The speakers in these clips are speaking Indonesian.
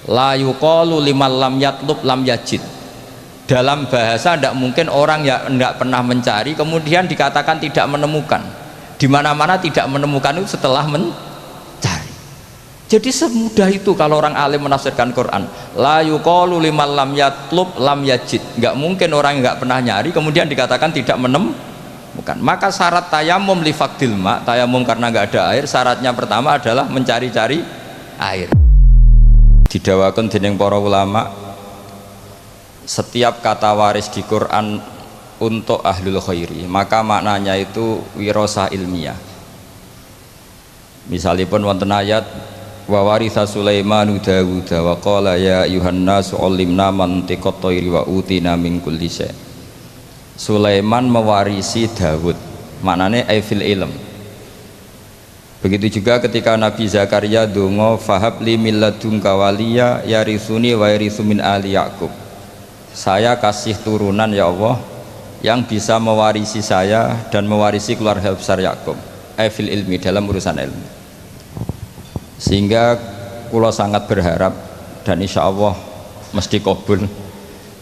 La yuqalu liman lam yatlub lam yajid. Dalam bahasa tidak mungkin orang yang tidak pernah mencari kemudian dikatakan tidak menemukan. Di mana-mana tidak menemukan itu setelah mencari. Jadi semudah itu kalau orang alim menafsirkan Quran. La yuqalu liman lam yatlub lam yajid. Nggak mungkin orang yang nggak pernah nyari kemudian dikatakan tidak menemukan. Maka syarat tayamum li faqdil ma, tayamum karena nggak ada air, syaratnya pertama adalah mencari-cari air. Didawakan dening para ulama, setiap kata waris di Quran untuk ahlul khairi maka maknanya itu wirasah ilmiah. Misalipun wonten ayat wa waritha Sulaimanu Dawuda wa qala ya ayuhan nasu 'allimna mantiqat thairi wa utina min kulli syai'. Sulaiman mewarisi Dawud, maknanya fil ilm. Begitu juga ketika Nabi Zakaria donga fahabli min ladunka waliya yarithuni wa yarithu min ali Yaqub. Saya kasih turunan ya Allah yang bisa mewarisi saya dan mewarisi keluarga besar Yakub. Fil ilmi, dalam urusan ilmu. Sehingga kula sangat berharap dan insya Allah mesti kabul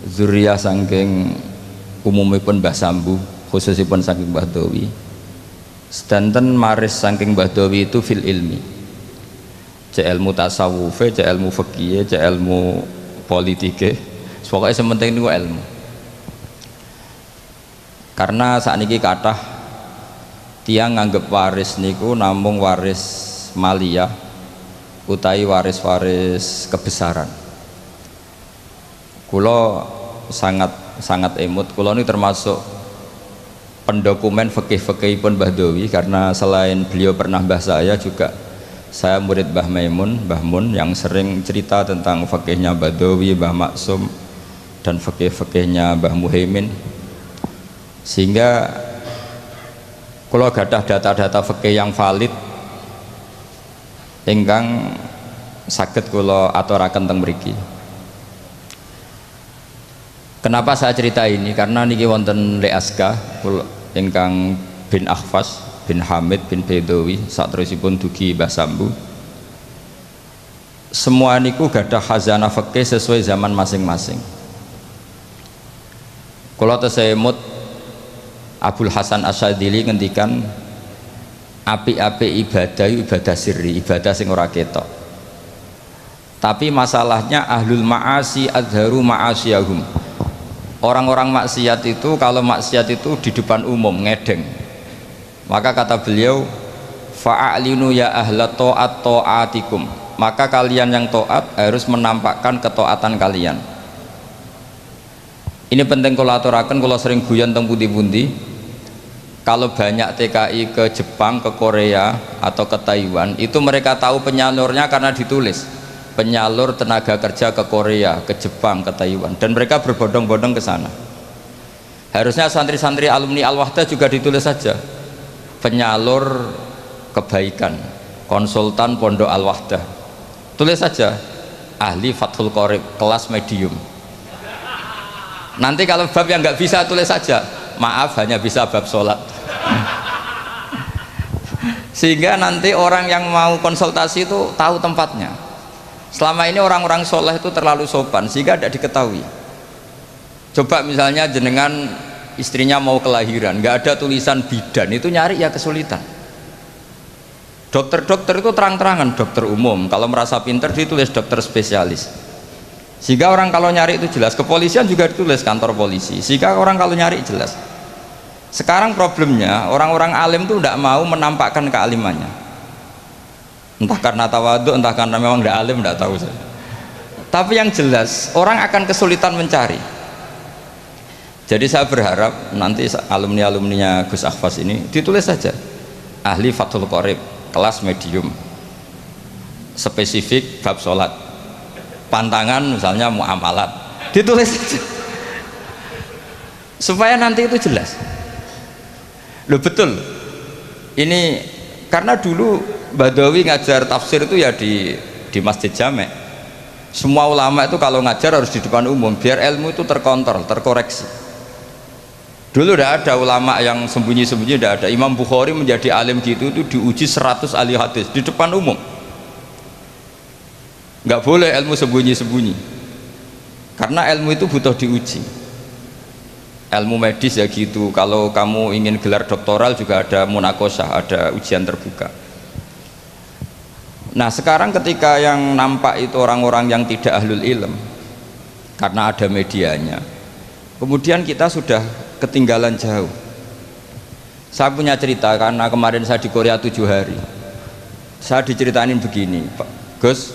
zuriyah saking umumipun Mbah Sambu, khususipun saking Mbah Dawi. Sedanten maris saking Mbah Dawi itu fil ilmi. Cek ilmu tasawuf, cek ilmu fikih, cek ilmu politik. Pokoknya sementing niku ilmu. Karena saat ini kathah tiang nganggep waris niku namung waris maliyah utawi waris-waris kebesaran. Kula sangat emut, kula ini termasuk pendokumen fikih-fikihipun Mbah Dawi karena selain beliau pernah mbah saya juga saya murid Mbah Mun yang sering cerita tentang fikihnya Mbah Dawi, Mbah Maksum dan fikih-fikihnya Mbah Muhaimin. Sehingga kalau gadah data-data fikih yang valid ingkang saged kula aturaken teng mriki. Kenapa saya cerita ini? Karena niki wonten Leaska ingkang bin Akhfas bin Hamid bin Bedawi saterusipun dugi Mbah Sambu. Semua niku gadah khazanah fikih sesuai zaman masing-masing. Kula tesemut Abdul Hasan Asyadili ngendikan api-api ibadah sirri, ibadah sing ora ketok. Tapi masalahnya ahlul ma'asi adharu ma'asiyahum. Orang-orang maksiat itu kalau maksiat itu di depan umum ngedeng. Maka kata beliau fa'alinu ya ahla ta'at ta'atikum. Maka kalian yang taat harus menampakkan ketaatan kalian. Ini penting kalau aturaken, kalau sering guyon teng pundi-pundi. Kalau banyak TKI ke Jepang, ke Korea atau ke Taiwan, itu mereka tahu penyalurnya karena ditulis penyalur tenaga kerja ke Korea, ke Jepang, ke Taiwan, dan mereka berbondong-bondong ke sana. Harusnya santri-santri alumni Al-Wahdah juga ditulis saja penyalur kebaikan, konsultan pondok Al-Wahdah, tulis saja ahli Fathul Qorib kelas medium. Nanti kalau bab yang nggak bisa tulis saja maaf hanya bisa bab sholat. Sehingga nanti orang yang mau konsultasi itu tahu tempatnya. Selama ini orang-orang soleh itu terlalu sopan sehingga tidak diketahui. Coba misalnya jenengan istrinya mau kelahiran nggak ada tulisan bidan, itu nyari ya kesulitan. Dokter-dokter itu terang-terangan dokter umum, kalau merasa pinter ditulis dokter spesialis. Sehingga orang kalau nyari itu jelas. Kepolisian juga ditulis kantor polisi, sehingga orang kalau nyari jelas. Sekarang problemnya orang-orang alim itu tidak mau menampakkan kealimannya, entah karena tawadhu, entah karena memang tidak alim, tidak tahu saya. Tapi yang jelas orang akan kesulitan mencari. Jadi saya berharap nanti alumni-alumninya Gus Akhfas ini ditulis saja ahli Fathul Qorib kelas medium, spesifik bab sholat, pantangan misalnya muamalat, ditulis saja supaya nanti itu jelas. Loh betul ini, karena dulu Badawi ngajar tafsir itu ya di Masjid Jamek. Semua ulama itu kalau ngajar harus di depan umum biar ilmu itu terkontrol, terkoreksi. Dulu tidak ada ulama yang sembunyi-sembunyi, tidak ada. Imam Bukhari menjadi alim gitu itu diuji 100 ahli hadis di depan umum. nggak boleh ilmu sembunyi-sembunyi, karena ilmu itu butuh diuji. Ilmu medis ya gitu, kalau kamu ingin gelar doktoral juga ada munakosah, ada ujian terbuka. Nah sekarang ketika yang nampak itu orang-orang yang tidak ahlul ilm, karena ada medianya, kemudian kita sudah ketinggalan jauh. Saya punya cerita, karena kemarin saya di Korea 7 hari, saya diceritain begini, Pak Gus,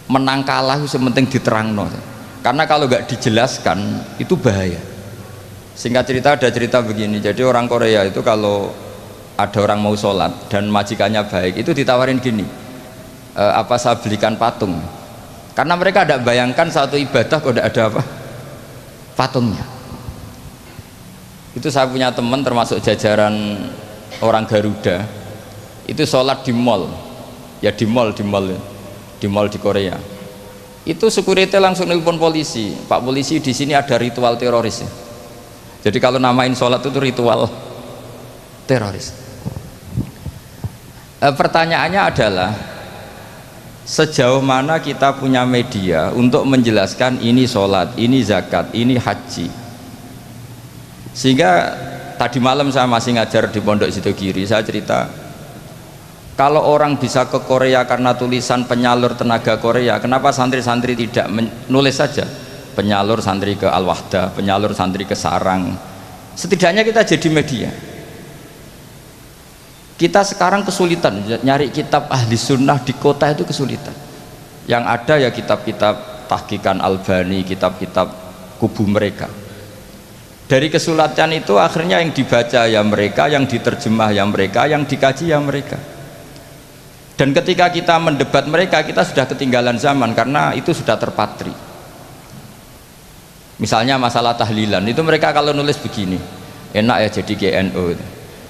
menang kalah itu sementing diterangno, karena kalau nggak dijelaskan itu bahaya. Singkat cerita, ada cerita begini, jadi orang Korea itu kalau ada orang mau sholat dan majikannya baik, itu ditawarin gini, apa saya belikan patung, karena mereka tidak bayangkan satu ibadah kok tidak ada apa patungnya. Itu saya punya teman termasuk jajaran orang Garuda, itu sholat di mall, ya di mall di Korea. Itu security langsung nelpon polisi, Pak polisi di sini ada ritual teroris ya. Jadi kalau namain sholat itu ritual teroris. Pertanyaannya adalah sejauh mana kita punya media untuk menjelaskan ini sholat, ini zakat, ini haji. Sehingga tadi malam saya masih ngajar di Pondok Sidogiri, saya cerita kalau orang bisa ke Korea karena tulisan penyalur tenaga Korea, kenapa santri-santri tidak menulis saja penyalur santri ke Al-Wahdah, penyalur santri ke Sarang. Setidaknya kita jadi media. Kita sekarang kesulitan nyari kitab ahli sunnah di kota, itu kesulitan. Yang ada ya kitab-kitab tahqiqan Albani, kitab-kitab kubu mereka. Dari kesulitan itu akhirnya yang dibaca ya mereka, yang diterjemah ya mereka, yang dikaji ya mereka. Dan ketika kita mendebat mereka, kita sudah ketinggalan zaman karena itu sudah terpatri. Misalnya masalah tahlilan, itu mereka kalau nulis begini, enak ya jadi GNU.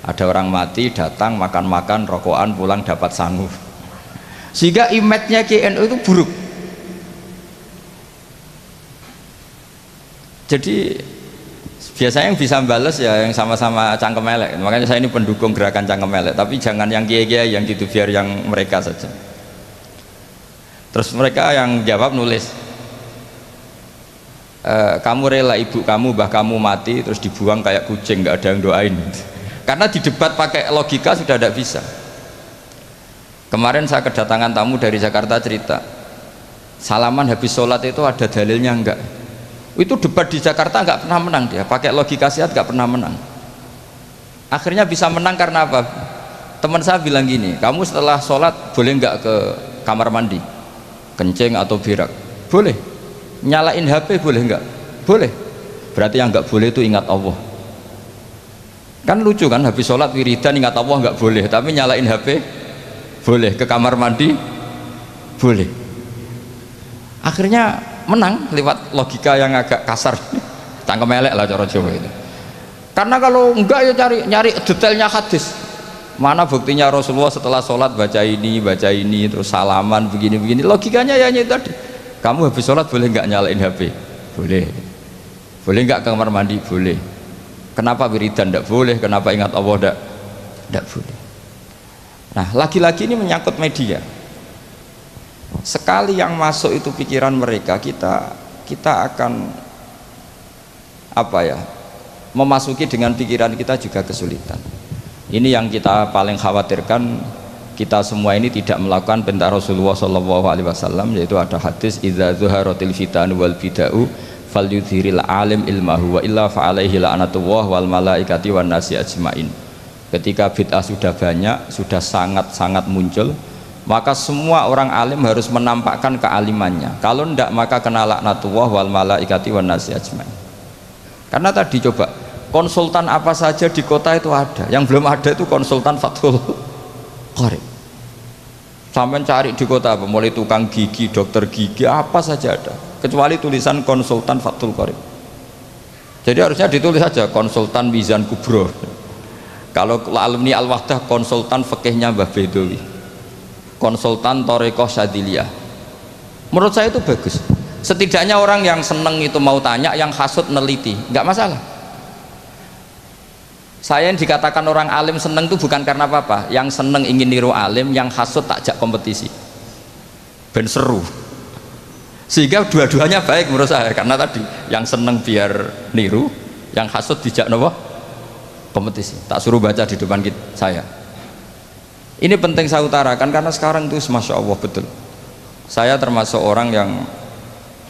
Ada orang mati datang makan-makan rokokan pulang dapat sangu, sehingga image-nya GNU itu buruk. Jadi biasanya yang bisa bales ya yang sama-sama cangkem elek. Makanya saya ini pendukung gerakan cangkem elek, tapi jangan yang kiai-kiai yang gitu, biar yang mereka saja. Terus mereka yang jawab nulis, kamu rela ibu kamu, mbah kamu mati terus dibuang kayak kucing, nggak ada yang doain. Karena di debat pakai logika sudah tidak bisa. Kemarin saya kedatangan tamu dari Jakarta cerita, salaman habis sholat itu ada dalilnya enggak? Itu debat di Jakarta nggak pernah menang dia, pakai logika sehat nggak pernah menang. Akhirnya bisa menang karena apa? Teman saya bilang gini, kamu setelah sholat boleh nggak ke kamar mandi, kencing atau berak? Boleh. Nyalain HP boleh nggak? Boleh. Berarti yang nggak boleh itu ingat Allah. Kan lucu kan, habis sholat wiridan ingat Allah nggak boleh, tapi nyalain HP boleh, ke kamar mandi boleh. Akhirnya menang lewat logika yang agak kasar, cangkem elek lah cara Jawa itu. Karena kalau enggak ya nyari detailnya hadis, mana buktinya Rasulullah setelah sholat baca ini terus salaman begini, logikanya ya itu tadi. Kamu habis sholat boleh nggak nyalain HP? Boleh. Boleh nggak ke kamar mandi? Boleh. Kenapa wiridan tidak boleh? Kenapa ingat Allah tidak boleh? Nah lagi-lagi ini menyangkut media. Sekali yang masuk itu pikiran mereka, kita akan apa ya, memasuki dengan pikiran kita juga kesulitan. Ini yang kita paling khawatirkan, kita semua ini tidak melakukan perintah Rasulullah SAW, yaitu ada hadis idza zuharatil fitan wal bid'u falyudhiril alim ilmahu wa illa fa'alaihi la'natullah wal malaikati wan nasi ajmain. Ketika bid'ah sudah banyak, sudah sangat-sangat muncul, maka semua orang alim harus menampakkan kealimannya. Kalau tidak maka kena laknatullah wal malaikati wan nasi ajmain. Karena tadi coba konsultan apa saja di kota itu ada, yang belum ada itu konsultan Fathul Qorib. Sampai cari di kota apa, mulai tukang gigi, dokter gigi, apa saja ada, kecuali tulisan konsultan Fathul Qorib. Jadi harusnya ditulis saja konsultan Mizan Kubro. Kalau alumni Al-Wahdah konsultan fikihnya Mbah Bedowi, konsultan Thariqah Syadiliyah. Menurut saya itu bagus. Setidaknya orang yang seneng itu mau tanya, yang hasut neliti, nggak masalah. Saya yang dikatakan orang alim seneng itu bukan karena apa-apa, yang seneng ingin niru alim, yang hasut takjak kompetisi. ben seru. Sehingga dua-duanya baik menurut saya, karena tadi yang seneng biar niru, yang hasud dijak nopo kompetisi. Tak suruh baca di depan saya. Ini penting saya utarakan karena sekarang itu masya Allah betul. Saya termasuk orang yang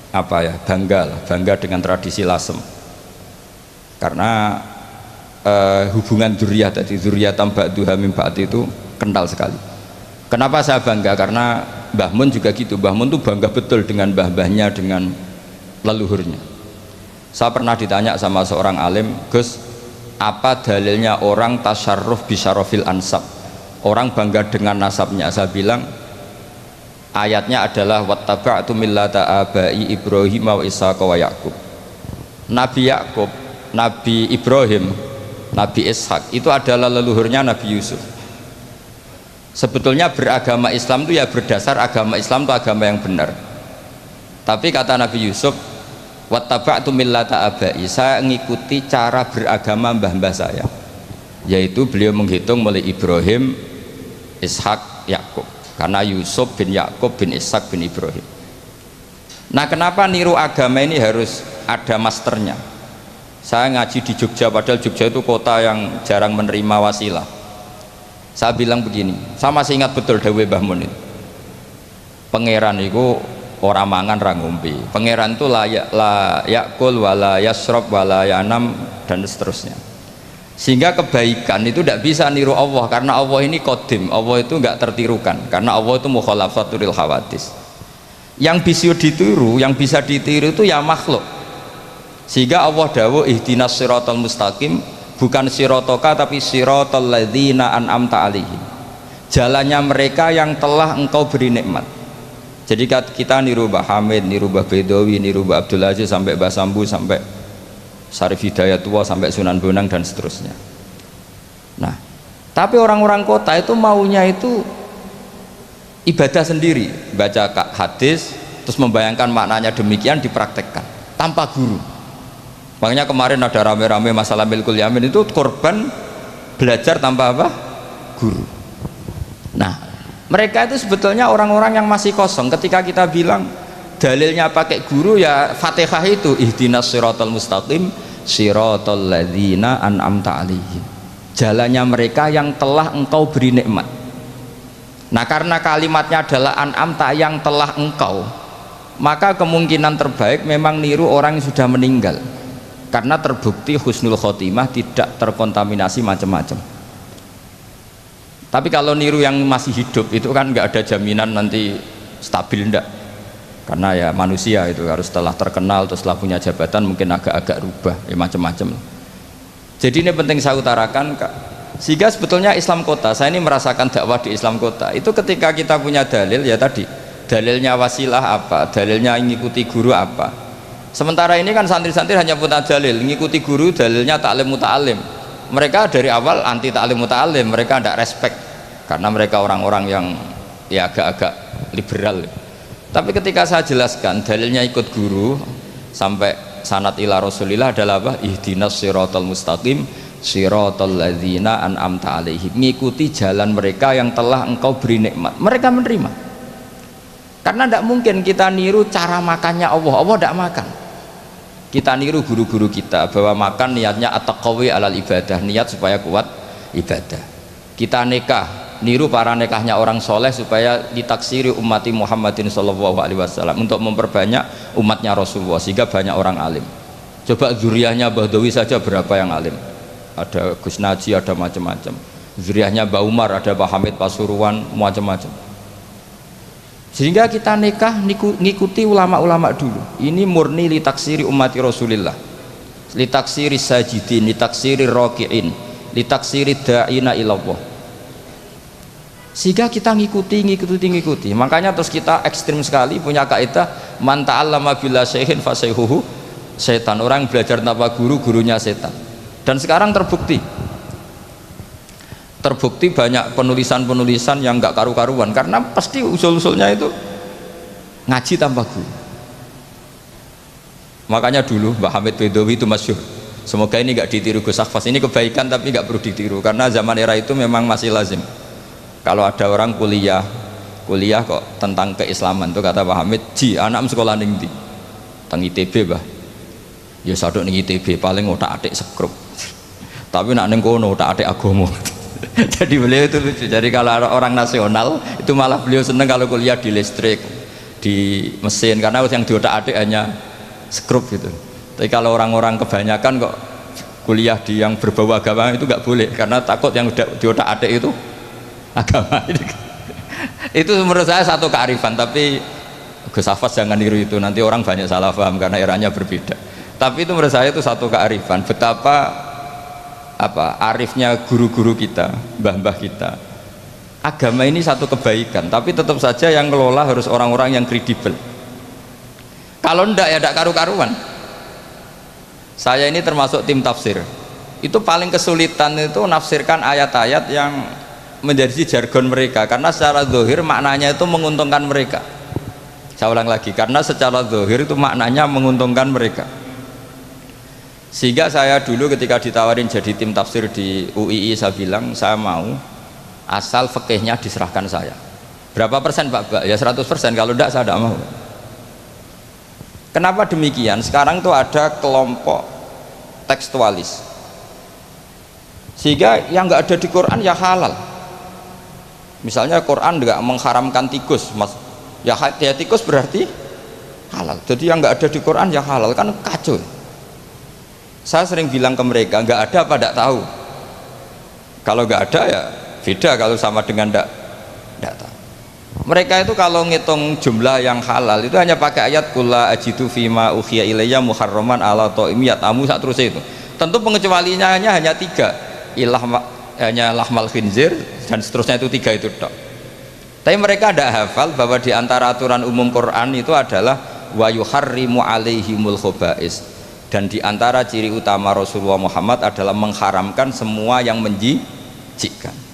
apa ya, bangga dengan tradisi lasem. Karena hubungan dzurriyyah tadi, dzurriyyatan ba'duha min ba'd itu kental sekali. Kenapa saya bangga? Karena Mbah Mun juga gitu. Mbah Mun tuh bangga betul dengan mbah-mbahnya, dengan leluhurnya. Saya pernah ditanya sama seorang alim, Gus, apa dalilnya orang tasyarruf bisyarofil ansab? Orang bangga dengan nasabnya. Saya bilang ayatnya adalah wattaba'tu millata abai Ibrahim wa Ishaqa wa Yaqub. Nabi Yakub, Nabi Ibrahim, Nabi Ishak itu adalah leluhurnya Nabi Yusuf. Sebetulnya beragama Islam itu ya berdasar agama Islam itu agama yang benar. Tapi kata Nabi Yusuf, wattaba'tu millata abai, saya mengikuti cara beragama mbah-mbah saya, yaitu beliau menghitung mulai Ibrahim, Ishak, Yakub, karena Yusuf bin Yakub bin Ishak bin Ibrahim. Nah, kenapa niru agama ini harus ada masternya? Saya ngaji di Jogja, padahal Jogja itu kota yang jarang menerima wasilah. Saya bilang begini, saya masih ingat betul dawuh Mbah Mun itu, pangeran itu orang mangan ra ngombe, pangeran itu la yakul wala yasrob wala yanam dan seterusnya. Sehingga kebaikan itu tidak bisa niru Allah, karena Allah ini qadim, Allah itu enggak tertirukan, karena Allah itu mukhalafatul hawadis. Yang bisa ditiru, itu ya makhluk. Sehingga Allah dawuh ihdinas siratal mustaqim, bukan sirotoka tapi sirotol ladzina an'amta alaihim, jalannya mereka yang telah engkau beri nikmat. Jadi kita niru Mbah Hamid, niru Mbah Bedowi, niru Mbah Abdul Aziz, sampai Mbah Sambu, sampai Syarif Hidayatullah, sampai Sunan Bonang dan seterusnya. Nah, tapi orang-orang kota itu maunya itu ibadah sendiri, baca hadis terus membayangkan maknanya demikian, dipraktekkan tanpa guru. Makanya kemarin ada rame-rame masalah milkul yamin, itu korban belajar tanpa apa? Guru. Nah, mereka itu sebetulnya orang-orang yang masih kosong. Ketika kita bilang dalilnya pakai guru, ya Fatihah itu ihdinas siratal mustaqim siratal ladzina an'amta alaihim, jalannya mereka yang telah engkau beri nikmat. Nah, karena kalimatnya adalah an'amta, yang telah engkau, maka kemungkinan terbaik memang niru orang yang sudah meninggal, karena terbukti husnul khotimah, tidak terkontaminasi macam-macam. Tapi kalau niru yang masih hidup itu kan nggak ada jaminan nanti stabil, enggak, karena ya manusia itu harus setelah terkenal terus setelah punya jabatan mungkin agak-agak rubah ya macam-macam. Jadi ini penting saya utarakan, sehingga sebetulnya Islam kota, saya ini merasakan dakwah di Islam kota itu ketika kita punya dalil, ya tadi dalilnya wasilah apa, dalilnya mengikuti guru apa. Sementara ini kan santri-santri hanya punya dalil ngikuti guru, dalilnya taklim muta'alim. Mereka dari awal anti taklim muta'alim, mereka tidak respect karena mereka orang-orang yang ya agak-agak liberal. Tapi ketika saya jelaskan dalilnya ikut guru sampai sanad ila Rasulillah adalah apa? Ihdinas siratal mustaqim siratal ladzina an'amta alaihim, mengikuti jalan mereka yang telah engkau beri nikmat. Mereka menerima. Karena tidak mungkin kita niru cara makannya Allah, Allah tidak makan. Kita niru guru-guru kita bahwa makan niatnya at-taqawi alal ibadah, niat supaya kuat ibadah. Kita nikah, niru para nikahnya orang soleh supaya ditaksiri ummati Muhammadin sallallahu alaihi wasallam, untuk memperbanyak umatnya Rasulullah sehingga banyak orang alim. Coba zuriyahnya Mbah Dawi saja berapa yang alim, ada Gus Naji, ada macam-macam. Zuriyahnya Mbah Umar, ada Mbah Hamid Pasuruan, macam-macam. Sehingga kita nikah ngikuti ulama-ulama dulu. Ini murni litaksiri umati Rasulillah, litaksiri sajidin, litaksiri rokiin, litaksiri da'ina ilallah. Sehingga kita ngikuti. Makanya terus kita ekstrim sekali punya kaidah man ta'allama bila syaihin fasayhuhu setan, orang belajar tanpa guru, gurunya setan. Dan sekarang terbukti banyak penulisan-penulisan yang nggak karu-karuan, karena pasti usul-usulnya itu ngaji tanpa guru. Makanya dulu Mbah Hamid Bedowi itu masyhur, semoga ini nggak ditiru Gus Akhfas, ini kebaikan tapi nggak perlu ditiru, karena zaman era itu memang masih lazim kalau ada orang kuliah kuliah kok tentang keislaman tuh, kata Pak Hamid, ji anak sekolah ning ndi? Teng ITB, Bah. Ya sadok ning ITB paling otak-atik sekrup. Tapi nak ning kono otak-atik agama. Jadi beliau itu lucu. Jadi kalau orang nasional itu malah beliau seneng kalau kuliah di listrik, di mesin, karena yang di otak-atik hanya sekrup gitu. Tapi kalau orang-orang kebanyakan kok kuliah di yang berbau agama itu nggak boleh, karena takut yang udah di otak-atik itu agama. Itu menurut saya satu kearifan, tapi Gus Hafaz jangan niru itu, nanti orang banyak salah paham karena eranya berbeda. Tapi itu menurut saya itu satu kearifan, betapa arifnya guru-guru kita, mbah-mbah kita. Agama ini satu kebaikan, tapi tetap saja yang ngelola harus orang-orang yang kredibel. Kalau ndak ya ndak karu-karuan. Saya ini termasuk tim tafsir. Itu paling kesulitan itu nafsirkan ayat-ayat yang menjadi jargon mereka, karena secara zahir maknanya itu menguntungkan mereka. Saya ulang lagi, karena secara zahir itu maknanya menguntungkan mereka. Sehingga saya dulu ketika ditawarin jadi tim tafsir di UII, saya bilang saya mau asal fikihnya diserahkan saya. Berapa persen Pak? Ya 100%, kalau tidak saya tidak mau. Kenapa demikian? Sekarang tuh ada kelompok tekstualis, sehingga yang nggak ada di Quran ya halal. Misalnya Quran nggak mengharamkan tikus, mas, ya tikus berarti halal. Jadi yang nggak ada di Quran ya halal, kan kacau. Saya sering bilang ke mereka, nggak ada apa tidak tahu. Kalau nggak ada ya beda kalau sama dengan tidak tahu. Mereka itu kalau ngitung jumlah yang halal itu hanya pakai ayat kula ajidu fima ukhiya ilayya muharraman ala ta'imiyat amu sak terus itu. Tentu pengecualiannya hanya 3, hanya lahmal khinzir dan seterusnya, itu 3 itu tok. Tapi mereka tidak hafal bahwa di antara aturan umum Quran itu adalah wa yuharrimu alaihimul khobais, dan di antara ciri utama Rasulullah Muhammad adalah mengharamkan semua yang menjijikkan.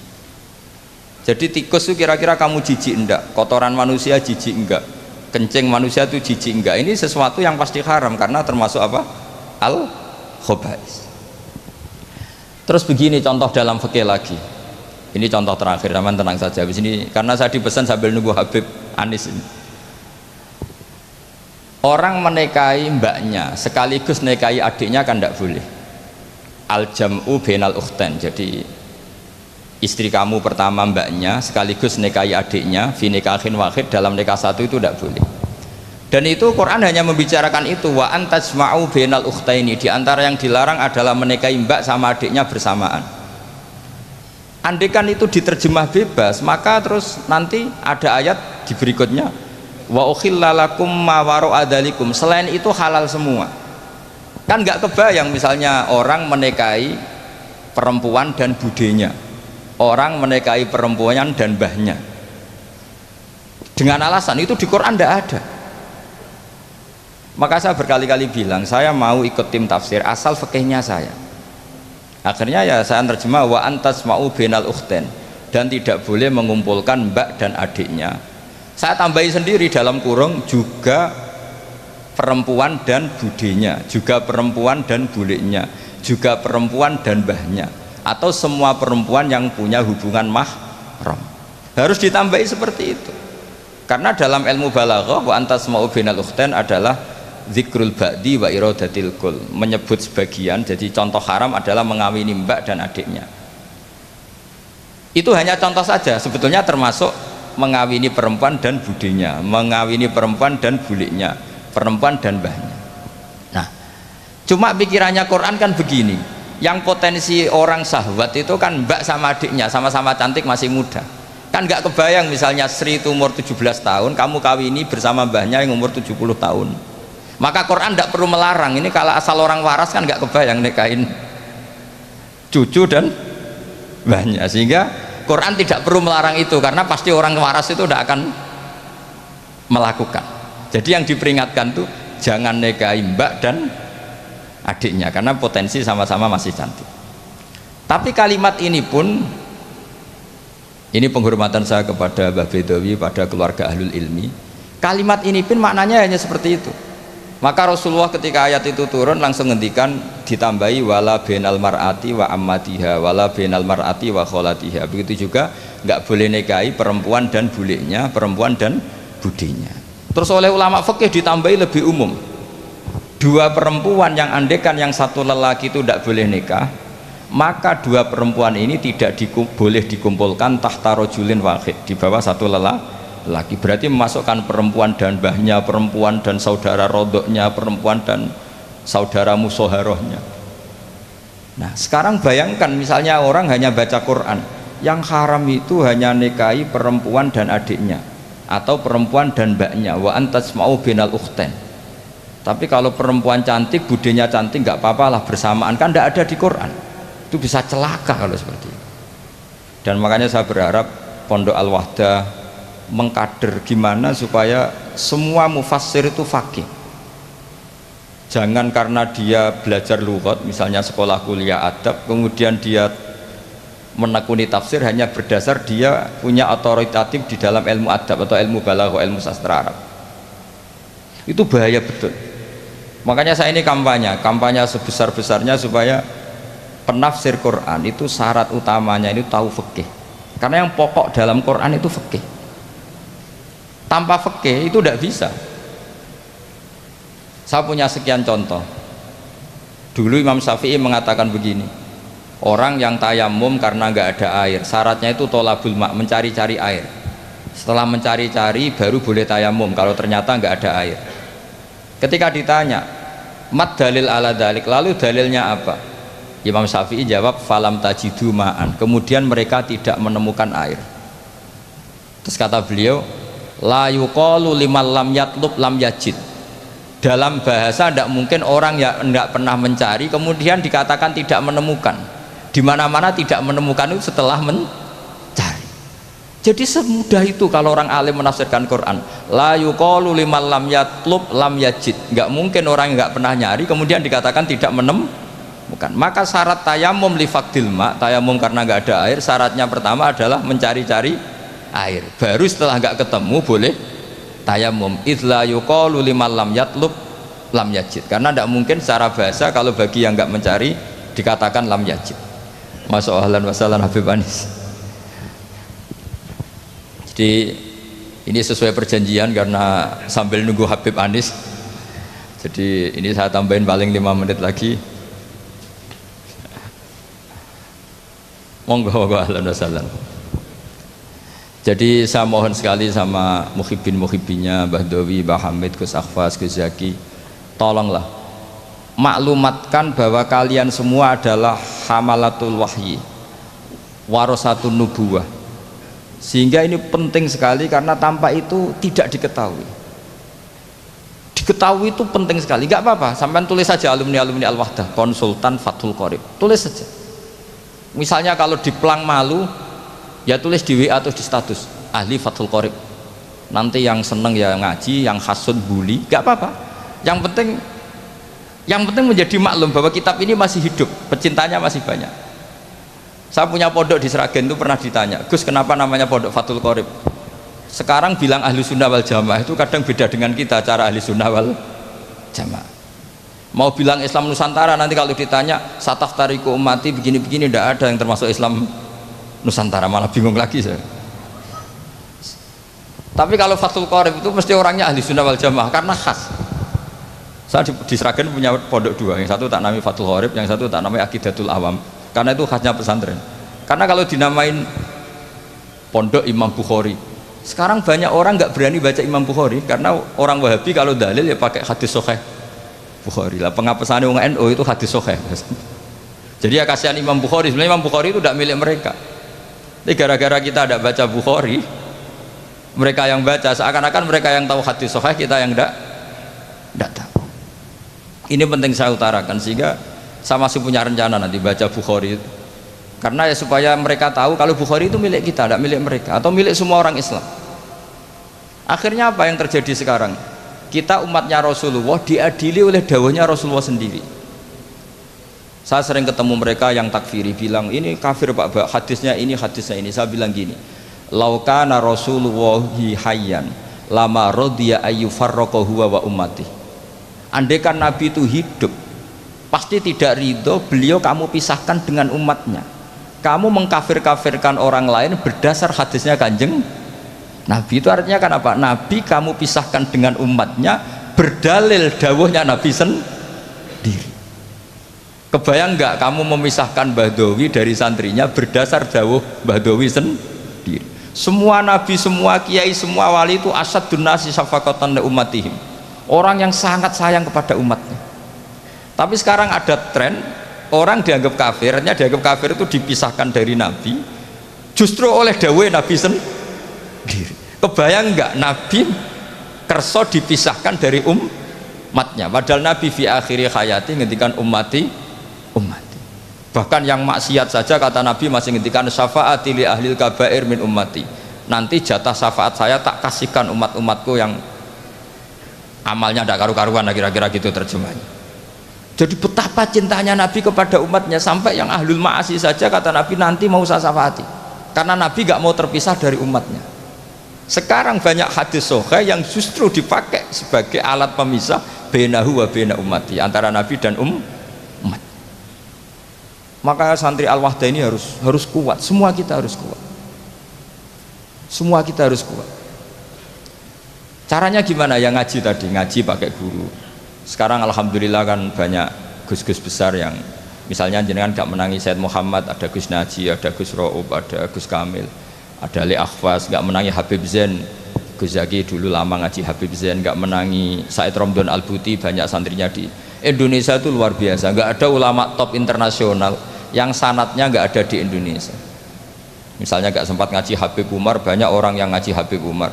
Jadi tikus itu kira-kira kamu jijik enggak, kotoran manusia jijik enggak, kencing manusia itu jijik enggak, ini sesuatu yang pasti haram karena termasuk apa? Al-khobais. Terus begini contoh dalam fikih lagi, ini contoh terakhir, teman tenang saja di sini karena saya dipesan sambil nunggu Habib Anis ini. Orang menikahi mbaknya sekaligus nikahi adiknya kan tidak boleh. Al-jam'u bainal ukhtain, jadi istri kamu pertama mbaknya sekaligus nikahi adiknya fi nikahin wahid, dalam nikah satu itu tidak boleh. Dan itu Quran hanya membicarakan itu, wa antajma'u bainal ukhtaini, di antara yang dilarang adalah menikahi mbak sama adiknya bersamaan. Andai kan itu diterjemah bebas, maka terus nanti ada ayat di berikutnya wa ukhilla lakum ma wara'a dzalikum, selain itu halal semua. Kan nggak kebayang misalnya orang menikahi perempuan dan budenya, orang menikahi perempuan dan mbahnya dengan alasan itu di Quran tidak ada. Maka saya berkali-kali bilang saya mau ikut tim tafsir asal fikihnya saya. Akhirnya ya saya terjemah wa antasma'u bainal ukhtain, dan tidak boleh mengumpulkan mbak dan adiknya. Saya tambahi sendiri dalam kurung juga perempuan dan budenya, juga perempuan dan bulenya, juga perempuan dan mbahnya, atau semua perempuan yang punya hubungan mahram. Harus ditambahi seperti itu, karena dalam ilmu balaghah wa antasma'u bainal ukhtain adalah zikrul ba'di wa iradatil kul, menyebut sebagian. Jadi contoh haram adalah mengawini mbak dan adiknya. Itu hanya contoh saja, sebetulnya termasuk mengawini perempuan dan budenya, mengawini perempuan dan buliknya, perempuan dan mbahnya. Nah, cuma pikirannya Quran kan begini, yang potensi orang syahwat itu kan mbak sama adiknya, sama-sama cantik masih muda. Kan nggak kebayang misalnya Sri itu umur 17 tahun, kamu kawini bersama mbahnya yang umur 70 tahun. Maka Quran tidak perlu melarang. Ini kalau asal orang waras kan nggak kebayang nikahin cucu dan mbahnya, sehingga Quran tidak perlu melarang itu, karena pasti orang waras itu tidak akan melakukan. Jadi yang diperingatkan tuh jangan nikahi mbak dan adiknya karena potensi sama-sama masih cantik. Tapi kalimat ini pun, ini penghormatan saya kepada Mbah Bedawi, pada keluarga ahlul ilmi, kalimat ini pun maknanya hanya seperti itu. Maka Rasulullah ketika ayat itu turun langsung ngendikan ditambahi wala bainal mar'ati wa ammatiha wala bainal mar'ati wa kholatiha. Begitu juga nggak boleh nikahi perempuan dan bulenya, perempuan dan budinya. Terus oleh ulama fikih ditambahi lebih umum, dua perempuan yang andekan yang satu lelaki itu tidak boleh nikah, maka dua perempuan ini tidak boleh dikumpulkan tahta rajulin wahid, di bawah satu lelaki. Berarti memasukkan perempuan dan mbahnya, perempuan dan saudara rodoknya, perempuan dan saudara musoharohnya. Nah sekarang bayangkan misalnya orang hanya baca Quran, yang haram itu hanya nikahi perempuan dan adiknya atau perempuan dan mbaknya, wa antasma'u binal ukhtain. Tapi kalau perempuan cantik, budenya cantik, nggak apa-apa lah bersamaan, kan tidak ada di Quran. Itu bisa celaka kalau seperti itu. Dan makanya saya berharap Pondok Al-Wahdah mengkader gimana supaya semua mufassir itu faqih. Jangan karena dia belajar lughat, misalnya sekolah kuliah adab, kemudian dia menekuni tafsir hanya berdasar dia punya otoritatif di dalam ilmu adab atau ilmu balaghah, ilmu sastra Arab. Itu bahaya betul. Makanya saya ini kampanye sebesar-besarnya supaya penafsir Quran itu syarat utamanya itu tahu fikih. Karena yang pokok dalam Quran itu fikih. Tanpa fikih itu tidak bisa. Saya punya sekian contoh. Dulu Imam Syafi'i mengatakan begini, orang yang tayamum karena nggak ada air, syaratnya itu tolabul ma', mencari-cari air. Setelah mencari-cari baru boleh tayamum kalau ternyata nggak ada air. Ketika ditanya mat dalil ala dalik, lalu dalilnya apa? Imam Syafi'i jawab falam tajidu ma'an, kemudian mereka tidak menemukan air. Terus kata beliau la yuqalu liman lam yatlub lam yajid. Dalam bahasa tidak mungkin orang yang tidak pernah mencari kemudian dikatakan tidak menemukan. Di mana-mana tidak menemukan itu setelah mencari. Jadi semudah itu kalau orang alim menafsirkan Quran. La yuqalu liman lam yatlub lam yajid. Nggak mungkin orang yang nggak pernah nyari kemudian dikatakan tidak menemukan. Maka syarat tayamum li faqdil ma', tayamum karena nggak ada air, syaratnya pertama adalah mencari-cari air. Baru setelah nggak ketemu boleh tayamum. Idla yuqalu liman lam yatlub lam yajid, karena tidak mungkin secara bahasa kalau bagi yang nggak mencari dikatakan lam yajid. Masya Allah wa sallam Habib Anis. Jadi ini sesuai perjanjian karena sambil nunggu Habib Anis, jadi ini saya tambahin paling 5 menit lagi. Monggo ahlan wa sallam. Jadi saya mohon sekali sama muhibbin-muhibbinya Mbah Dowi, Mbah Hamid, Gus Akhfas, Gus Zaki, tolonglah maklumatkan bahwa kalian semua adalah hamalatul wahyi, warasatun nubuwah. Sehingga ini penting sekali karena tanpa itu tidak diketahui. Diketahui itu penting sekali. Gak apa-apa, sampai tulis saja alumni-alumni Al-Wahdah, konsultan Fathul Qorib, tulis saja. Misalnya kalau di Plang Malu, ya tulis di WA atau di status ahli Fathul Qorib. Nanti yang seneng ya ngaji, yang hasud bully, gak apa-apa. Yang penting menjadi maklum bahwa kitab ini masih hidup, pecintanya masih banyak. Saya punya pondok di Sragen itu pernah ditanya, Gus kenapa namanya pondok Fathul Qorib? Sekarang bilang ahli sunnah wal jamaah itu kadang beda dengan kita cara ahli sunnah wal jamaah. Mau bilang Islam Nusantara, nanti kalau ditanya sataf tariku umati begini-begini, tidak ada yang termasuk Islam Nusantara, malah bingung lagi saya. Tapi kalau Fathul Qorib itu mesti orangnya ahli sunnah wal jamaah karena khas. Saya di Sragen punya pondok 2, yang satu tak namai Fathul Qorib, yang satu tak namai Aqidatul Awam, karena itu khasnya pesantren. Karena kalau dinamain pondok Imam Bukhari, sekarang banyak orang nggak berani baca Imam Bukhari karena orang Wahabi kalau dalil ya pakai hadis sahih Bukhari lah. Pengapesan orang NU itu hadis sahih. Jadi ya kasihan Imam Bukhari, sebenarnya Imam Bukhari itu tidak milik mereka. Tapi gara-gara kita tidak baca Bukhari, mereka yang baca, seakan-akan mereka yang tahu hadis sahih, kita yang tidak tahu. Ini penting saya utarakan, sehingga saya masih punya rencana nanti baca Bukhari, karena ya supaya mereka tahu kalau Bukhari itu milik kita, tidak milik mereka atau milik semua orang Islam. Akhirnya apa yang terjadi sekarang? Kita umatnya Rasulullah diadili oleh dawahnya Rasulullah sendiri. Saya sering ketemu mereka yang takfiri, bilang ini kafir Pak, hadisnya ini, hadisnya ini. Saya bilang gini, laukana Rasulullahi hayyan lama rodiya ayyufarraqahu wa ummati. Andaikan Nabi itu hidup, pasti tidak ridho beliau kamu pisahkan dengan umatnya. Kamu mengkafir-kafirkan orang lain berdasar hadisnya Kanjeng Nabi. Itu artinya kan apa? Nabi kamu pisahkan dengan umatnya berdalil dawuhnya Nabi sendiri. Kebayang nggak kamu memisahkan Badawi dari santrinya berdasar dawuh Badawi sendiri? Semua nabi, semua kiai, semua wali itu asadun nasi syafaqatan li ummatihim, orang yang sangat sayang kepada umatnya. Tapi sekarang ada tren orang dianggap kafir, artinya dianggap kafir itu dipisahkan dari Nabi justru oleh dawuh Nabi sendiri. Kebayang nggak Nabi kerso dipisahkan dari umatnya, padahal Nabi fi akhiri hayati ngendikan ummati. Bahkan yang maksiat saja kata Nabi masih ngendikan syafaati li ahlil kabair min ummati, nanti jatah syafaat saya tak kasihkan umat-umatku yang amalnya tidak karu-karuan, kira-kira gitu terjemahnya. Jadi betapa cintanya Nabi kepada umatnya, sampai yang ahlul ma'asi saja kata Nabi nanti mau saya syafaati, karena Nabi gak mau terpisah dari umatnya. Sekarang banyak hadis sahih yang justru dipakai sebagai alat pemisah bainahu wa baina ummati, antara Nabi dan umat. Maka santri Al-Wahdah ini harus kuat, semua kita harus kuat, semua kita harus kuat. Caranya gimana? Ya ngaji tadi, ngaji pakai guru. Sekarang alhamdulillah kan banyak gus-gus besar yang misalnya jenengan gak menangi Said Muhammad, ada Gus Naji, ada Gus Ro'ub, ada Gus Kamil, ada Ali Akhfas. Gak menangi Habib Zain, Gus Zaki dulu lama ngaji Habib Zain. Gak menangi Said Romdon Al-Buti, banyak santrinya di Indonesia itu luar biasa. Gak ada ulama top internasional yang sanatnya gak ada di Indonesia. Misalnya gak sempat ngaji Habib Umar, banyak orang yang ngaji Habib Umar.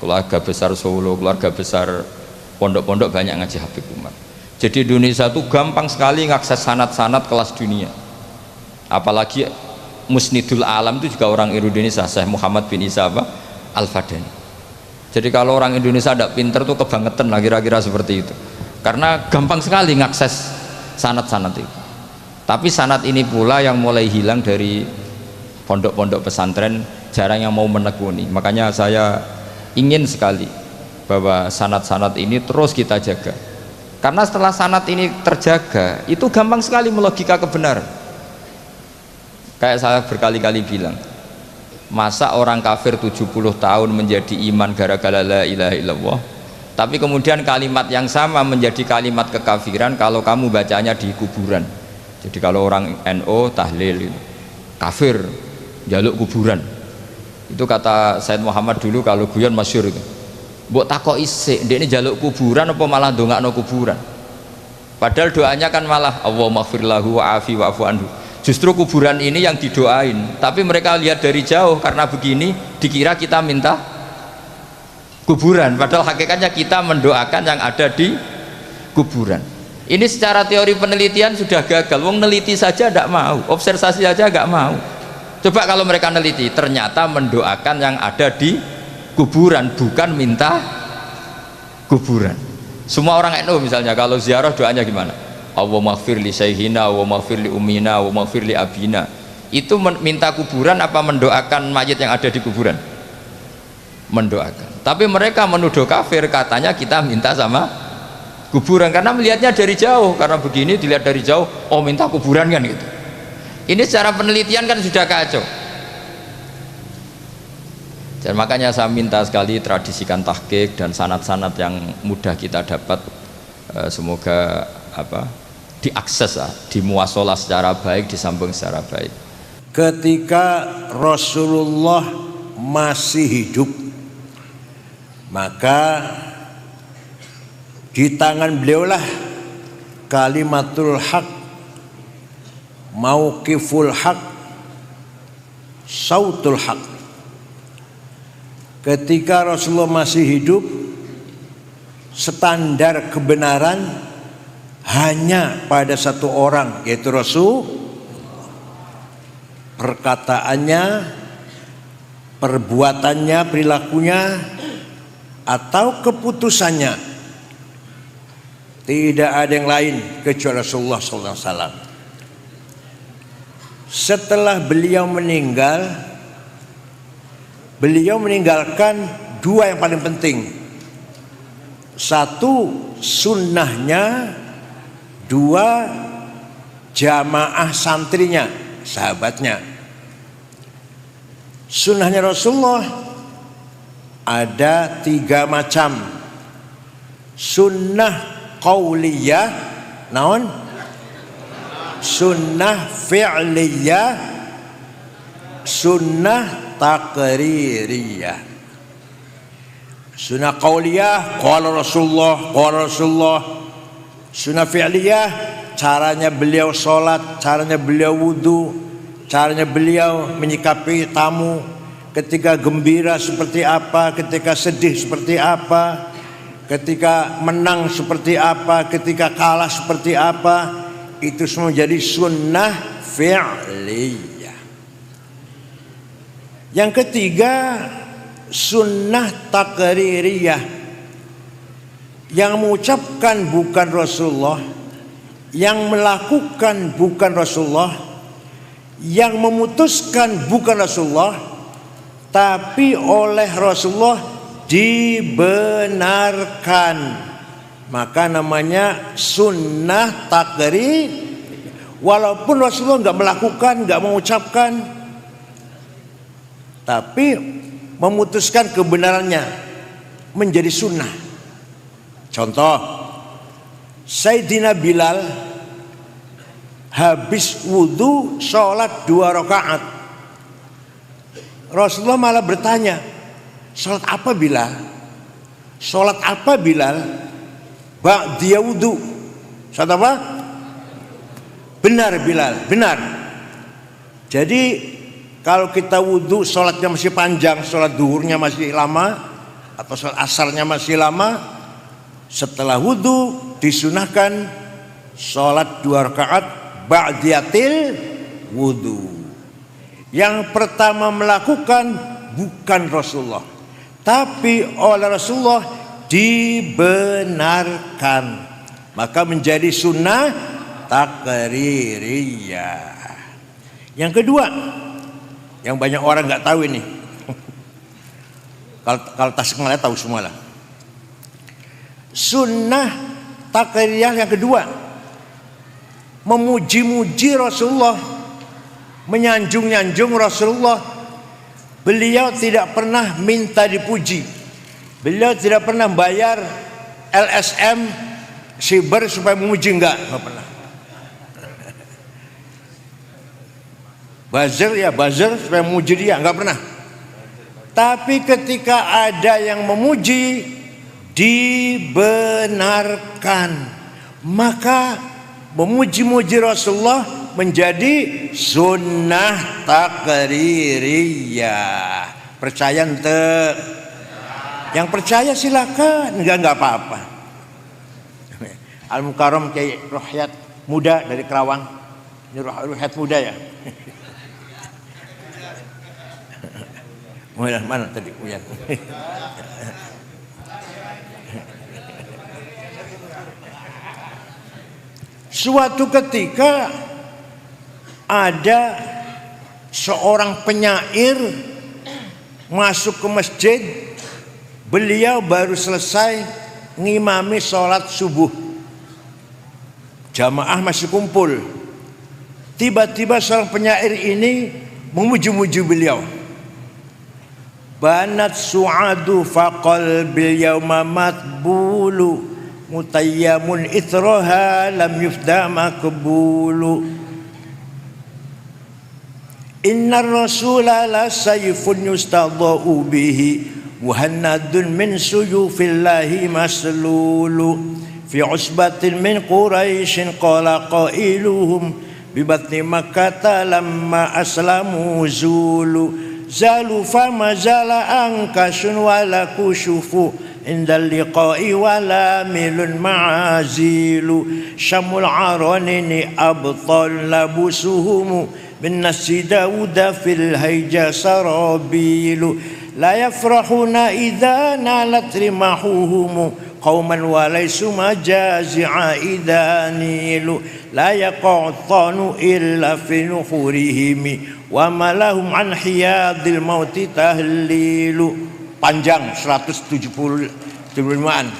Keluarga besar Solo, keluarga besar pondok-pondok banyak ngaji Habib Umar. Jadi Indonesia itu gampang sekali ngakses sanad-sanad kelas dunia. Apalagi Musnidul Alam itu juga orang Indonesia, Syekh Muhammad bin Isa Al-Fadani. Jadi kalau orang Indonesia tidak pinter tuh kebangetan lah, kira-kira seperti itu. Karena gampang sekali ngakses sanad-sanad itu. Tapi sanad ini pula yang mulai hilang dari pondok-pondok pesantren, jarang yang mau menekuni. Makanya saya ingin sekali bahwa sanad-sanad ini terus kita jaga, karena setelah sanad ini terjaga itu gampang sekali melogika kebenaran. Kayak saya berkali-kali bilang, masa orang kafir 70 tahun menjadi iman gara-gara la ilaha illallah, tapi kemudian kalimat yang sama menjadi kalimat kekafiran kalau kamu bacanya di kuburan. Jadi kalau orang NO tahlil kafir jaluk kuburan, itu kata Said Muhammad dulu kalau guyon masyhur itu, mbok takok isik ndekne jaluk kuburan apa malah ndongakno kuburan. Padahal doanya kan malah Allahumma ighfir lahu wa'afi wa'fu anhu. Justru kuburan ini yang didoain, tapi mereka lihat dari jauh, karena begini dikira kita minta kuburan, padahal hakikatnya kita mendoakan yang ada di kuburan. Ini secara teori penelitian sudah gagal. Wong neliti saja tidak mau, observasi saja nggak mau. Coba kalau mereka neliti, ternyata mendoakan yang ada di kuburan, bukan minta kuburan. Semua orang NU misalnya kalau ziarah doanya gimana? Allahumma ighfir li sayhina, Allahumma ighfir li ummina, Allahumma ighfir li abina. Itu minta kuburan apa mendoakan mayit yang ada di kuburan? Mendoakan. Tapi mereka menuduh kafir, katanya kita minta sama kuburan, karena melihatnya dari jauh. Karena begini dilihat dari jauh, oh minta kuburan kan gitu. Ini secara penelitian kan sudah kacau. Dan makanya saya minta sekali tradisikan tahqiq dan sanad-sanad yang mudah kita dapat, semoga diakses, dimuasalah secara baik, disambung secara baik. Ketika Rasulullah masih hidup, maka di tangan beliaulah kalimatul haq, mauqiful haq, sautul haq. Ketika Rasulullah masih hidup, standar kebenaran hanya pada satu orang, yaitu Rasul. Perkataannya, perbuatannya, perilakunya, atau keputusannya, tidak ada yang lain kecuali Rasulullah SAW. Setelah beliau meninggal, beliau meninggalkan dua yang paling penting. Satu, sunnahnya. Dua, jamaah santrinya, sahabatnya. Sunnahnya Rasulullah ada 3 macam. Sunnah qauliyah, naon? Sunnah fi'liyah, sunnah taqririyah. Sunnah qauliyah, qala Rasulullah. Sunnah fi'liyah, caranya beliau sholat, caranya beliau wudu, caranya beliau menyikapi tamu, ketika gembira seperti apa, ketika sedih seperti apa, ketika menang seperti apa, ketika kalah seperti apa. Itu semua jadi sunnah fi'liyah. Yang ketiga, sunnah taqririyah. Yang mengucapkan bukan Rasulullah, yang melakukan bukan Rasulullah, yang memutuskan bukan Rasulullah, tapi oleh Rasulullah dibenarkan, maka namanya sunnah taqrir. Walaupun Rasulullah nggak melakukan, nggak mengucapkan, tapi memutuskan kebenarannya menjadi sunnah. Contoh, Sayyidina Bilal habis wudu sholat 2 rakaat. Rasulullah malah bertanya, sholat apa Bilal? Sholat apa Bilal? Dia wudu. Sholat apa? Benar Bilal, benar. Jadi kalau kita wudu sholatnya masih panjang, sholat duhurnya masih lama, atau sholat asarnya masih lama, setelah wudu disunahkan sholat 2 rakaat ba'diyatil wudu. Yang pertama melakukan bukan Rasulullah, tapi oleh Rasulullah dibenarkan, maka menjadi sunnah taqririyah. Yang kedua, yang banyak orang nggak tahu ini, kalau Tasikmalaya tahu semua lah. Sunnah taqririyah yang kedua, memuji-muji Rasulullah, menyanjung-nyanjung Rasulullah. Beliau tidak pernah minta dipuji, beliau tidak pernah bayar LSM siber supaya memuji, enggak pernah. Buzzer supaya memuji dia, enggak pernah. Tapi ketika ada yang memuji, dibenarkan, maka memuji-muji Rasulullah menjadi sunnah taqririyah. Percaya ente? Yang percaya silakan, enggak apa-apa. Al-Mukarram Kiai Ruhyat muda dari Kerawang. Ini Ruhyat muda ya. Mana tadi Uyan? Suatu ketika ada seorang penyair masuk ke masjid. Beliau baru selesai ngimami sholat subuh, jamaah masih kumpul. Tiba-tiba seorang penyair ini memuji-muji beliau. Banat su'adu faqal bil yawma matbulu mutayyamun ithraha lam yufda makbulu. Innar rasula la sayfun yustadha'u bihi muhannadun min suyufillahi maslulu fi usbatin min quraishin qala qailuhum bibatni makkata lamma aslamu zulu zalu fama zala ankasun wala kushufu indal liqa'i wala milun ma'azilu syamul aranini abtal labusuhumu bin nasi dawuda fil hayja sarabilu la yafrahuna idha nalat rimahuhumu qawman walaysu majazi'a idha nilu la yaqa'tanu illa fi nuhurihimi wa malahum an hiyadil mauti tahlilu. Panjang 175-an.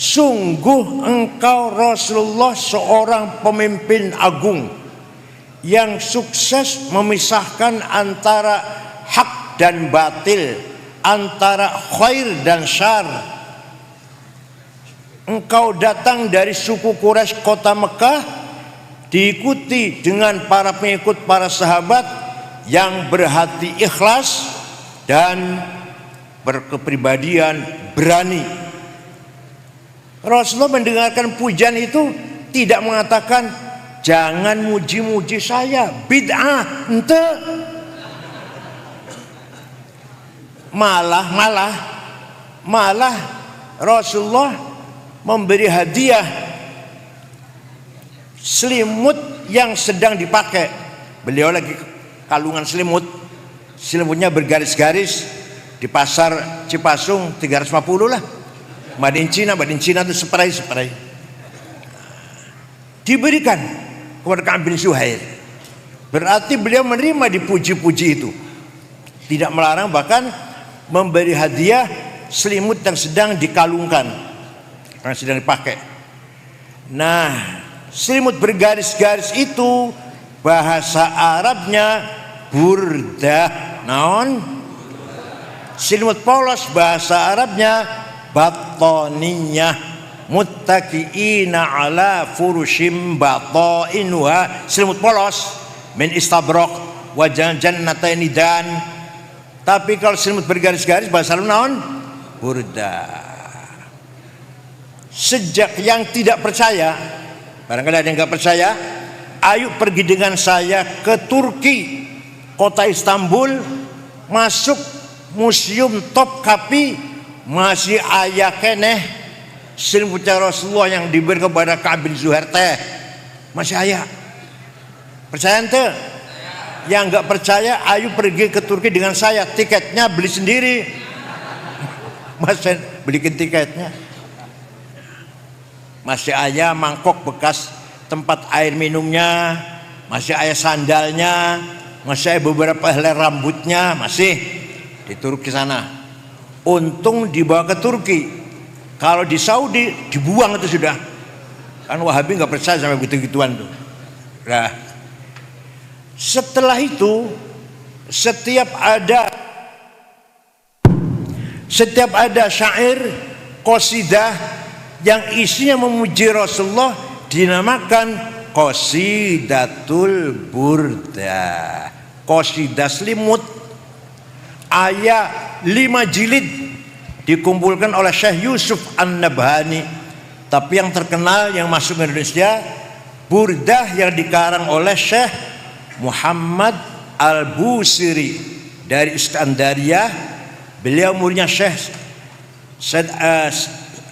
sungguh engkau Rasulullah seorang pemimpin agung yang sukses memisahkan antara hak dan batil, antara khair dan syar. Engkau datang dari suku Quraisy kota Mekah, diikuti dengan para pengikut para sahabat yang berhati ikhlas dan berkepribadian berani. Rasulullah mendengarkan pujian itu tidak mengatakan jangan muji-muji saya, bid'ah, ente. Malah Rasulullah memberi hadiah selimut yang sedang dipakai. Beliau lagi kalungan selimut, selimutnya bergaris-garis, di pasar Cipasung 350 lah, made in China itu spray. Diberikan kepada Ka'ab bin Zuhair. Berarti beliau menerima dipuji-puji itu, tidak melarang, bahkan memberi hadiah selimut yang sedang dikalungkan, yang sedang dipakai. Nah, selimut bergaris-garis itu bahasa Arabnya burdah. Naon? Selimut polos bahasa Arabnya batoniyah, muttaqiina ala furushim batainuha. Selimut polos min istabraq wa jannataini dan. Tapi kalau selimut bergaris-garis bahasa Arab naon? Burdah. Sejak yang tidak percaya, barangkali ada yang nggak percaya, ayo pergi dengan saya ke Turki, kota Istanbul, masuk museum Topkapi, masih ayah keneh selimutnya Rasulullah yang diberi kepada Ka'ab bin Zuhair teh, masih ayah. Percaya ente? Yang nggak percaya, ayo pergi ke Turki dengan saya, tiketnya beli sendiri. Masih belikin tiketnya. Masih ayah mangkok bekas tempat air minumnya, masih ayah sandalnya, masih ayah beberapa helai rambutnya, masih di Turki sana. Untung dibawa ke Turki. Kalau di Saudi dibuang itu sudah. Kan Wahabi nggak percaya sama gitu-gituan tuh. Nah, setelah itu setiap ada syair qasidah yang isinya memuji Rasulullah dinamakan qasidatul burdah, qasidah selimut. Ayat 5 jilid dikumpulkan oleh Syekh Yusuf An-Nabhani. Tapi yang terkenal yang masuk ke Indonesia burdah yang dikarang oleh Syekh Muhammad Al-Busiri dari Iskandaria. Beliau muridnya Syekh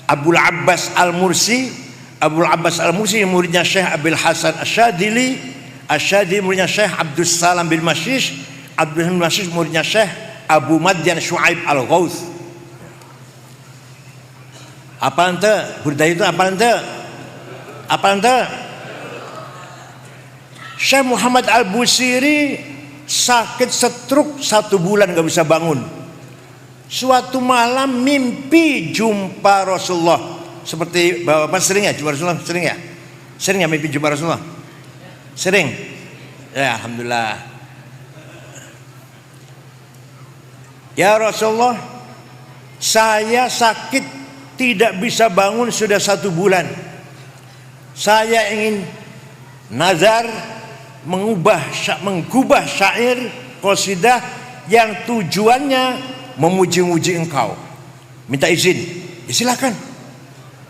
Abul Abbas Al-Mursi. Abul Abbas Al-Mursi muridnya Syekh Abil Hasan Asyadili. Asyadili muridnya Syekh Abdul Salam bin Masyish. Abdul Salam bin Masyish muridnya Syekh Abu Madyan Shu'aib Al-Ghauth. Apa ente? Burdah itu apa ente? Apa ente? Syekh Muhammad Al-Busiri sakit stroke 1 bulan gak bisa bangun. Suatu malam mimpi jumpa Rasulullah. Seperti Bapak sering ya jumpa Rasulullah? Sering ya mimpi jumpa Rasulullah? Sering? Ya Alhamdulillah. Ya Rasulullah, saya sakit tidak bisa bangun sudah 1 bulan. Saya ingin nazar mengubah syair qasidah yang tujuannya memuji-muji engkau. Minta izin, ya silakan.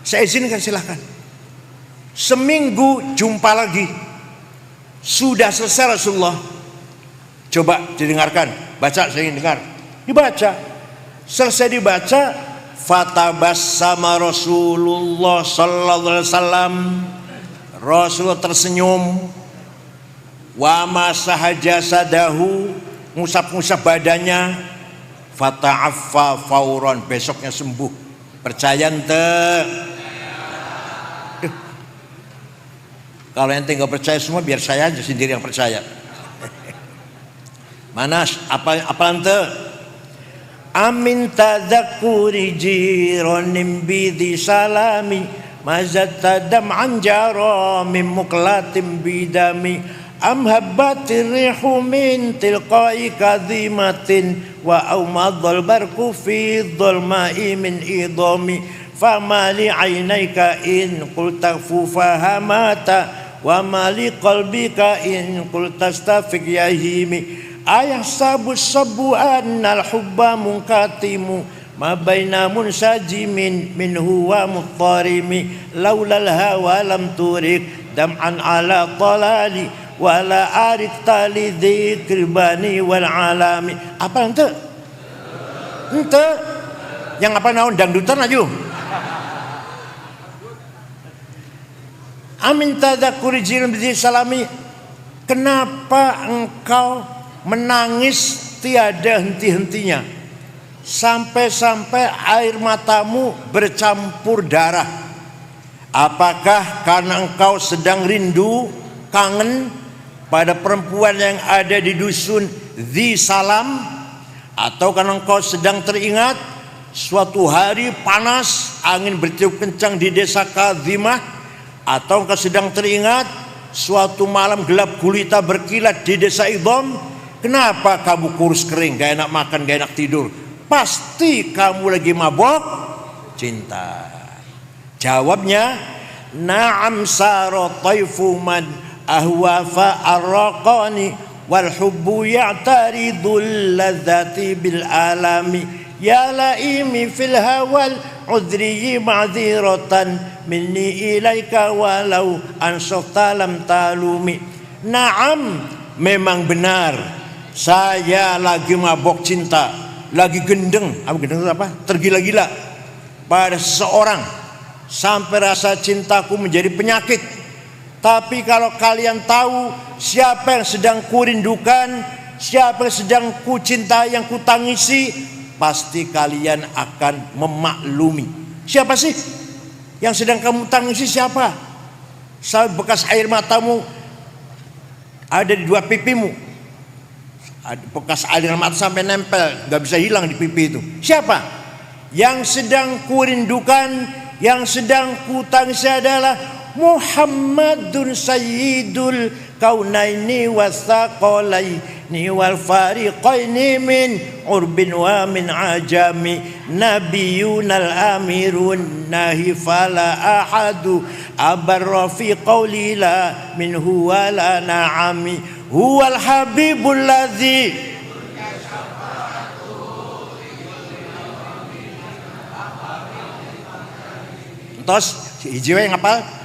Saya izinkan, silakan. Seminggu jumpa lagi, sudah selesai Rasulullah. Coba didengarkan, baca, saya ingin dengar. Dibaca, selesai dibaca, fatabassama Rasulullah sallallahu alaihi wasallam. Rasulullah tersenyum, wa masaha jasadahu, ngusap-ngusap badannya, fata'affa fauron, besoknya sembuh. Percaya ente? Kalau ente nggak percaya semua, biar saya aja sendiri yang percaya. Mana apa ente? amin tadzakkuri jiranin bidhi salami mazatta dam'an jara min muqlatin bidami am habbatir rihu min tilqai kadhimatin wa aumadhal barku fi dhulma'i min idami fama li 'ainayka in qulta fahamata wa mali qalbika in qulta astafiq yahimi ayah sabu sabu annal hubba munkatimu ma baina munsajimin minhu wa muttarimi laulal hawa lam turik dam'an ala talali wala arik tali dzikri bani wal alami. Apa ente? Ente yang apa naon dangdutan aja. Amin tadzakuri jiran bidhi salami. Kenapa engkau menangis tiada henti-hentinya sampai-sampai air matamu bercampur darah? Apakah karena engkau sedang rindu, kangen pada perempuan yang ada di dusun Dhi Salam, atau karena engkau sedang teringat suatu hari panas angin bertiup kencang di desa Kadhimah, atau engkau sedang teringat suatu malam gelap gulita berkilat di desa Idham? Kenapa kamu kurus kering, gak enak makan, gak enak tidur? Pasti kamu lagi mabok cinta. Jawabnya, na'am sara taifu man ahwa fa'arraqani wal hubbu ya'taridul ladzati bil alami ya laimi fil hawal udri ma'dziratan minni ilaika walau ansafta lam talumi. Na'am, memang benar saya lagi mabok cinta, lagi gendeng. Apa gendeng itu apa? Tergila-gila pada seseorang sampai rasa cintaku menjadi penyakit. Tapi kalau kalian tahu siapa yang sedang kurindukan, siapa yang sedang ku cintai, yang ku tangisi, pasti kalian akan memaklumi. Siapa sih yang sedang kamu tangisi? Siapa? Bekas air matamu ada di dua pipimu, bekas aliran mata sampai nempel, gak bisa hilang di pipi itu. Siapa yang sedang kurindukan, yang sedang ku tangisi adalah Muhammadun sayyidul kaunaini wathaqalaini wal fariqaini min urbin wa min ajami nabiyunal amirun nahi fala ahadu abarra fi qawli la minhu wa la na'ami huwal habibul ladzi. Terus hiji we ngapal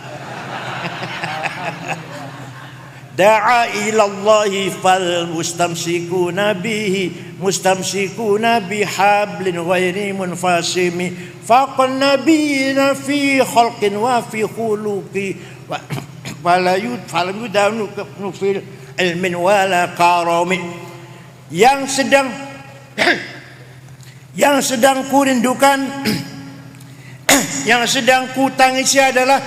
da'a ilallahi fal mustamsikuna bihi mustamsikuna bihablin ghairi munfasimi faqan nabiyina fi khalqin wa fi khuluqi falam yudanu fil ilmin wala karami. Yang sedang kurindukan yang sedang kutangisi adalah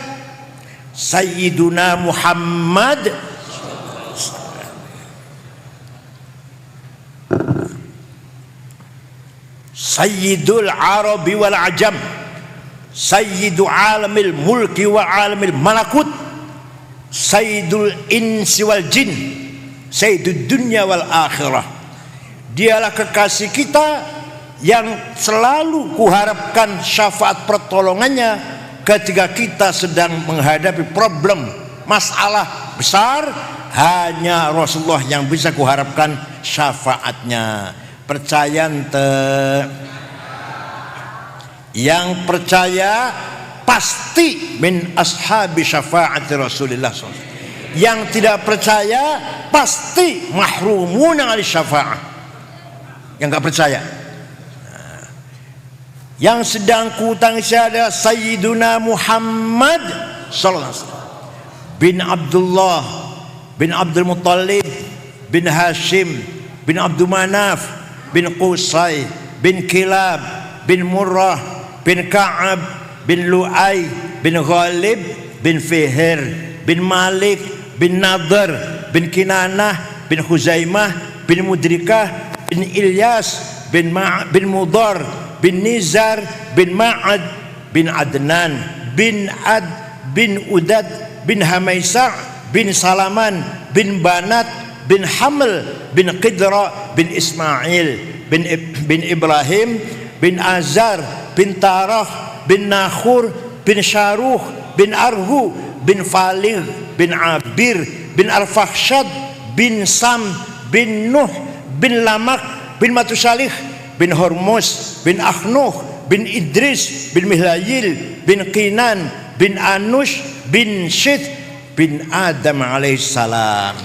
Sayyiduna Muhammad Sayyidul Arabi wal Ajam, Sayyidu alamil mulki wa alamil malakut, Sayyidul insi wal jin, Sayyidud dunya wal akhirah. Dialah kekasih kita yang selalu kuharapkan syafaat pertolongannya ketika kita sedang menghadapi problem, masalah besar. Hanya Rasulullah yang bisa kuharapkan syafaatnya. Percaya ente? Yang percaya pasti min ashabi syafaati Rasulullah SAW. Yang tidak percaya pasti mahrumuna ali syafaat. Yang gak percaya. Yang sedang kutangisi adalah Sayyiduna Muhammad sallallahu alaihi wasallam bin Abdullah bin Abdul Muttalib bin Hashim bin Abdul Manaf bin Qusay bin Kilab bin Murrah bin Ka'ab bin Lu'ay bin Ghalib bin Fihr bin Malik bin Nadhr bin Kinanah bin Khuzaimah bin Mudrikah bin Ilyas bin Mudar bin Nizar bin Ma'ad bin Adnan bin Ad bin Udad bin Hamaisa bin Salaman bin Banat bin Haml bin Qidra bin Ismail bin Ibrahim bin Azar bin Tarah bin Nakhur bin Syaruh bin Arhu bin Falih bin Abir bin Arfakhshad bin Sam bin Nuh bin Lamak bin Matusalih bin Hormuz bin Akhnuh bin Idris bin Mihlayil bin Qinan bin Anush bin Syith bin Adam alaihissalam.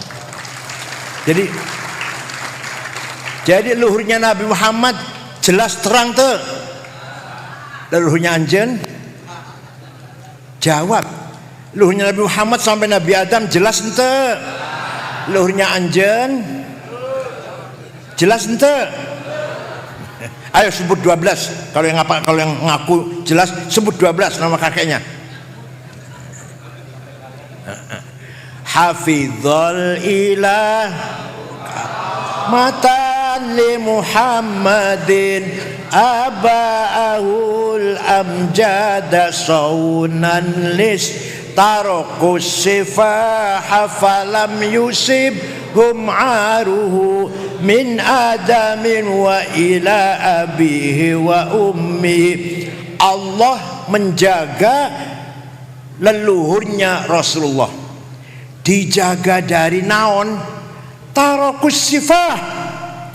Jadi luhurnya Nabi Muhammad jelas terang tuh. Luhurnya anjen jawab. Luhurnya Nabi Muhammad sampai Nabi Adam jelas ente. Luhurnya anjen jelas ente. Ayo sebut 12. Kalau yang ngaku jelas sebut 12 nama kakeknya. Hafizul ilah matan li Muhammadin aba'ahul amjada saunan lis tarokus sifaha falam yusib hum aruhu min adamin wa ila abihi wa ummi. Allah menjaga leluhurnya Rasulullah, dijaga dari naon tarokus sifah,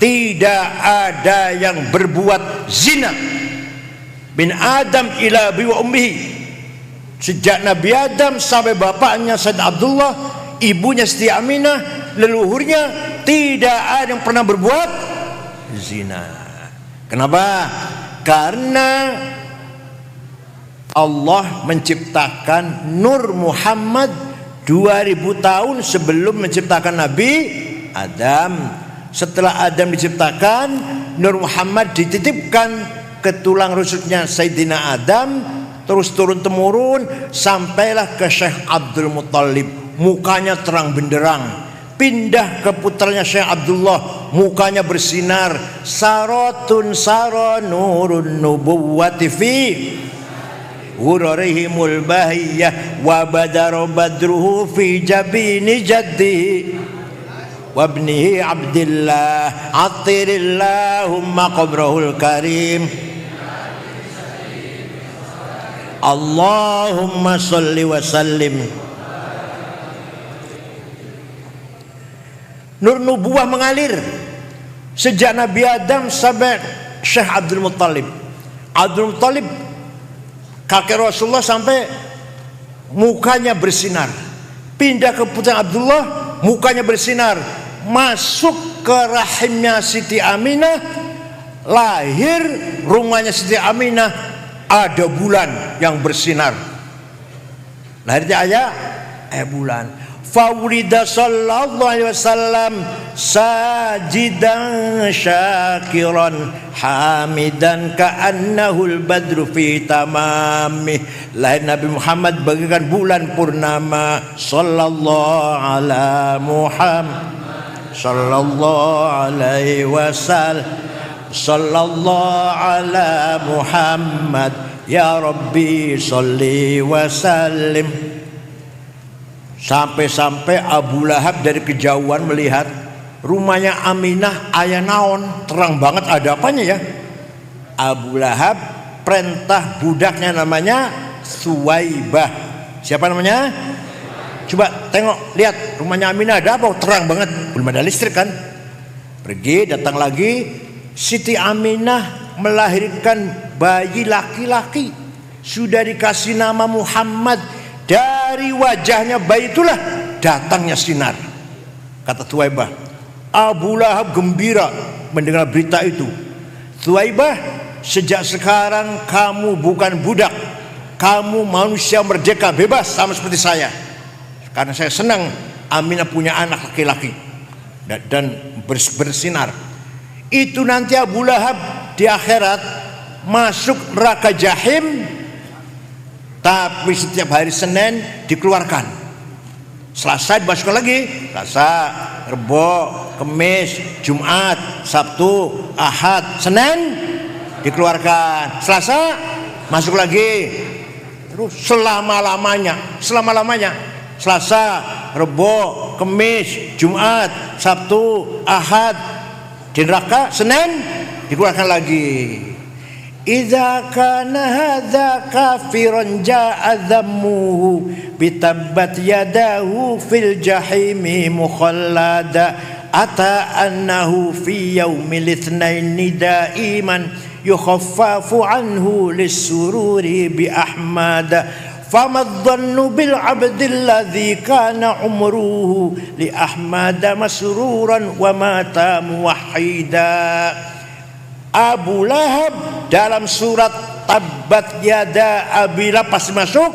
tidak ada yang berbuat zina min Adam ila abi wa ummihi, sejak Nabi Adam sampai bapaknya Sayyid Abdullah, ibunya Siti Aminah, leluhurnya tidak ada yang pernah berbuat zina. Kenapa? Karena Allah menciptakan Nur Muhammad 2000 tahun sebelum menciptakan Nabi Adam. Setelah Adam diciptakan, Nur Muhammad dititipkan ke tulang rusuknya Sayyidina Adam, terus turun temurun sampailah ke Syekh Abdul Muttalib, mukanya terang benderang. Pindah ke putranya Syekh Abdullah, mukanya bersinar. Saratun saranurun nubuwati fi hurarihimul bahiyah wa badara badruhu fi jabini jaddi wabnihi Abdillah atirillahumma qabrahul karim Allahumma salli wa sallim. Nur nubuah mengalir sejak Nabi Adam sampai Syekh Abdul Muttalib. Abdul Muttalib kakek Rasulullah sampai mukanya bersinar. Pindah ke putra Abdullah, mukanya bersinar. Masuk ke rahimnya Siti Aminah, lahir rumahnya Siti Aminah, ada bulan yang bersinar. Lahirnya ayah bulan. Fawrida sallallahu alaihi wasallam sajidan syakiran hamidan ka'annahul badru fi tamamih. Lahir Nabi Muhammad bagaikan bulan purnama. Sallallahu ala Muhammad sallallahu alaihi wasallam sallallahu ala Muhammad ya Rabbi salli wa sallim. Sampai-sampai Abu Lahab dari kejauhan melihat rumahnya Aminah aya naon, terang banget, ada apanya ya. Abu Lahab perintah budaknya namanya Suwaibah. Siapa namanya? Coba tengok, lihat rumahnya Aminah ada apa, terang banget, belum ada listrik kan. Pergi, datang lagi, Siti Aminah melahirkan bayi laki-laki, sudah dikasih nama Muhammad. Dari wajahnya bayi itulah datangnya sinar. Kata Thuwaibah, Abu Lahab gembira mendengar berita itu. Thuwaibah, sejak sekarang kamu bukan budak, kamu manusia merdeka bebas sama seperti saya. Karena saya senang Aminah punya anak laki-laki dan bersinar. Itu nanti Abu Lahab di akhirat masuk neraka Jahim, tapi setiap hari Senin dikeluarkan. Selasa dimasukkan lagi, Selasa Rebo, Kamis, Jumat, Sabtu, Ahad, Senin dikeluarkan, Selasa masuk lagi, terus selama-lamanya. Selasa, Rebo, Kamis, Jumat, Sabtu, Ahad di neraka, Senin dikeluarkan lagi. Idza kana hadza kafiran ja'a dhammuhu bitabbat yadahu fil jahimi mukhallada ata annahu fi yaumil itsnaini daiman yukhaffafu anhu lis-sururi bi ahmada fama dhannu bil 'abdil ladzi kana umruhu li ahmada masruran wa mata muwahhida. Abu Lahab dalam surat Tabbat Yada Abi Lahab pasti masuk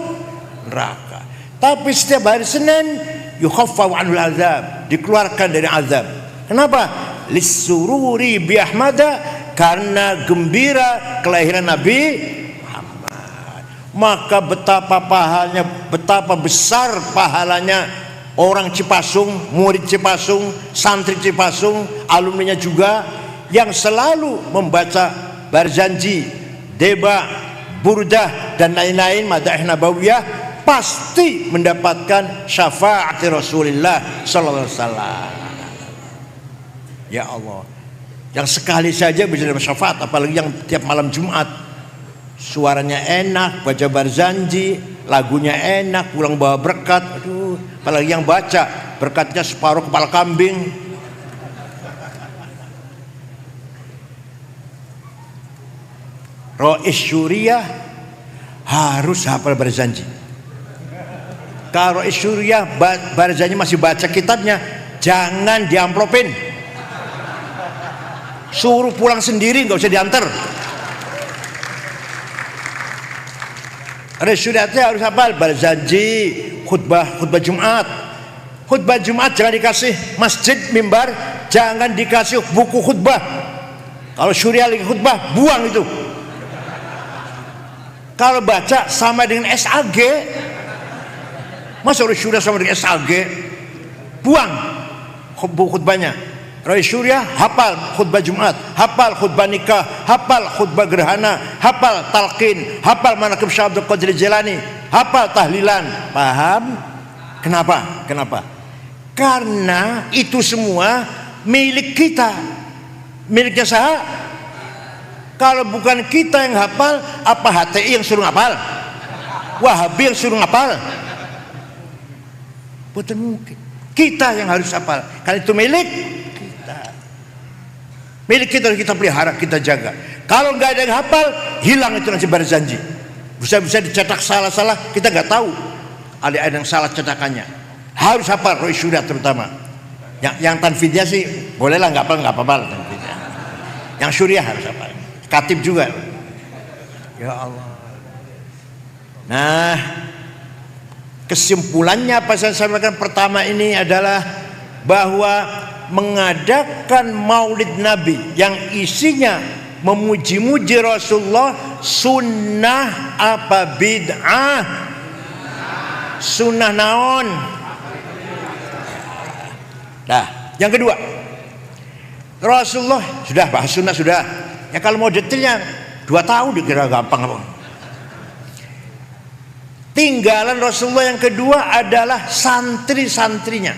neraka. Tapi setiap hari Senin yukhaffafu anul azab, dikeluarkan dari azab. Kenapa? Lissururi bi Ahmada, karena gembira kelahiran Nabi Muhammad. Maka betapa besar pahalanya orang Cipasung, murid Cipasung, santri Cipasung, alumninya juga yang selalu membaca Barzanji, Deba, Burdah dan lain-lain madaih nabawiyah pasti mendapatkan syafaat Rasulullah sallallahu alaihi wasallam. Ya Allah, yang sekali saja bisa dapat syafaat, apalagi yang tiap malam Jumat suaranya enak, baca Barzanji, lagunya enak, pulang bawa berkat. Aduh, apalagi yang baca berkatnya separuh kepala kambing. Rois Syuriah harus hafal Barzanji. Kalau Rois Syuriah Barzanji masih baca kitabnya, jangan diamplopin, suruh pulang sendiri, nggak usah diantar. Rois Syuriah harus hafal Barzanji, khutbah Jumat. Khutbah Jumat jangan dikasih masjid mimbar, jangan dikasih buku khutbah. Kalau Syuriah lagi khutbah, buang itu. Kalau baca sama dengan SAG, masa Rois Syuriah sama dengan SAG? Buang buku khutbahnya. Rois Syuriah hafal khutbah Jumat, hafal khutbah nikah, hafal khutbah gerhana, hafal talqin, hafal manaqib Syekh Abdul Qadir Jilani, hafal tahlilan. Paham? Kenapa? Karena itu semua milik kita. Miliknya saya. Kalau bukan kita yang hafal, apa HTI yang suruh hafal? Wahabi yang suruh hafal? Bukan mungkin. Kita yang harus hafal, karena itu milik kita. Milik kita pelihara, kita jaga. Kalau nggak ada yang hafal, hilang itu nanti Barzanji. Bisa-bisa dicetak salah-salah, kita nggak tahu. Ada yang salah cetakannya. Harus hafal, Rois Syuriah terutama. Yang tanfidnya sih bolehlah nggak apa-apa. Yang Syuriah harus hafal. Katib juga. Ya Allah. Nah, kesimpulannya apa saya sampaikan pertama ini adalah bahwa mengadakan maulid Nabi yang isinya memuji-muji Rasulullah sunnah apa bid'ah? Sunnah naon? Nah, yang kedua, Rasulullah sudah bahas sunnah sudah. Ya kalau mau detailnya 2 tahun dikira gampang apa. Tinggalan Rasulullah yang kedua adalah santri-santrinya,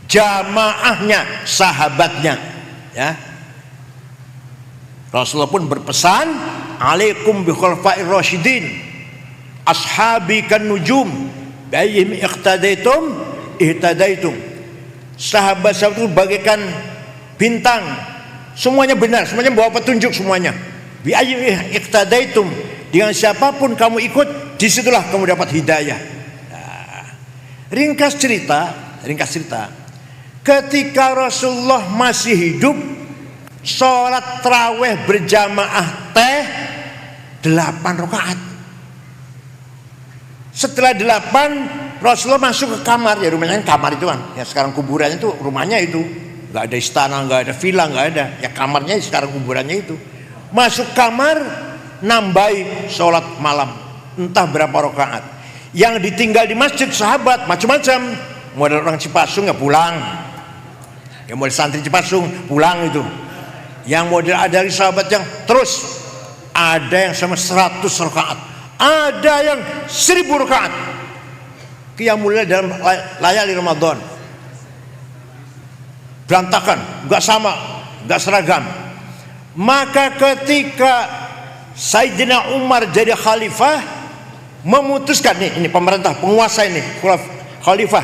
jamaahnya, sahabatnya. Ya. Rasulullah pun berpesan, "Alaikum bi khulafa'ir rasyidin, ashabi kan nujum, bayyim iqtadaitum ihtadaitum." Sahabat-sahabat itu bagaikan bintang. Semuanya benar, semuanya bawa petunjuk semuanya. Bi ayyi iqtadaitum, dengan siapapun kamu ikut, disitulah kamu dapat hidayah. Nah, ringkas cerita, ketika Rasulullah masih hidup, sholat tarawih berjamaah 8 rakaat. Setelah 8, Rasulullah masuk ke kamar, ya rumahnya kamar itu kan, ya sekarang kuburannya itu rumahnya itu. Gak ada istana, gak ada villa, gak ada. Ya kamarnya sekarang kuburannya itu. Masuk kamar, nambahi sholat malam. Entah berapa rakaat. Yang ditinggal di masjid sahabat macam-macam. Model orang Cipasung ya pulang. Yang model santri Cipasung pulang itu. Yang model ada dari sahabat yang terus, ada yang sama 100 rakaat, ada yang 1000 rakaat. Qiyamul lail dalam layali Ramadan. Berantakan, nggak sama, nggak seragam. Maka ketika Sayyidina Umar jadi khalifah, memutuskan ini pemerintah, penguasa ini, khalifah,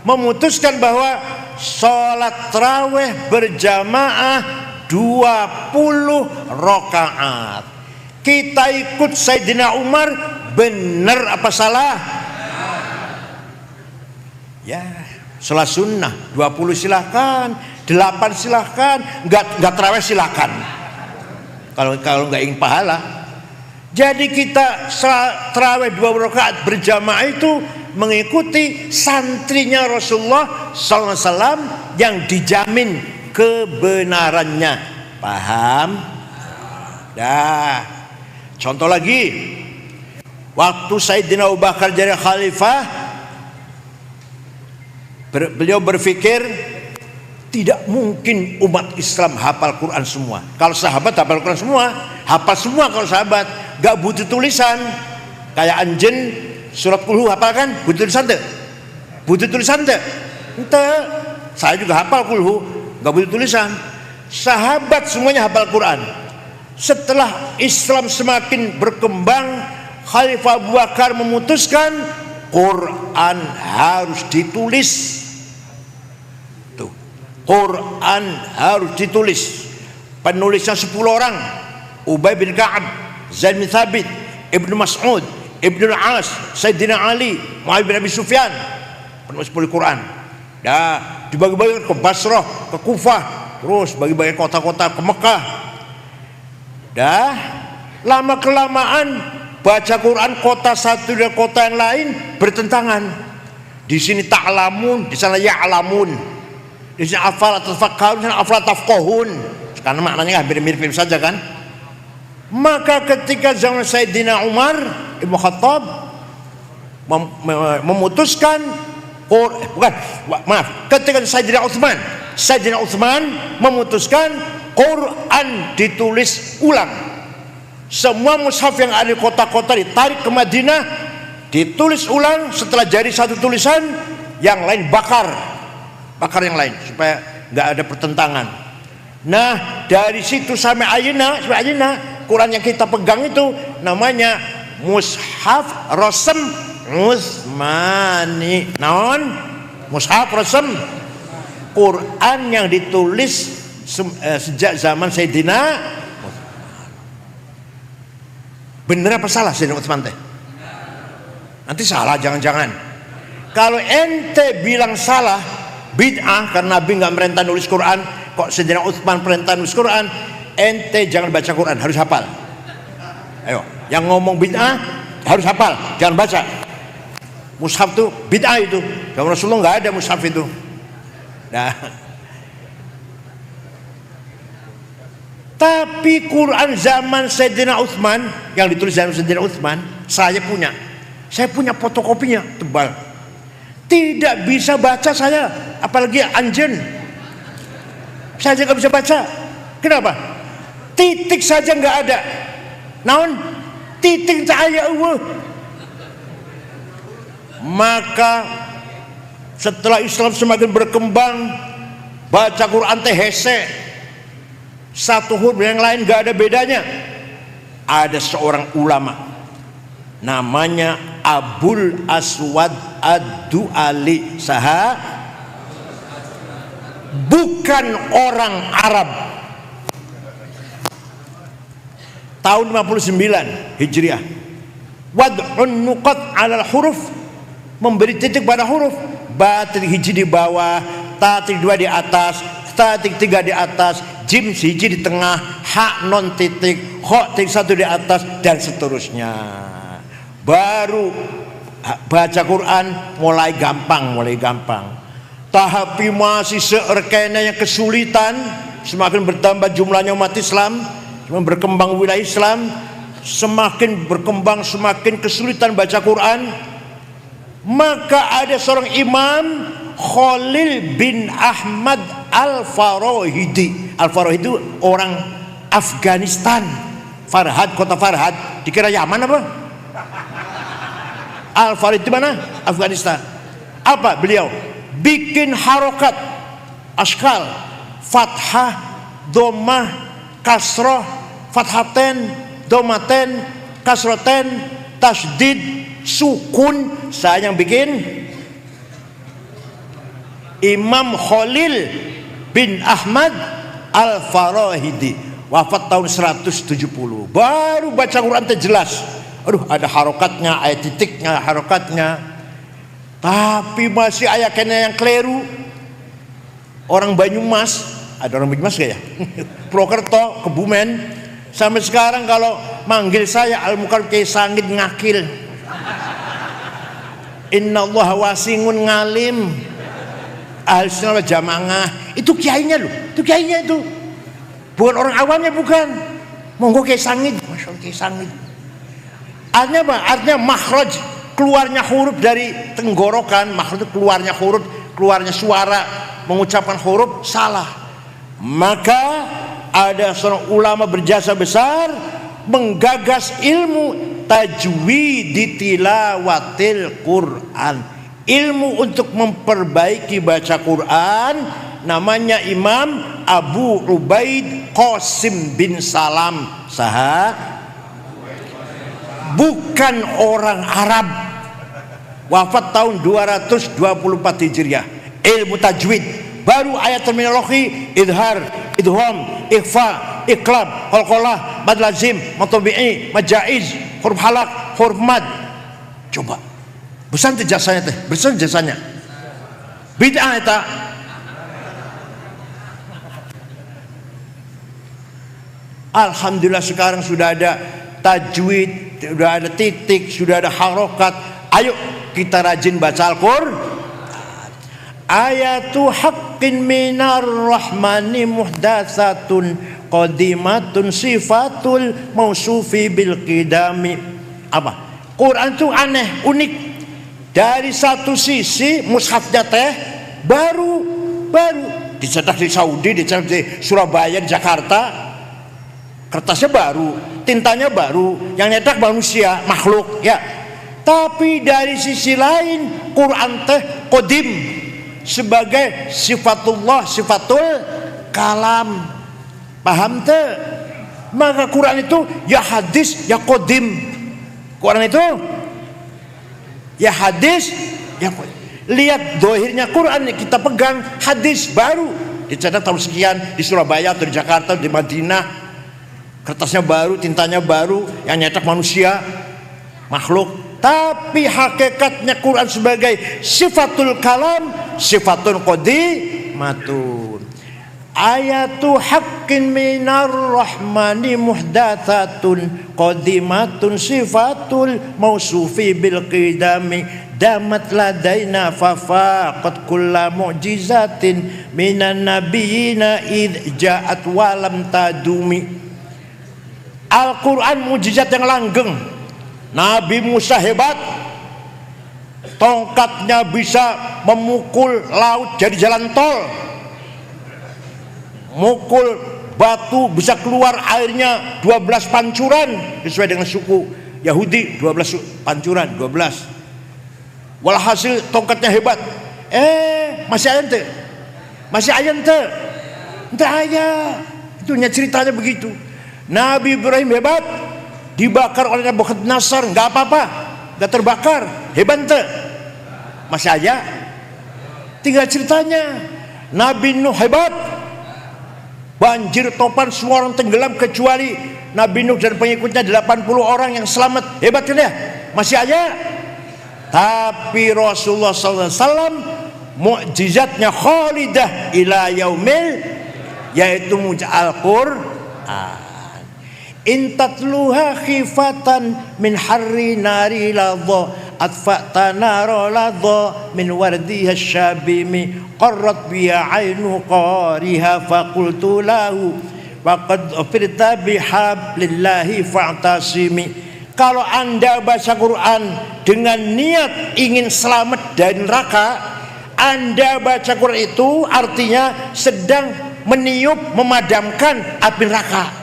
memutuskan bahwa sholat tarawih berjamaah 20 rakaat. Kita ikut Sayyidina Umar, benar apa salah? Ya, sholat sunnah 20 silahkan, 8 silahkan, nggak tarawih silahkan. Kalau nggak ingin pahala. Jadi kita tarawih 20 rakaat berjamaah itu mengikuti santrinya Rasulullah SAW yang dijamin kebenarannya. Paham? Dah. Contoh lagi, waktu Sayyidina Abu Bakar jadi khalifah, beliau berpikir tidak mungkin umat Islam hafal Quran semua. Kalau sahabat hafal Quran semua, hafal semua kalau sahabat, gak butuh tulisan. Kayak anjen surat Qul Hu hafal kan? Butuh tulisan tuh? Butuh tulisan tuh? Ente, saya juga hafal Qul Hu, gak butuh tulisan. Sahabat semuanya hafal Quran. Setelah Islam semakin berkembang, Khalifah Abu Bakar memutuskan Quran harus ditulis. Quran harus ditulis. Penulisnya 10 orang, Ubay bin Ka'ab, Zaid bin Thabit, Ibnu Mas'ud, Ibnu Al-As, Sayyidina Ali, Muawiyah bin Abi Sufyan. Penulis Quran. Dah dibagi-bagi ke Basrah, ke Kufah, terus bagi-bagi kota-kota ke Mekah. Dah lama kelamaan baca Quran kota satu dan kota yang lain bertentangan. Di sini ta'lamun, di sana ya'lamun. Di sini afal tafakkarun, di sana afal tafqahun. Karena maknanya hampir mirip-mirip saja kan. Maka ketika zaman Sayyidina Umar Ibn Khattab memutuskan ketika Sayyidina Utsman memutuskan Quran ditulis ulang. Semua mushaf yang ada di kota-kota ditarik ke Madinah, ditulis ulang. Setelah jadi satu tulisan, yang lain bakar yang lain supaya nggak ada pertentangan. Nah, dari situ sampai ayeuna Quran yang kita pegang itu namanya Mushaf Rasem Utsmani. Naon? Mushaf Rasem, Quran yang ditulis sejak zaman Sayyidina. Bener apa salah Sayyidina Utsman teh? Nanti salah jangan-jangan. Kalau ente bilang salah, bid'ah karena Nabi nggak merintah nulis Quran, kok Sayyidina Utsman perintah nulis Quran, ente jangan baca Quran, harus hafal. Ayo, yang ngomong bid'ah harus hafal, jangan baca. Mushaf tuh bid'ah itu. Zaman Rasulullah nggak ada mushaf itu. Nah, tapi Quran zaman Sayyidina Utsman yang ditulis zaman Sayyidina Utsman, saya punya fotokopinya tebal. Tidak bisa baca saya, apalagi anjen. Saya nggak bisa baca. Kenapa? Titik saja nggak ada. Naon? Titik cahaya Allah. Maka setelah Islam semakin berkembang, baca Quran teh hese. Satu huruf yang lain nggak ada bedanya. Ada seorang ulama namanya Abul Aswad Ad-Du'ali, saha bukan orang Arab. Tahun 59 Hijriah. Wad'un nuqat 'alal huruf, memberi titik pada huruf. Ba titik hiji di bawah, ta titik 2 di atas, ta titik 3 di atas, jim hiji di tengah, ha non titik, kho titik 1 di atas, dan seterusnya. Baru baca Quran mulai gampang. Tapi masih seerkena yang kesulitan. Semakin bertambah jumlahnya umat Islam, semakin berkembang wilayah Islam, semakin berkembang, semakin kesulitan baca Quran. Maka ada seorang imam, Khalil bin Ahmad Al-Farahidi. Al-Farahidi itu orang Afghanistan. Farhad, kota Farhad, dikira Yaman apa? Al-Farahidi mana? Afghanistan. Apa beliau? Bikin harokat askal, fathah, domah, kasroh, fathaten, domaten, kasroten, tasdid, sukun. Saya yang bikin. Imam Khalil bin Ahmad Al-Farahidi, wafat tahun 170. Baru baca Quran jelas. Aduh, ada harokatnya, ayat titiknya, harokatnya. Tapi masih ayatnya yang keliru. Orang Banyumas, ada orang Banyumas gak ya? Purwokerto, Kebumen, sampai sekarang kalau manggil saya Al-Mukarram Kiai Sangid ngakil. Innallaha wasingun ngalim. Ahlussunnah wal jamaah itu kiainya loh, itu kiainya itu, bukan orang awamnya, bukan. Monggo Kiai Sangid, masya Allah Kiai Sangid. Artinya apa? Artinya makhraj, keluarnya huruf dari tenggorokan, makhraj keluarnya huruf, keluarnya suara, mengucapkan huruf salah. Maka ada seorang ulama berjasa besar menggagas ilmu tajwid di tilawatil Quran. Ilmu untuk memperbaiki baca Quran, namanya Imam Abu Ubaid Qasim bin Salam. Saha? Bukan orang Arab. Wafat tahun 224 Hijriah. Ilmu tajwid, baru ayat terminologi, idhar, idham, ikhfa, iqlab, qalqalah, mad lazim, matobi'i, majaiz, huruf halak, huruf mad. Coba besar jasanya teh, besar jasanya. Bid'ah eta. Alhamdulillah sekarang sudah ada tajwid, sudah ada titik, sudah ada harokat. Ayo kita rajin baca Al-Qur'an. Ayatu haqqin minar rahmani muhdatsatun qadimatun sifatul mausufi bil qidami. Apa? Quran itu aneh, unik. Dari satu sisi mushafnya teh baru dicetak di Saudi, dicetak di Surabaya, di Jakarta, kertasnya baru, tintanya baru, yang nyetak manusia, makhluk ya. Tapi dari sisi lain Quran teh qadim, sebagai sifatullah, sifatul kalam. Paham teh? Maka Quran itu ya hadis ya qadim. Quran itu ya hadis ya, lihat dohirnya Quran kita pegang, hadis baru dicetak tahun sekian di Surabaya atau di Jakarta, di Madinah, kertasnya baru, tintanya baru, yang nyetak manusia, makhluk. Tapi hakikatnya Quran sebagai sifatul kalam, sifatul qadimatun. Ayatu haqqin minar rahmani muhdatsatun qadimatun sifatul mausufi bil qidami damat ladaina fafaqat kulla mu'jizatin minan nabiyina id ja'at walam tadumi. Al-Quran mujizat yang langgeng. Nabi Musa hebat, tongkatnya bisa memukul laut jadi jalan tol, mukul batu bisa keluar airnya 12 pancuran sesuai dengan suku Yahudi, 12 pancuran, 12. Walhasil tongkatnya hebat. Masih ayam teh, masih ayam teh, entah ayah. Itu ceritanya begitu. Nabi Ibrahim hebat, dibakar oleh Nabukadnezar, nggak apa-apa, nggak terbakar, hebat teh, masih aja. Tinggal ceritanya. Nabi Nuh hebat, banjir topan semua orang tenggelam kecuali Nabi Nuh dan pengikutnya 80 orang yang selamat, hebat kan ya, masih aja. Tapi Rasulullah SAW mukjizatnya khalidah ila yaumil, yaitu mujizat Al-Qur'an. Intatluha khifatan min harri nari ladha atfa'ta nara ladha min wardiha syabimi qarrat biya ainu qariha faqultu lahu faqad ufirta bihablillahi fa'tasimi. Kalau anda baca Quran dengan niat ingin selamat dari neraka, Anda baca Quran itu artinya sedang meniup, memadamkan api neraka.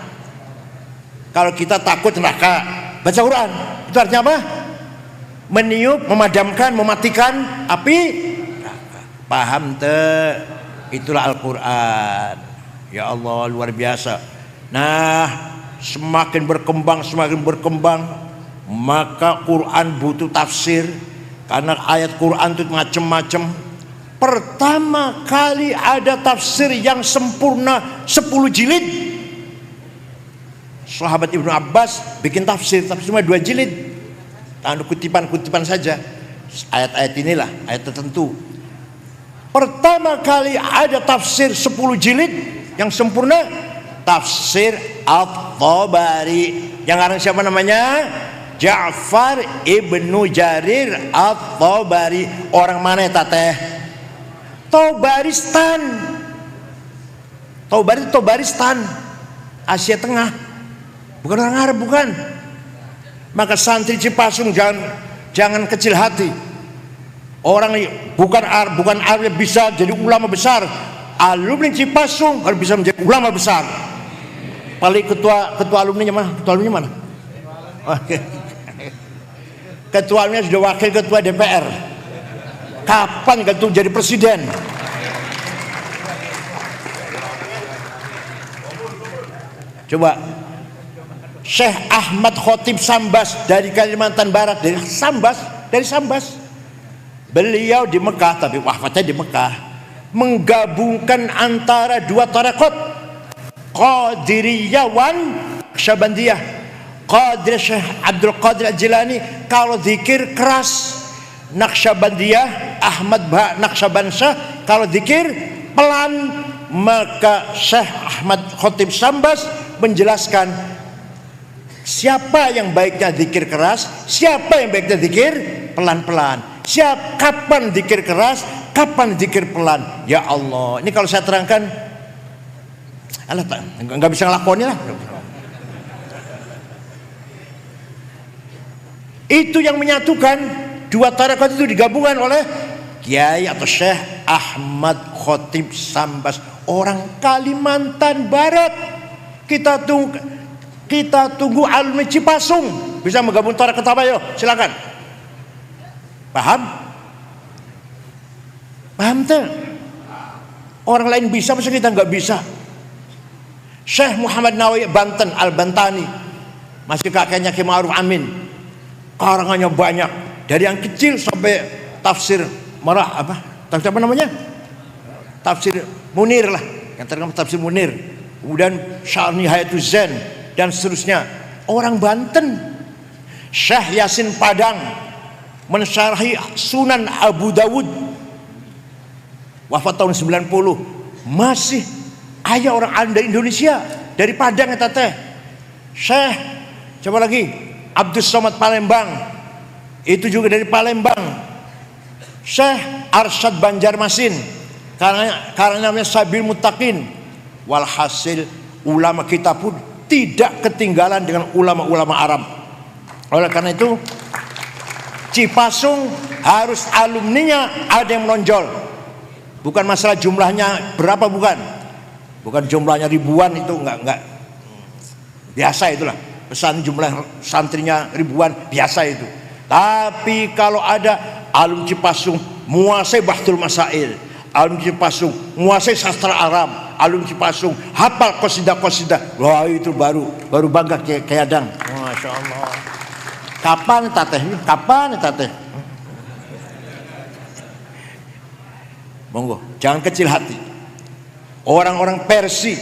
Kalau kita takut neraka, baca Quran itu artinya apa? Meniup, memadamkan, mematikan api neraka. Paham teh? Itulah Al-Quran. Ya Allah, luar biasa. Nah, semakin berkembang, maka Quran butuh tafsir. Karena ayat Quran itu macam-macam. Pertama kali ada tafsir yang sempurna 10 jilid. Sahabat Ibnu Abbas bikin tafsir, tapi cuma 2 jilid. Ada kutipan-kutipan saja. Ayat-ayat inilah, ayat tertentu. Pertama kali ada tafsir 10 jilid yang sempurna, tafsir At-Tabari. Yang orang siapa namanya? Ja'far ibnu Jarir At-Tabari. Orang mana ya teh? Tabaristan. Tabaristan, Asia Tengah. Bukan orang Arab, bukan. Maka santri Cipasung jangan kecil hati. Orang bukan Arab bisa jadi ulama besar. Alumni Cipasung harus bisa menjadi ulama besar. Paling ketua alumninya mana? Ketua alumninya mana? Oke. Ketuanya sudah wakil ketua DPR. Kapan ketua jadi presiden? Coba Syekh Ahmad Khotib Sambas dari Kalimantan Barat, dari Sambas. Beliau di Mekah, tapi wafatnya di Mekah, menggabungkan antara 2 tarekat, Qadiriyah wan Naqsyabandiyah. Qadir Syekh Abdul Qadir Al-Jilani kalau zikir keras, Naqsyabandiyah Ahmad Naqsyabansyah kalau zikir pelan. Maka Syekh Ahmad Khotib Sambas menjelaskan siapa yang baiknya zikir keras, siapa yang baiknya zikir pelan-pelan, kapan zikir keras, kapan zikir pelan. Ya Allah, ini kalau saya terangkan nggak bisa ngelakonnya lah. Itu yang menyatukan 2 tarekat itu digabungkan oleh Kiai atau Syekh Ahmad Khotib Sambas, orang Kalimantan Barat. Kita tunggu alumni Cipasung bisa menggabung tarekat apa, yo silakan. Paham tuh? Orang lain bisa, masa kita nggak bisa? Syekh Muhammad Nawawi Banten Al-Bantani, masih kakeknya Ki Ma'ruf Amin, karangannya banyak, dari yang kecil sampai tafsir tafsir apa namanya? Tafsir Munir lah, yang terkenal tafsir Munir. Kemudian Syarh Nihayatuz Zain dan seterusnya. Orang Banten. Syekh Yasin Padang mensyarahi Sunan Abu Dawud, wafat tahun 90. Masih ada orang dari Indonesia, dari Padang ya teh. Syekh coba lagi Abdus Somad Palembang, itu juga dari Palembang. Syekh Arsyad Banjarmasin, karena namanya Sabil Muttaqin. Walhasil ulama kita pun tidak ketinggalan dengan ulama-ulama Arab. Oleh karena itu Cipasung harus alumninya ada yang menonjol. Bukan masalah jumlahnya berapa, bukan jumlahnya ribuan, itu enggak biasa, itulah pesan jumlah santrinya ribuan biasa itu. Tapi kalau ada alumni Cipasung menguasai Bahtul Masail, alumni Cipasung menguasai sastra Arab, alumni Cipasung hafal qasidah-qasidah, wah itu baru bangga kayak Adang. Masya Allah. Kapan tateh? Monggo, jangan kecil hati. Orang-orang Persia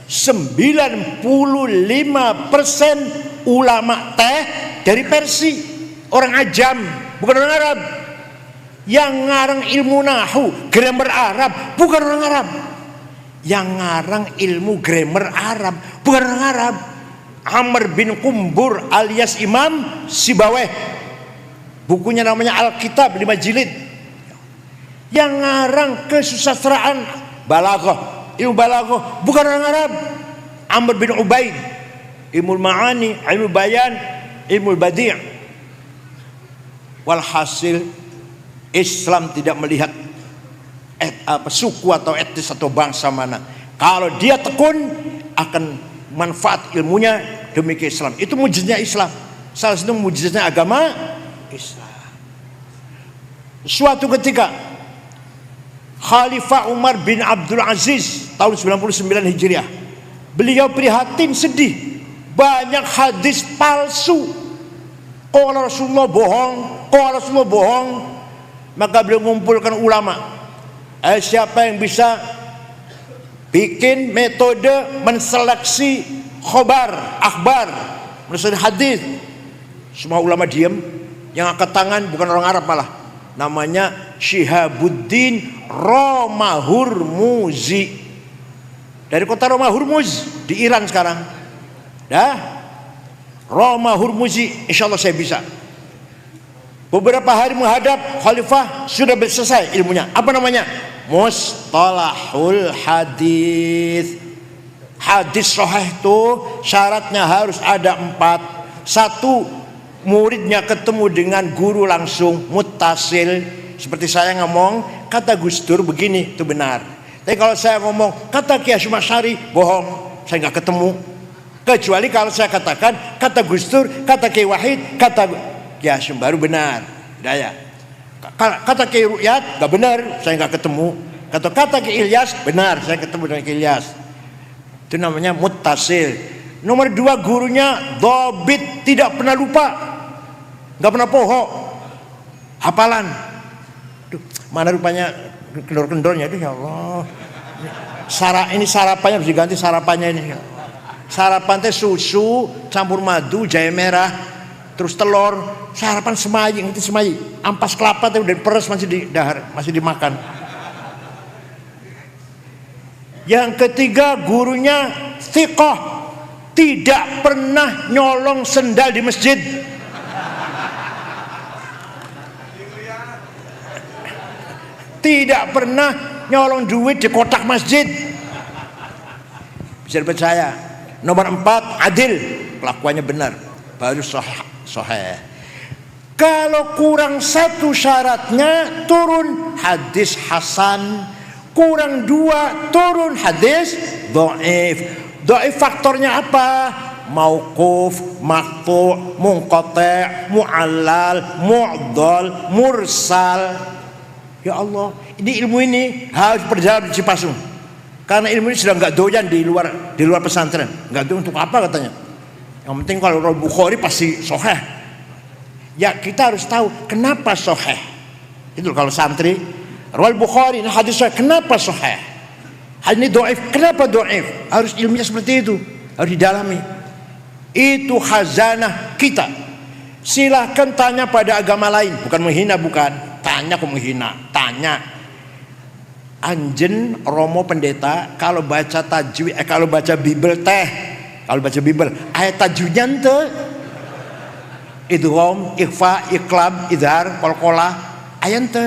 95% ulama teh dari Persia, orang Ajam, bukan orang Arab. Yang ngarang ilmu nahu, grammar Arab, bukan orang Arab. Yang ngarang ilmu grammar Arab, bukan orang Arab. Amr bin Kumbur alias Imam Sibaweh, bukunya namanya Alkitab 5 jilid. Yang ngarang kesusastraan balaghah, ilmu balaghah, bukan orang Arab. Amr bin Ubaid, ilmu ma'ani, ilmu bayan, ilmu badi'. Walhasil Islam tidak melihat suku atau etnis atau bangsa mana. Kalau dia tekun akan manfaat ilmunya demi Islam. Itu mujizatnya Islam. Salah satu mujizatnya agama Islam. Suatu ketika Khalifah Umar bin Abdul Aziz tahun 99 Hijriah, beliau prihatin, sedih, banyak hadis palsu. Qala Rasulullah bohong, qala Rasulullah bohong. Maka beliau mengumpulkan ulama. Siapa yang bisa bikin metode menseleksi akhbar, menseleksi hadis? Semua ulama diam. Yang angkat tangan bukan orang Arab malah. Namanya Syihabuddin Romahurmuzi, dari kota Romahurmuz di Iran sekarang. Romahurmuzi, insya Allah saya bisa. Beberapa hari menghadap khalifah sudah selesai ilmunya. Apa namanya? Mustalahul hadis. Hadis sahih itu syaratnya harus ada 4. 1, muridnya ketemu dengan guru langsung, muttasil. Seperti saya ngomong, kata Gus Dur begini, itu benar. Tapi kalau saya ngomong kata Ki Hasyim Asy'ari, bohong, saya nggak ketemu. Kecuali kalau saya katakan kata Gus Dur, kata Ki Wahid, kata Ki Hasyim, baru benar. Daya. Kata Ki Ru'yat nggak benar, saya nggak ketemu. Kata Ki Ilyas benar, saya ketemu dengan Ki Ilyas. Itu namanya muttasil. Nomor 2, gurunya dhabit, tidak pernah lupa, nggak pernah poho, hafalan. Duh, mana rupanya kendor-kendornya itu, ya Allah. Ini sarapannya harus diganti, sarapannya ini. Sarapan teh susu campur madu, jahe merah, terus telur. Sarapan semayi, ngerti semayi? Ampas kelapa teh udah peres, masih di dahar, masih dimakan. Yang ketiga, gurunya thiqah, tidak pernah nyolong sendal di masjid. Tidak pernah nyolong duit di kotak masjid. Bisa dipercaya. Nomor 4, adil, kelakuannya benar, baru sahih. Kalau kurang 1 syaratnya, turun hadis hasan. Kurang 2, turun hadis dhaif. Dhaif faktornya apa? Mauquf, maqtu', munqati', mu'allal, mu'dhal, mursal. Ya Allah, ini ilmu ini harus berjalan di Cipasung. Karena ilmu ini sudah nggak doyan di luar pesantren. Nggak doyan untuk apa katanya. Yang penting kalau Rawal Bukhari pasti sahih. Ya kita harus tahu kenapa sahih. Itu kalau santri Rawal Bukhari ini hadis sahih, kenapa sahih? Hadis ini dhaif, kenapa dhaif? Harus ilmunya seperti itu, harus didalami. Itu khazanah kita. Silahkan tanya pada agama lain, bukan menghina, bukan. Tanya kok menghina, tanya. Anjen Romo pendeta kalau baca tajwid, kalau baca Bible teh, kalau baca Bible ayat tajwidnya ente idgham, ikhfa, iqlab, idhar, qalqalah, ayat ente.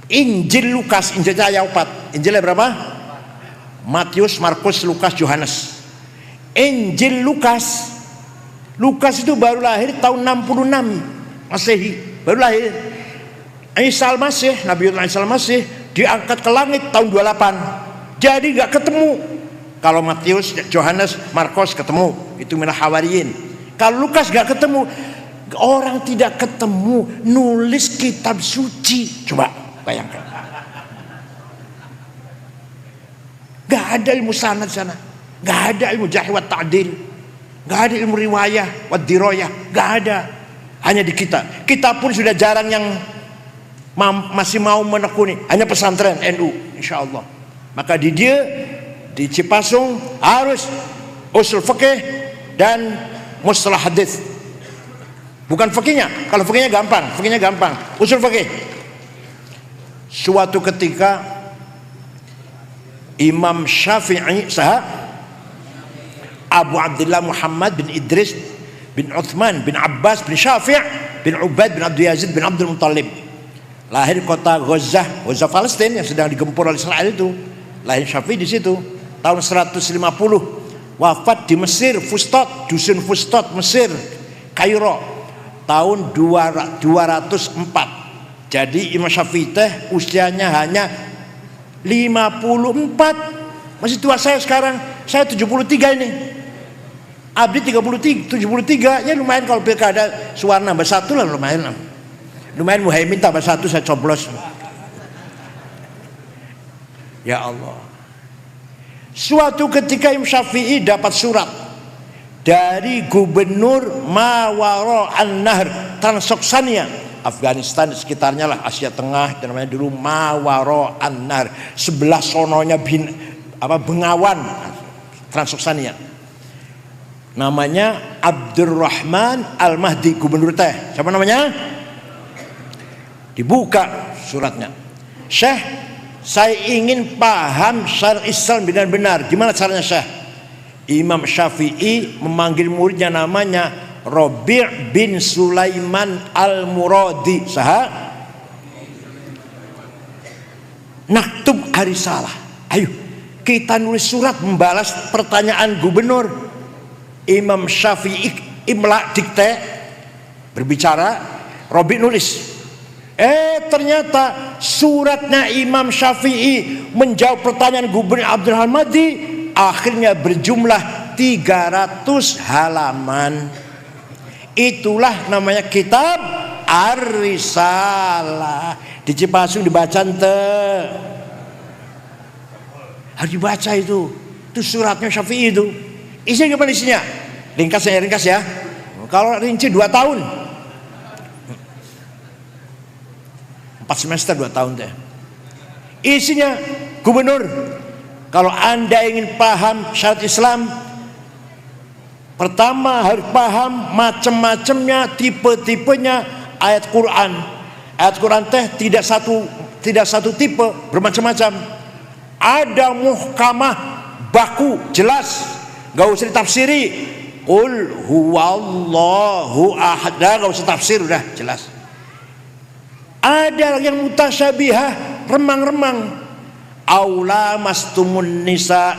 Injil Lukas, Injilnya ayat 4. Injilnya berapa? Matius, Markus, Lukas, Yohanes. Injil Lukas itu baru lahir tahun 66 Masehi, baru lahir. Isa al-Masih, Nabiullah Isa al-Masih diangkat ke langit tahun 28. Jadi gak ketemu. Kalau Matius, Yohanes, Markus ketemu, itu minal hawariyin. Kalau Lukas gak ketemu. Orang tidak ketemu nulis kitab suci. Coba bayangkan. Gak ada ilmu sanad sana. Gak ada ilmu jarh wa ta'dil. Gak ada ilmu riwayah wa diroyah. Gak ada. Hanya di kita. Kita pun sudah jarang yang masih mau menekuni, hanya pesantren NU, insya Allah. Maka di Cipasung harus usul fikih dan mustalah hadis. Bukan fikihnya, kalau fikihnya gampang, usul fikih. Suatu ketika Imam Syafi'i Abu Abdullah Muhammad bin Idris bin Uthman bin Abbas bin Syafi' bin Ubaid bin Abdul Yazid bin Abdul Muttalib, lahir kota Gaza Palestina yang sedang digempur oleh Israel itu. Lahir Syafi'i di situ tahun 150. Wafat di Mesir, Fustat, dusun Fustat, Mesir, Kairo tahun 204. Jadi Imam Syafi'i teh usianya hanya 54. Masih tua saya sekarang. Saya 73 ini. Abdi 73 ya lumayan kalau pilkada suara nambah 1 lah lumayan lah. Lumayan Muhaimin tambah 1 saya coblos. Ya Allah. Suatu ketika Imam Syafi'i dapat surat dari gubernur Mawaro An-Nahr Transoksania, Afghanistan sekitarnya lah, Asia Tengah, namanya dulu Mawaro An-Nahr, sebelah sononya Bengawan Transoksania. Namanya Abdurrahman Al-Mahdi, gubernur teh. Siapa namanya? Dibuka suratnya. Syekh, saya ingin paham syariat Islam benar-benar. Gimana caranya Syekh? Imam Syafi'i memanggil muridnya namanya Rabi' bin Sulaiman Al-Muradi. Saha? Naktub arisalah. Ayo, kita nulis surat membalas pertanyaan gubernur. Imam Syafi'i imla dikte berbicara, Rabi' nulis. Ternyata suratnya Imam Syafi'i menjawab pertanyaan gubernur Abdul Hamadi akhirnya berjumlah 300 halaman. Itulah namanya kitab Ar-Risalah. Di Cipasung dibaca ente. Harus dibaca itu. Itu suratnya Syafi'i itu. Isinya gimana isinya? Ringkas ya. Kalau rinci 2 tahun. 4 semester 2 tahun deh. Isinya gubernur, kalau Anda ingin paham syariat Islam, pertama harus paham macam-macamnya, tipe-tipenya ayat Quran. Ayat Quran teh tidak satu tipe, bermacam-macam. Ada muhkamah, baku, jelas, gak usah ditafsiri. Qul huwallahu ahad, gak usah tafsir, udah jelas. Ada yang mutasyabihah, remang-remang. Aula mastumun nisa,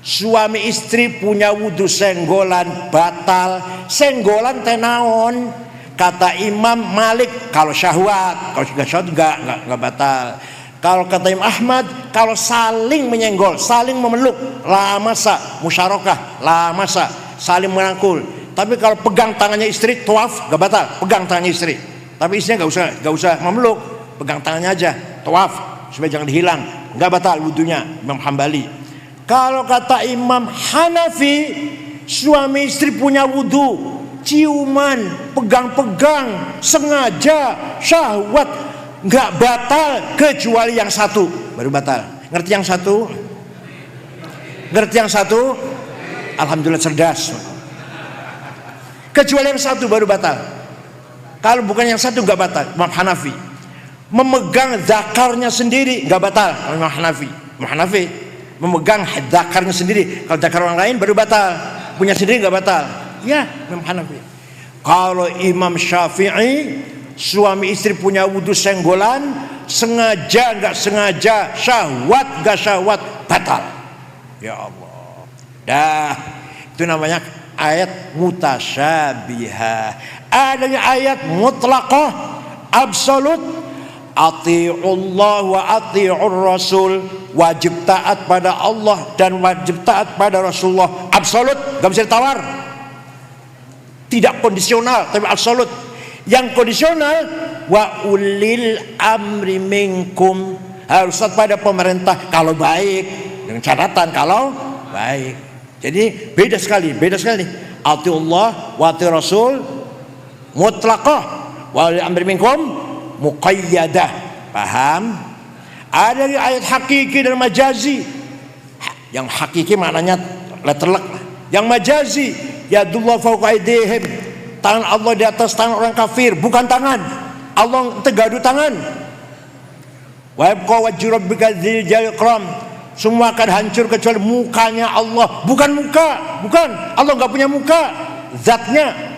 suami istri punya wudu senggolan batal. Senggolan tenaon, kata Imam Malik kalau syahwat, kalau juga syahwat enggak batal. Kalau kata Imam Ahmad, kalau saling menyenggol, saling memeluk, la masa, musyarakah, la masa, saling merangkul. Tapi kalau pegang tangannya istri, tawaf, enggak batal, pegang tangannya istri. Tapi istrinya enggak usah memeluk, pegang tangannya aja, tawaf supaya jangan dihilang, enggak batal wudunya. Imam Hambali. Kalau kata Imam Hanafi, suami istri punya wudu, ciuman, pegang-pegang, sengaja, syahwat, enggak batal kecuali yang satu, baru batal. Ngerti yang satu? Ngerti yang satu? Alhamdulillah cerdas. Kecuali yang satu baru batal. Kalau bukan yang satu enggak batal. Imam Hanafi. Memegang zakarnya sendiri enggak batal. Imam Hanafi. Imam Hanafi memegang zakarnya sendiri. Kalau zakar orang lain baru batal. Punya sendiri enggak batal. Ya, Imam Hanafi. Kalau Imam Syafi'i, suami istri punya wudu senggolan, sengaja enggak sengaja, syahwat enggak syahwat, batal. Ya Allah. Dah, itu namanya ayat mutasyabihah. Ada ayat mutlaqah, absolut. Ati'ullah wa ati'ur rasul, wajib taat pada Allah dan wajib taat pada Rasulullah, absolut, enggak bisa ditawar. Tidak kondisional, tapi absolut. Yang kondisional, wa ulil amri minkum, harus taat pada pemerintah kalau baik, dengan catatan kalau baik. Jadi beda sekali. Atiullah wa ati rasul mutlaqah, wa ulil amri minkum muqayyadah. Paham? Ada ayat hakiki dan majazi. Yang hakiki maknanya letterlek. Yang majazi, yadullah fawqa aydihim, tangan Allah di atas tangan orang kafir, bukan tangan Allah tegadu tangan. Wa yabqa wajhu rabbika dzil jalali ikram, semua akan hancur kecuali mukanya Allah, bukan muka, bukan Allah enggak punya muka, zatnya.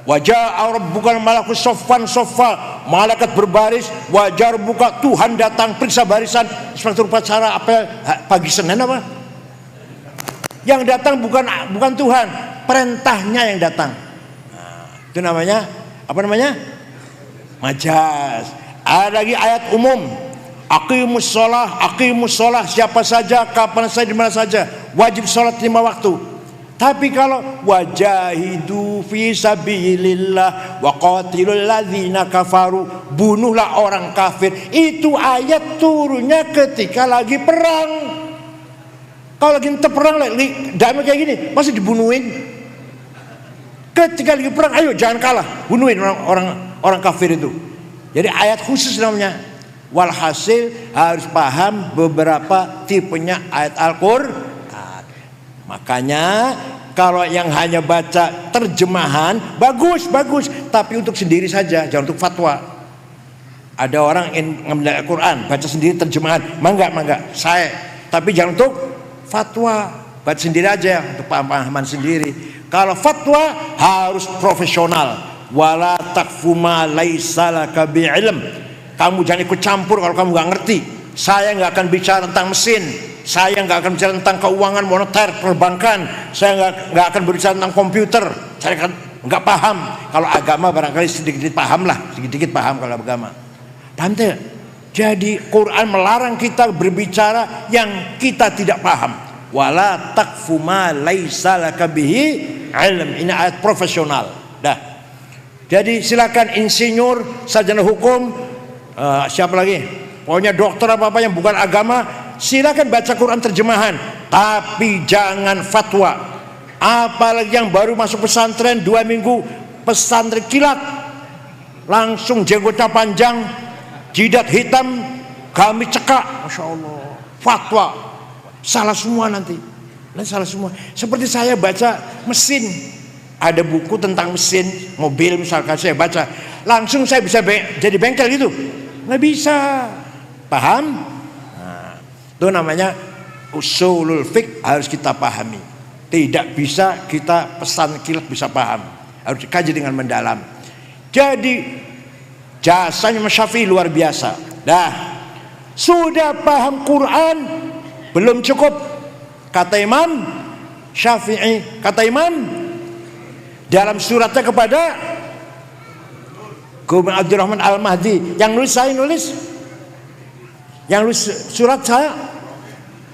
Wajah rabbuka malaku soffan soffa, malaikat berbaris. Wajah rabbuka, Tuhan datang periksa barisan seperti upacara apa pagi Senin apa? Yang datang bukan Tuhan, perintahnya yang datang. Nah, itu namanya apa namanya? Majaz. Ada lagi ayat umum. Aqimus sholah, siapa saja, kapan saja, di mana saja, wajib sholat 5 waktu. Tapi kalau wajahidu fi sabilillah wa qatilul ladzina kafaru, bunuhlah orang kafir, itu ayat turunnya ketika lagi perang. Kalau lagi perang, damai kayak gini, masih dibunuhin. Ketika lagi perang, ayo jangan kalah, bunuhin orang kafir itu. Jadi ayat khusus namanya. Walhasil harus paham beberapa tipenya ayat Al-Qur'an. Makanya kalau yang hanya baca terjemahan bagus, tapi untuk sendiri saja, jangan untuk fatwa. Ada orang yang ngambil Al-Qur'an baca sendiri terjemahan, mangga saya, tapi jangan untuk fatwa, baca sendiri aja untuk pemahaman sendiri. Kalau fatwa harus profesional. Wala taqfu ma laisa laka bi'ilm. Kamu jangan ikut campur kalau kamu nggak ngerti. Saya nggak akan bicara tentang mesin, saya nggak akan bicara tentang keuangan moneter, perbankan, saya nggak akan berbicara tentang komputer. Saya kan nggak paham. Kalau agama barangkali sedikit paham lah, sedikit paham kalau agama. Paham tidak? Jadi Quran melarang kita berbicara yang kita tidak paham. Wala taqfu ma laisa laka bihi ilm. Ini ayat profesional. Dah. Jadi silakan insinyur, sarjana hukum, siapa lagi? Pokoknya dokter apa yang bukan agama, silakan baca Quran terjemahan, tapi jangan fatwa. Apalagi yang baru masuk pesantren 2 minggu, pesantren kilat, langsung jenggotnya panjang, jidat hitam, kami cekak, masya Allah, fatwa, salah semua nanti salah semua. Seperti saya baca mesin, ada buku tentang mesin mobil misalkan, saya baca, langsung saya bisa jadi bengkel gitu. Nggak bisa, paham? Nah, itu namanya usulul fiqh, harus kita pahami. Tidak bisa kita pesan kilat bisa paham, harus dikaji dengan mendalam. Jadi jasanya Imam Syafi'i luar biasa. Dah, sudah paham Quran belum cukup, kata Imam Syafi'i, kata Imam dalam suratnya kepada Gubernur Abdurrahman Al-Mahdi, yang nulis saya yang nulis surat saya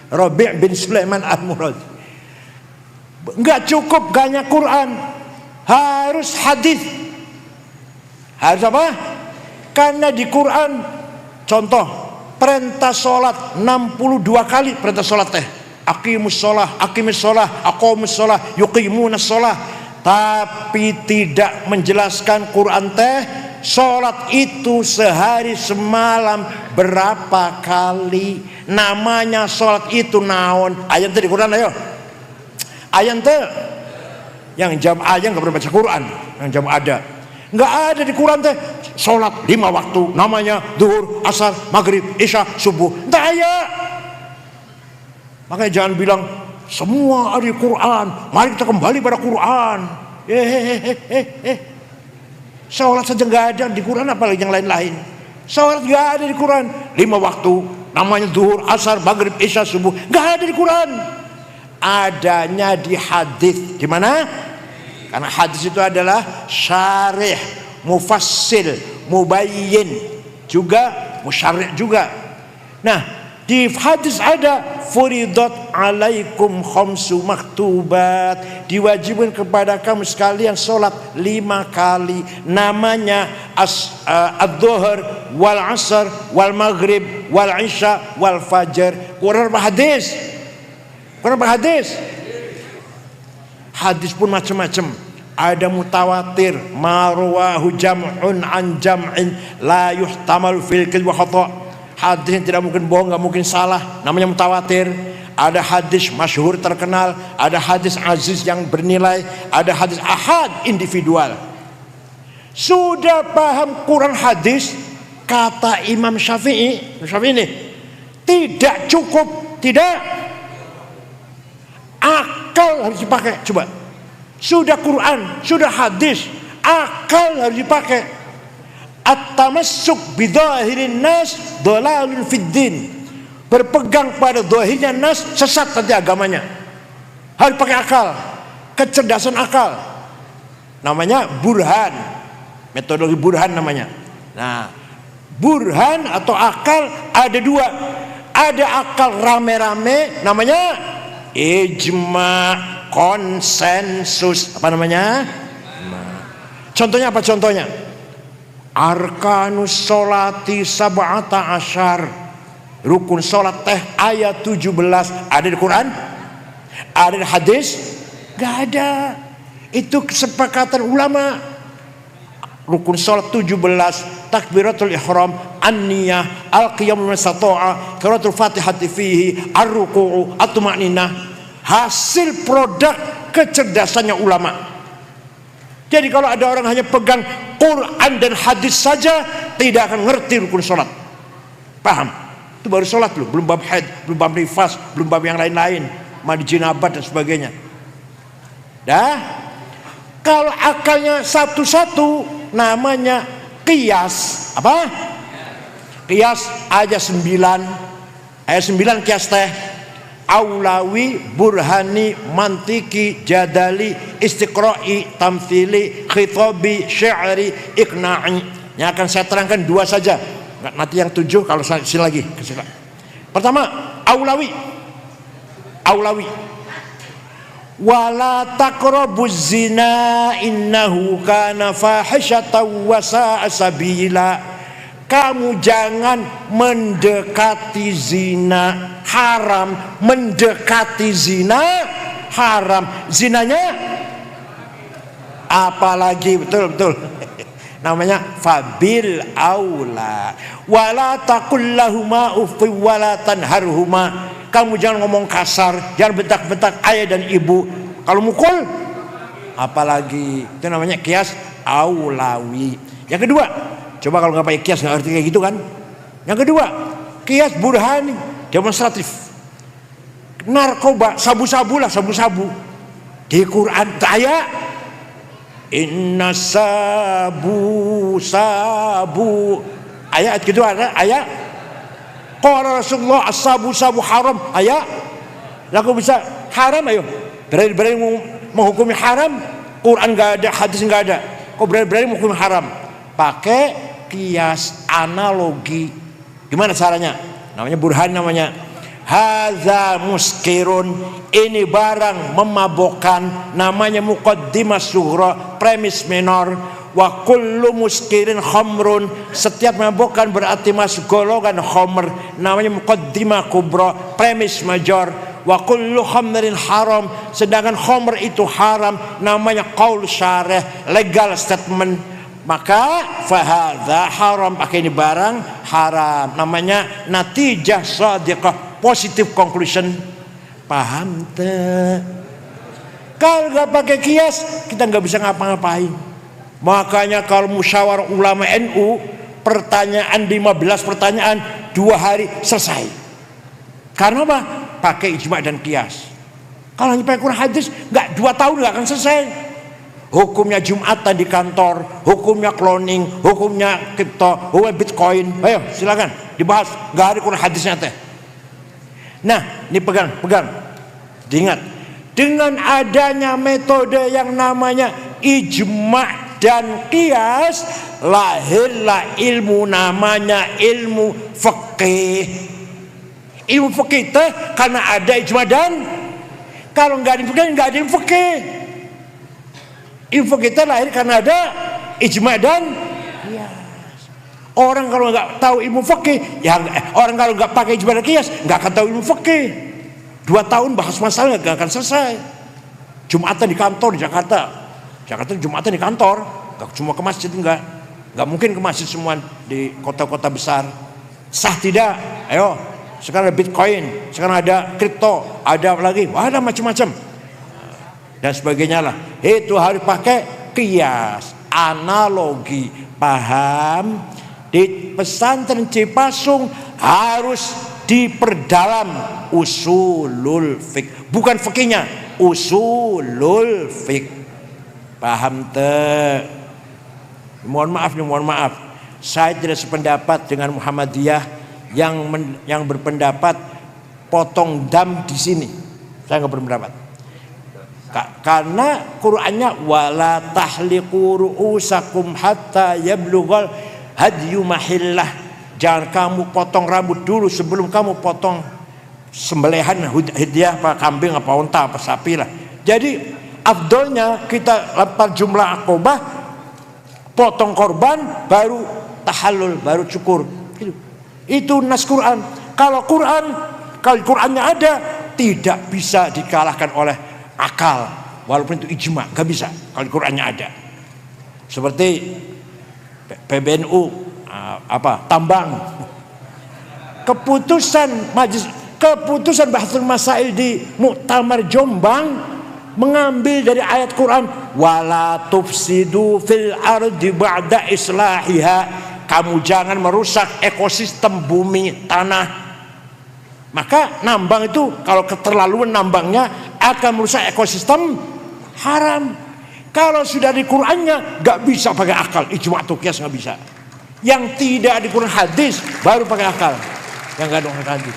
Rabi' bin Sulaiman Al-Murad. Enggak cukup hanya Quran, harus hadis. Harus apa? Karena di Quran, contoh perintah sholat 62 kali perintah sholat teh. Aqimus sholah, aqamus sholah, yuqimunas sholah. Tapi tidak menjelaskan Quran teh sholat itu sehari semalam berapa kali, namanya sholat itu naon. Ayat di Quran, ayo ayat yang jam aja nggak pernah baca Quran, yang jam ada nggak ada di Quran teh sholat 5 waktu, namanya duhur, asar, maghrib, isya, subuh, nggak ada. Makanya jangan bilang semua ada di Quran, mari kita kembali pada Quran. Sholat saja nggak ada di Quran, apalagi yang lain-lain. Sholat nggak ada di Quran, 5 waktu, namanya duhur, asar, maghrib, isya, subuh, nggak ada di Quran. Adanya di hadis. Di mana? Karena hadis itu adalah syarih, mufassil, mubayyin, juga musyarih juga. Nah, di hadis ada furidat alaikum khamsu maktubat, diwajibkan kepada kamu sekalian sholat 5 kali, namanya ad-dhuhr wal asr wal maghrib wal isya wal fajr. Quran apa hadis? Quran apa hadis? Hadis pun macam-macam. Ada mutawatir, marwahu jam'un an jam'in la yuhtamal fil kadhib wa khata'. Hadis yang tidak mungkin bohong, nggak mungkin salah, namanya mutawatir. Ada hadis masyhur terkenal, ada hadis aziz yang bernilai, ada hadis ahad individual. Sudah paham Quran hadis, kata Imam Syafi'i ini tidak cukup, tidak, akal harus dipakai. Coba, sudah Quran, sudah hadis, akal harus dipakai. At-tamassuk bidhahirin nas dhalalun fid din. Berpegang pada dhahirnya nas, sesat nanti agamanya. Harus pakai akal, kecerdasan akal. Namanya burhan, metodologi burhan namanya. Nah, burhan atau akal ada dua. Ada akal rame-rame namanya ijma, konsensus. Apa namanya? Contohnya apa contohnya? Arkanus sholati sab'ata asyar. Rukun sholat teh ayat 17. Ada di Quran? Ada di hadis? Gak ada. Itu kesepakatan ulama. Rukun sholat 17, takbiratul ihram, an-niyah, al-qiyam masata'a, qiraatul fatihati fihi, ar-ruku'u, at-tuma'ninah. Hasil produk kecerdasannya ulama. Jadi kalau ada orang hanya pegang Quran dan hadis saja, tidak akan ngerti rukun sholat. Paham? Itu baru sholat loh, belum bab haid, belum bab nifas, belum bab yang lain-lain, mandi jinabat dan sebagainya. Dah, kalau akalnya satu-satu namanya qiyas. Apa? Qiyas ayat 9. Ayat 9 qiyas teh aulawi, burhani, mantiki, jadali, istiqra'i, tamthili, khitabi, syi'ri, iqna'i. Yang akan saya terangkan dua saja. Nanti yang 7 kalau sini lagi. Pertama, aulawi. Aulawi. Wala taqrabuz zina innahu kana fahisyatan wa sa'a sabila. Kamu jangan mendekati zina, haram. Mendekati zina haram. Zinanya apalagi, betul namanya fabil aula. Wala taqul lahuma uffi wala tanharhuma. Kamu jangan ngomong kasar, jangan bentak-bentak ayah dan ibu. Kalau mukul apalagi. Itu namanya qiyas aulawi. Yang kedua, coba kalau nggak pakai qiyas nggak ngerti kayak gitu kan. Yang kedua, qiyas burhani, demonstratif. Narkoba, sabu-sabu lah, sabu-sabu. Di Quran ayat inna sabu ayat gitu ada ayat. Qala Rasulullah as-sabu haram ayat. Lalu bisa haram, ayo berani menghukumi haram. Quran nggak ada, hadis nggak ada, kok berani menghukumi haram? Pakai qiyas, analogi. Gimana caranya? Namanya burhan, namanya hadza muskirun, ini barang memabokkan, namanya muqaddimah sughra, premis minor. Wa kullu muskirin khamrun, setiap memabokkan berarti masuk golongan khamr, namanya muqaddimah kubra, premis major. Wa kullu khamrin haram, sedangkan khamr itu haram, namanya qaul syarih, legal statement. Maka fahadha haram, pakai ini barang haram, namanya natijah shadiqah, positive conclusion. Paham tuh? Kalau nggak pakai kias, kita nggak bisa ngapa-ngapain. Makanya kalau musyawarah ulama NU, pertanyaan 15 pertanyaan 2 hari selesai. Karena apa? Pakai ijma dan kias. Kalau hanya pakai Quran hadis, nggak 2 tahun nggak akan selesai. Hukumnya Jumatan di kantor, hukumnya cloning, hukumnya kripto, hukumnya bitcoin. Ayo silakan dibahas. Nggak ada Quran hadisnya teh. Nah, ini pegang. Diingat, dengan adanya metode yang namanya ijma dan qiyas, lahirlah ilmu namanya ilmu fikih. Ilmu fikih itu karena ada ijma dan, kalau nggak ada fikih nggak ada ilmu fikih. Ilmu fikih itu lahir karena ada ijma dan qiyas. Orang kalau nggak tahu ilmu fikih, orang kalau nggak pakai ijma dan qiyas nggak akan tahu ilmu fikih. 2 tahun bahas masalah nggak akan selesai. Jumatan di kantor di Jakarta Jumatan di kantor, gak cuma ke masjid, enggak mungkin ke masjid semua di kota-kota besar. Sah tidak? Ayo, sekarang ada bitcoin, sekarang ada kripto, ada apa lagi? Wah, ada macam-macam dan sebagainya lah. Itu harus pakai qiyas, analogi. Paham? Di pesantren Cipasung harus diperdalam usulul fiqh, bukan fikihnya, usulul fiqh. Paham teh? Mohon maaf, saya tidak sependapat dengan Muhammadiyah yang berpendapat potong dam di sini. Saya nggak berpendapat. Karena Qur'annya wala tahliqu ru'usakum hatta yablughal hadyu mahillah, jangan kamu potong rambut dulu sebelum kamu potong sembelihan hadiah apa kambing apa unta apa sapi lah. Jadi afdolnya kita lapar jumlah akobah, potong korban, baru tahallul, baru cukur. Itu nas Quran. Kalau Qurannya ada, tidak bisa dikalahkan oleh akal, walaupun itu ijma, nggak bisa kalau Qurannya ada. Seperti PBNU tambang, keputusan Bahsul Masail di Muktamar Jombang mengambil dari ayat Quran, wala tufsidu fil ardi ba'da islahiha, kamu jangan merusak ekosistem bumi tanah. Maka nambang itu kalau keterlaluan nambangnya akan merusak ekosistem, haram. Kalau sudah di Qurannya nggak bisa pakai akal, ijma atau qiyas nggak bisa. Yang tidak di Quran hadis baru pakai akal, yang nggak ada hadis.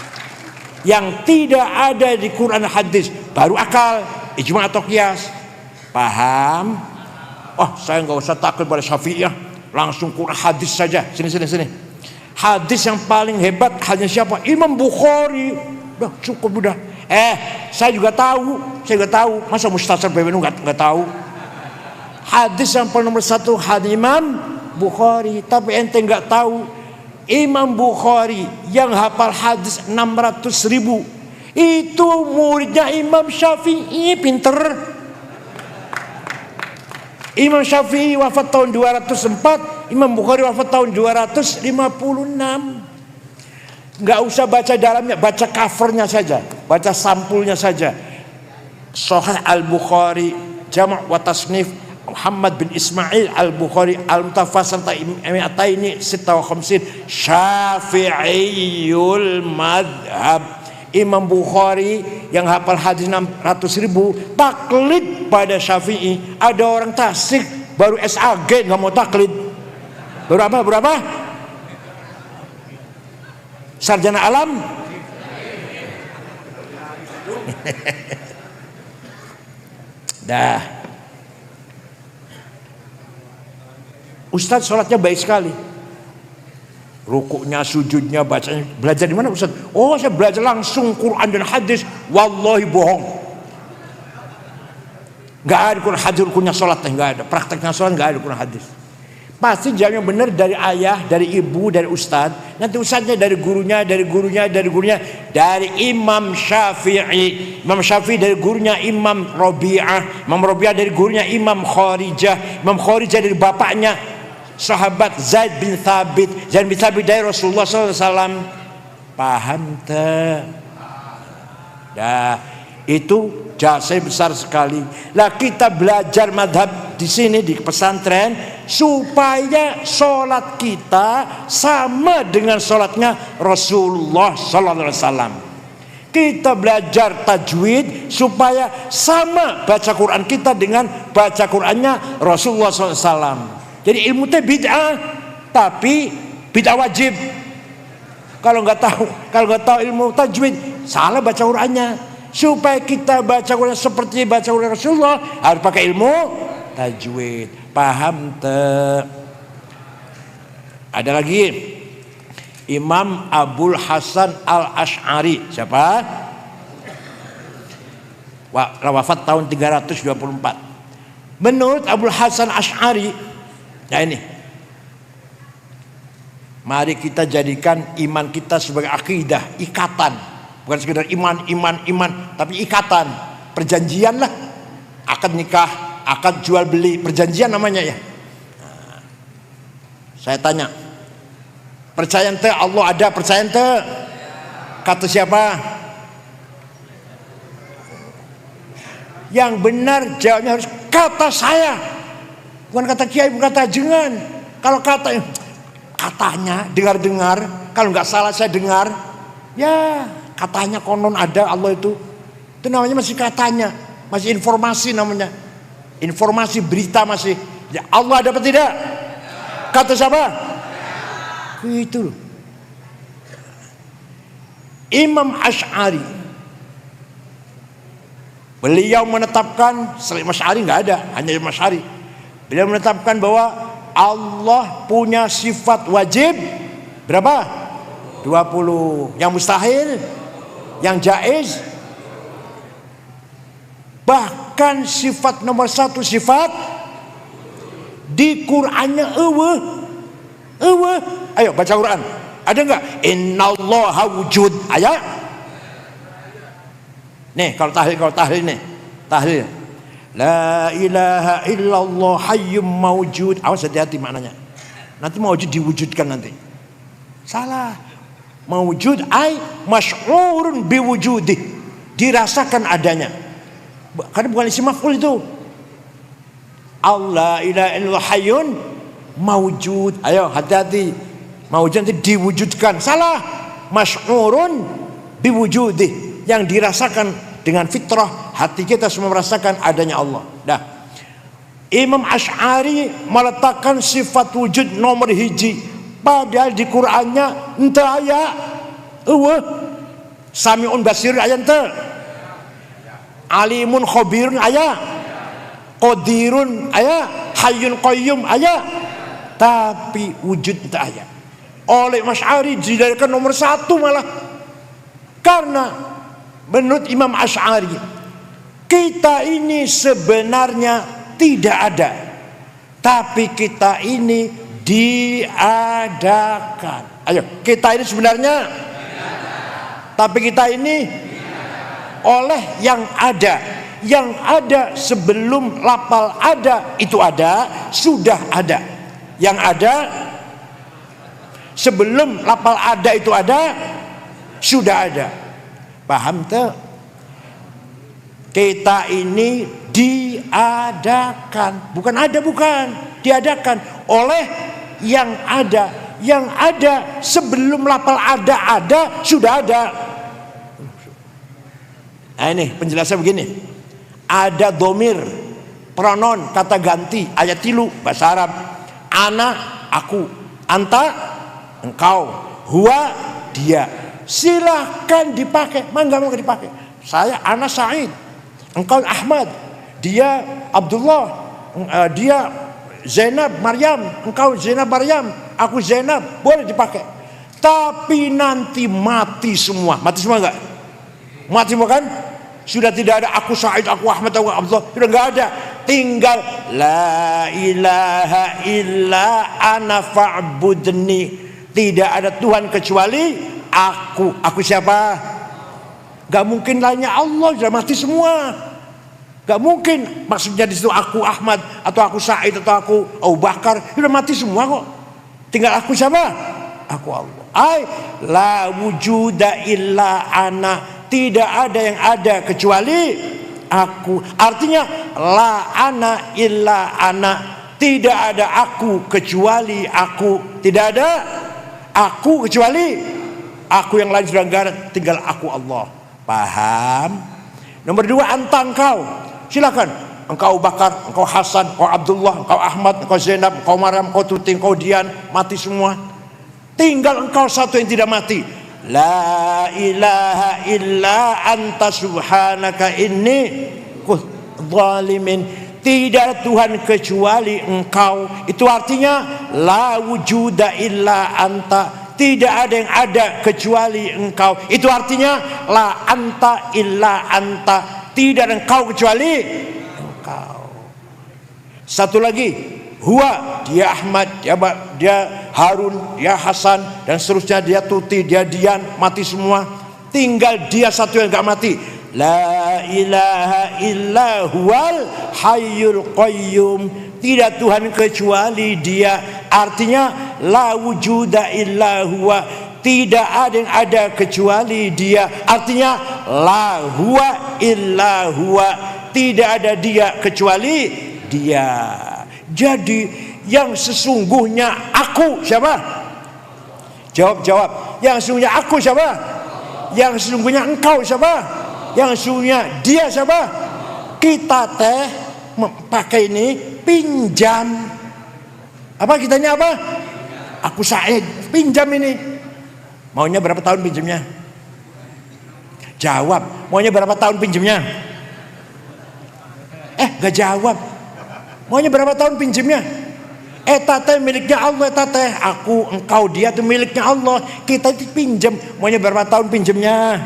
Yang tidak ada di Quran hadis baru akal, ijma atau qiyas. Paham? Oh, saya nggak usah takut pada Syafi'iyah, langsung Quran hadis saja. Sini. Hadis yang paling hebat hanya siapa? Imam Bukhari. Udah cukup udah. Saya juga tahu. Masa Mustasar PBNU nggak tahu? Hadis yang paling nomor 1 hadis Imam Bukhari. Tapi ente nggak tahu, Imam Bukhari yang hafal hadis 600.000 itu muridnya Imam Syafi'i, pinter. Imam Syafi'i wafat tahun 204, Imam Bukhari wafat tahun 256. Nggak usah baca dalamnya, baca covernya saja, baca sampulnya saja. Sahih Al-Bukhari, Jama' wa Tasnif Muhammad bin Ismail Al-Bukhari Al-Mutafassal Ta'imi'ataini 56, Syafi'iyul madhab. Imam Bukhari yang hafal hadis 600.000 taklid pada Syafi'i. Ada orang Tasik baru SAG nggak mau taklid. Berapa? Sarjana alam. Dah. Ustadz sholatnya baik sekali, rukuknya, sujudnya, bacanya. Belajar di mana Ustaz? Oh, saya belajar langsung Quran dan hadis. Wallahi bohong. Nggak ada Quran hadis rukunnya sholatnya, nggak ada. Prakteknya sholat nggak ada Quran hadis. Pasti jawabnya benar dari ayah, dari ibu, dari ustadz. Nanti ustadznya dari gurunya, dari Imam Syafi'i. Imam Syafi'i dari gurunya Imam Rabi'ah. Imam Rabi'ah dari gurunya Imam Kharijah. Imam Kharijah dari bapaknya sahabat Zaid bin Thabit. Zaid bin Thabit dari Rasulullah SAW. Paham tak? Dah, itu jasa besar sekali. Lah kita belajar madhab di sini di pesantren supaya sholat kita sama dengan sholatnya Rasulullah SAW. Kita belajar tajwid supaya sama baca Quran kita dengan baca Qurannya Rasulullah SAW. Jadi ilmu itu bid'ah, tapi bid'ah wajib. Kalau nggak tahu ilmu tajwid, salah baca Qurannya. Supaya kita baca Quran seperti baca Quran Rasulullah, harus pakai ilmu tajwid. Paham tak? Ada lagi Imam Abul Hasan Al-Asy'ari. Siapa? Wafat tahun 324. Menurut Abul Hasan Asy'ari, ya ini, mari kita jadikan iman kita sebagai akidah, ikatan. Bukan sekedar iman, tapi ikatan, perjanjian lah. Akad nikah, akad jual beli, perjanjian namanya ya. Nah, saya tanya, percaya ente Allah ada, percaya ente? Kata siapa? Yang benar jawabnya harus kata saya, bukan kata kiai, bukan kata jengan. Kalau katanya dengar, kalau nggak salah saya dengar, ya katanya konon ada Allah itu namanya masih katanya, masih informasi namanya, informasi berita masih. Ya, Allah ada apa tidak? Kata siapa? Itu loh. Imam Asy'ari, beliau menetapkan, selain Asy'ari nggak ada, hanya Imam Asy'ari. Beliau menetapkan bahwa Allah punya sifat wajib berapa? 20. Yang mustahil, yang jaiz, bahkan sifat nomor 1, sifat di Qur'annya eueuh. Ayo baca Quran. Ada enggak? Innallaha wujud. Ayat. Nih kalau tahlil nih. Tahlil. La ilaha illallah hayyum mawjud. Awas hati-hati maknanya. Nanti mawjud diwujudkan nanti. Salah. Mawjud ay masy'urun biwujudih. Dirasakan adanya. Karena bukan isim maf'ul itu. Allah ilaha illallah hayyun mawjud. Ayo hati-hati. Mawjud nanti diwujudkan. Salah. Masy'urun biwujudih. Yang dirasakan dengan fitrah, hati kita semua merasakan adanya Allah. Dah. Imam Asy'ari meletakkan sifat wujud nomor hiji, padahal di Qur'annya ente aya Sami'un basirun aya ente, Alimun khabirun aya, Qadirun aya, Hayyun qayyum aya, tapi wujud ente aya. Oleh Asy'ari dijadikan nomor 1 malah. Karena menurut Imam Asy'ari, kita ini sebenarnya tidak ada, tapi kita ini diadakan. Ayo, kita ini sebenarnya, tapi kita ini oleh yang ada. Yang ada sebelum lafal ada itu ada, sudah ada. Yang ada sebelum lafal ada itu ada, sudah ada. Paham tak? Kita ini diadakan, bukan ada, bukan diadakan oleh yang ada. Yang ada sebelum lafal ada sudah ada. Nah ini penjelasan begini. Ada domir, pronon, kata ganti, ayat 3 bahasa Arab. Ana, aku, anta, engkau, huwa, dia. Silahkan dipakai, mangga dipakai. Saya Ana Said, engkau Ahmad, dia Abdullah, dia Zainab Maryam, engkau Zainab Maryam, aku Zainab, boleh dipakai. Tapi nanti mati semua enggak? Mati semua kan? Sudah tidak ada aku Said, aku Ahmad, aku Abdullah, sudah enggak ada. Tinggal la ilaha illa ana fa'budni. Tidak ada Tuhan kecuali aku. Aku siapa? Gak mungkin lainnya Allah, sudah mati semua. Gak mungkin maksudnya di situ aku Ahmad atau aku Said atau aku Abu Bakar, sudah mati semua kok. Tinggal aku siapa? Aku Allah. Ay la wujuda illa ana. Tidak ada yang ada kecuali aku. Artinya la ana illa ana. Tidak ada aku kecuali aku. Tidak ada aku kecuali aku, yang lain sudah enggak ada, tinggal aku Allah. Paham? Nomor 2, anta, engkau. Silakan. Engkau Bakar, engkau Hasan, engkau Abdullah, engkau Ahmad, engkau Zainab, engkau Maryam, engkau Tuti, engkau Dian, mati semua. Tinggal engkau satu yang tidak mati. La ilaha illa anta subhanaka inni zalimin. Tidak ada Tuhan kecuali engkau. Itu artinya la wujuda illa anta. Tidak ada yang ada kecuali engkau. Itu artinya la anta illa anta. Tidak ada engkau kecuali engkau. Satu lagi, huwa, dia Ahmad, dia Harun, dia Hasan, dan seterusnya, dia Tuti, dia Dian, mati semua. Tinggal dia satu yang gak mati. La ilaha illa huwal hayyul qayyum. Tidak Tuhan kecuali dia. Artinya la wujuda illa huwa. Tidak ada yang ada kecuali dia. Artinya la huwa illa huwa. Tidak ada dia kecuali dia. Jadi yang sesungguhnya aku siapa? Jawab. Yang sesungguhnya aku siapa? Yang sesungguhnya engkau siapa? Yang sesungguhnya dia siapa? Kita teh pakai ini pinjam. Apa kitanya apa? Aku Said pinjam ini. Maunya berapa tahun pinjamnya? Jawab. Maunya berapa tahun pinjamnya? Gak jawab. Maunya berapa tahun pinjamnya? Eta teh miliknya Allah, eta teh aku, engkau, dia itu miliknya Allah. Kita itu pinjam, maunya berapa tahun pinjamnya?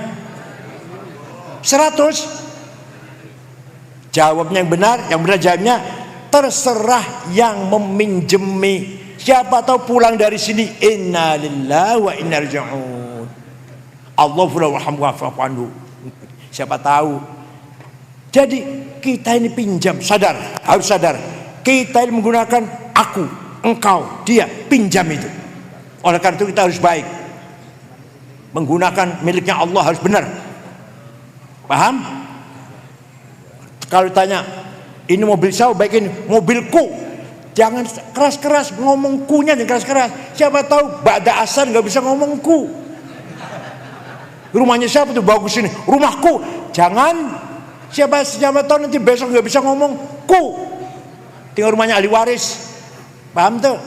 100. Jawabnya yang benar jawabnya terserah yang meminjemi. Siapa tahu pulang dari sini inna lillahi wa inna ilaihi raji'un. Allahu anhu. Siapa tahu. Jadi kita ini pinjam, harus sadar. Kita ini menggunakan aku, engkau, dia, pinjam itu. Oleh karena itu kita harus baik. Menggunakan miliknya Allah harus benar. Paham? Kalau ditanya, ini mobil saya, baik ini mobilku. Jangan keras-keras ngomong kunya, jangan keras-keras. Siapa tahu ba'da asar nggak bisa ngomong ku. Rumahnya siapa tuh bagus ini? Rumahku. Jangan. Siapa tahu nanti besok nggak bisa ngomong ku. Tinggal rumahnya ahli waris. Paham tuh?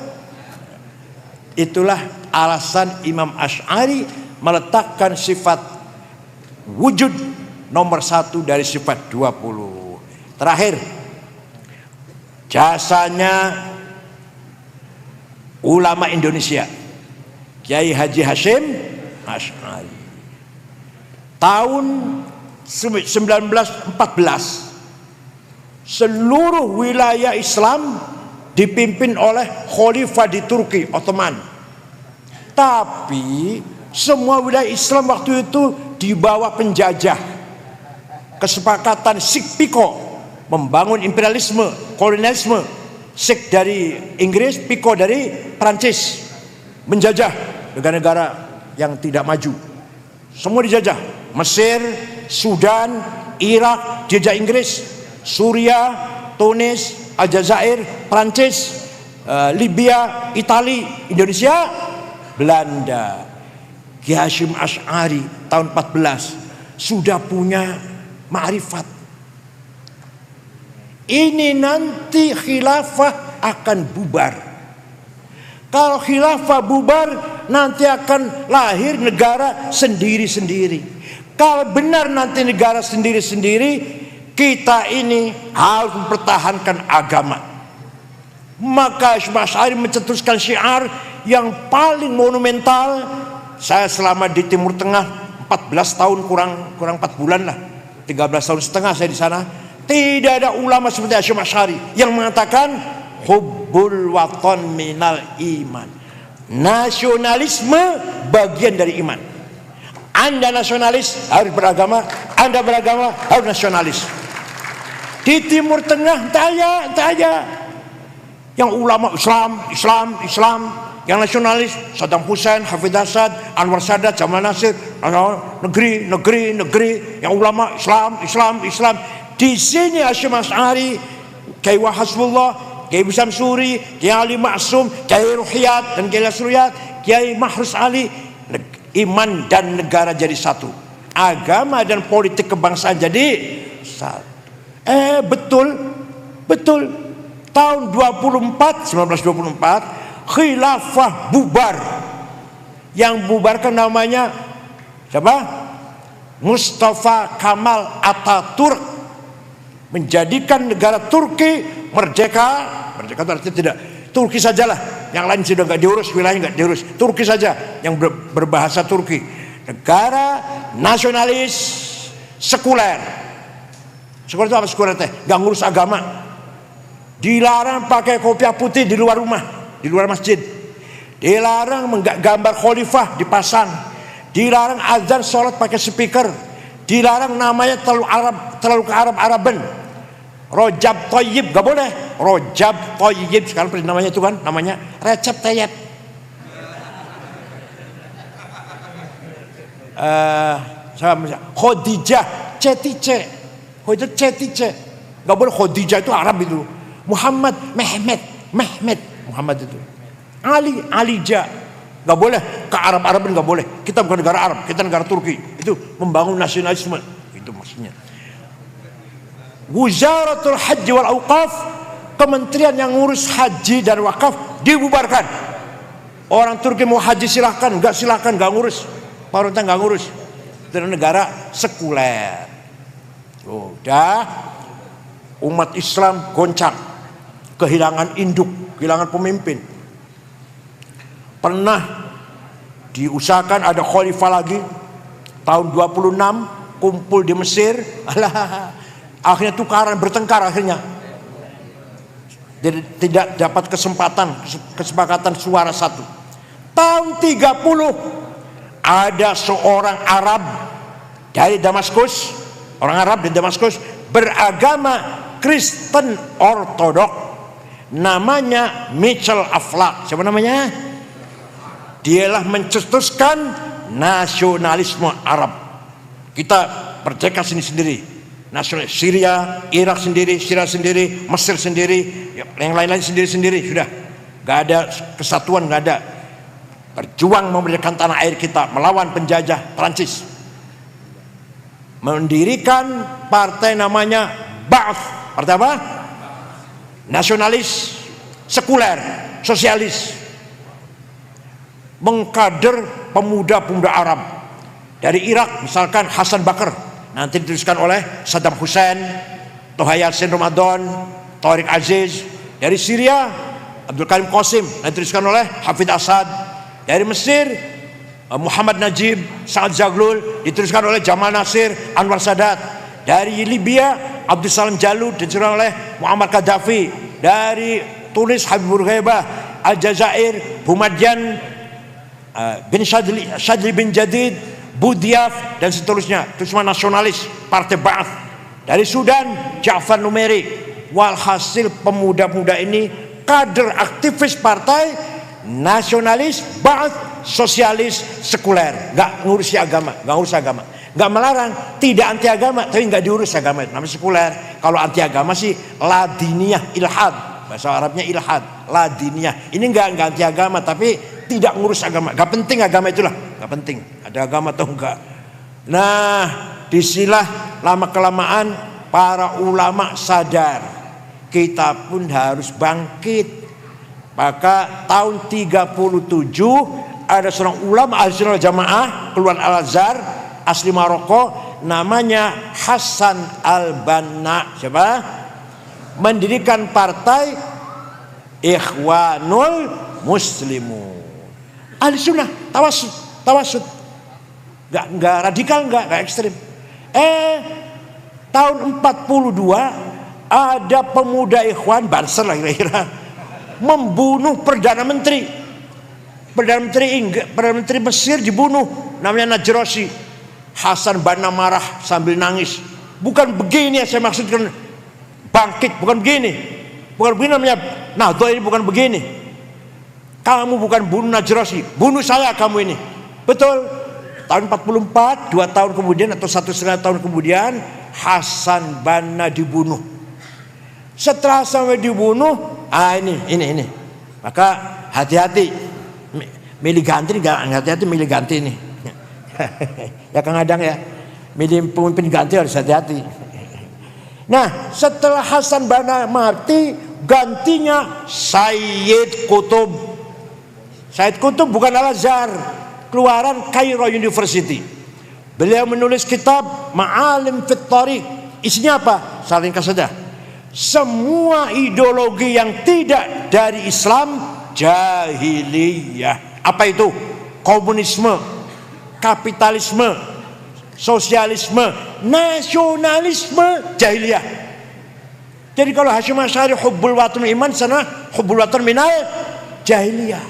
Itulah alasan Imam Asy'ari meletakkan sifat wujud nomor 1 dari sifat 20. Terakhir, jasanya ulama Indonesia, Kiai Haji Hasyim Asy'ari. Tahun 1914 seluruh wilayah Islam dipimpin oleh khalifah di Turki Ottoman. Tapi semua wilayah Islam waktu itu di bawah penjajah. Kesepakatan Sykes-Picot membangun imperialisme, kolonialisme. Sykes dari Inggris, Picot dari Prancis, menjajah negara-negara yang tidak maju. Semua dijajah. Mesir, Sudan, Irak dijajah Inggris, Suriah, Tunis, Aljazair, Prancis, Libya, Itali, Indonesia, Belanda. Kiai Hasyim Asy'ari tahun 14 sudah punya ma'rifat. Ini nanti khilafah akan bubar. Kalau khilafah bubar, nanti akan lahir negara sendiri-sendiri. Kalau benar nanti negara sendiri-sendiri, kita ini harus mempertahankan agama. Maka Hasyim Asy'ari mencetuskan syiar yang paling monumental. Saya selama di Timur Tengah 14 tahun kurang 4 bulan lah, 13 tahun setengah saya di sana. Tidak ada ulama seperti Hasyim Asy'ari yang mengatakan hubbul watan minal iman. Nasionalisme bagian dari iman. Anda nasionalis harus beragama, Anda beragama harus nasionalis. Di Timur Tengah entah aja yang ulama Islam, yang nasionalis Saddam Hussein, Hafidh Assad, Anwar Sadat, Jamal Nasir, negeri, yang ulama Islam. Di sini Hasyim Asy'ari, Kiai Wahasbullah, Kiai Samsuri, Kiai Ali Ma'sum, Kiai Ruhiyat dan Kiai Suriyat, Kiai Mahrus Ali, iman dan negara jadi satu, agama dan politik kebangsaan jadi satu. Betul. Tahun 1924 khilafah bubar. Yang bubarkan namanya siapa? Mustafa Kamal Atatürk, menjadikan negara Turki merdeka itu artinya tidak Turki sajalah, yang lain sudah nggak diurus, wilayahnya nggak diurus, Turki saja yang berbahasa Turki. Negara nasionalis sekuler. Sekuler itu apa sekuler teh? Nggak ngurus agama. Dilarang pakai kopiah putih di luar rumah, di luar masjid. Dilarang gambar khalifah dipasang. Dilarang azan sholat pakai speaker. Dilarang namanya terlalu ke Arab-Araban. Rojab Thayyib gak boleh. Rojab Thayyib sekarang namanya itu kan, namanya Recep Tayyip. Khadijah Cetice. Khadijah Cetice. Gak boleh, Khadijah itu Arab itu. Muhammad Mehmet Muhammad itu. Alija. Gak boleh ke Arab-Araban, gak boleh. Kita bukan negara Arab, kita negara Turki. Itu membangun nasionalisme. Itu maksudnya. Wuzaratul Haji wal Auqaf, kementerian yang ngurus haji dan wakaf dibubarkan. Orang Turki mau haji silahkan, enggak silahkan, enggak ngurus. Pemerintah enggak ngurus. Itu negara sekuler. Udah, umat Islam goncang, kehilangan induk. kehilangan pemimpin. Pernah diusahakan ada khalifah lagi tahun 26 kumpul di Mesir. Alah, akhirnya tukaran, bertengkar akhirnya. Jadi tidak dapat kesepakatan suara satu. Tahun 30 ada seorang Arab dari Damaskus, orang Arab di Damaskus beragama Kristen Ortodok, namanya Mitchell Aflaq. Siapa namanya? Dialah mencetuskan nasionalisme Arab. Kita merdeka sendiri. Nasionalis Syria, Irak sendiri, Syria sendiri, Mesir sendiri, yang lain-lain sendiri-sendiri, sudah nggak ada kesatuan, nggak ada. Berjuang memerdekakan tanah air kita melawan penjajah Prancis. Mendirikan partai namanya Ba'ath. Partai apa? Nasionalis, sekuler, sosialis. Mengkader pemuda-pemuda Arab. Dari Irak misalkan Hasan Bakr, nanti diteruskan oleh Saddam Hussein, Toha Yassin Ramadan, Tariq Aziz. Dari Syria Abdul Karim Qasim, nanti diteruskan oleh Hafid Assad. Dari Mesir Muhammad Najib, Saad Zaglul, diteruskan oleh Jamal Nasir, Anwar Sadat. Dari Libya Abdul Salam Jalud, diteruskan oleh Muammar Gaddafi. Dari Tunis Habib Bourguiba, Aljazair Boumediene bin Shadli bin Jadid, Boudiaf, dan seterusnya. Itu semua nasionalis partai Ba'ath. Dari Sudan Ja'far Numeri. Walhasil pemuda-pemuda ini kader aktivis partai nasionalis Ba'ath, sosialis, sekuler, nggak ngurusi agama, nggak ngurus agama, nggak melarang, tidak anti agama, tapi nggak diurus agama, itu namanya sekuler. Kalau anti agama sih ladiniyah, ilhad, bahasa Arabnya ilhad, ladiniyah. Ini nggak anti agama, tapi tidak ngurus agama, nggak penting agama itulah, nggak penting ada agama atau enggak. Nah, disinilah lama kelamaan para ulama sadar kita pun harus bangkit. Maka tahun 37 ada seorang ulama Ahlussunnah Jamaah keluar Al-Azhar asli Maroko, namanya Hasan Al-Banna. Siapa? Mendirikan partai Ikhwanul Muslimun. Ahlussunnah tawasud. Enggak radikal, enggak ekstrim. Tahun 42 ada pemuda Ikhwan Banser lah kira-kira membunuh Perdana Menteri Mesir, dibunuh, namanya Najrossi. Hasan Banna marah sambil nangis. Bukan begini yang saya maksudkan bangkit, bukan begini namanya Nahdlatul ini, bukan begini. Kamu bukan bunuh Najrossi, bunuh saya kamu ini. Betul. Tahun 44, 2 tahun kemudian atau 1,5 tahun kemudian Hasan Banna dibunuh. Setelah sampai dibunuh, ini. Maka hati-hati milih ganti, hati-hati milih ganti ini. Ya Kang Adang ya, milih pemimpin ganti harus hati-hati. Nah, setelah Hasan Banna mati, gantinya Sayyid Qutb. Sayyid Qutb bukan Al-Azhar, keluaran Cairo University. Beliau menulis kitab Ma'alim fit Thariq. Isinya apa? Saling kasadah. Semua ideologi yang tidak dari Islam jahiliyah. Apa itu? Komunisme, kapitalisme, sosialisme, nasionalisme, jahiliyah. Jadi kalau Hasyim Asy'ari hubbul watan iman, sana hubbul watan minal jahiliyah.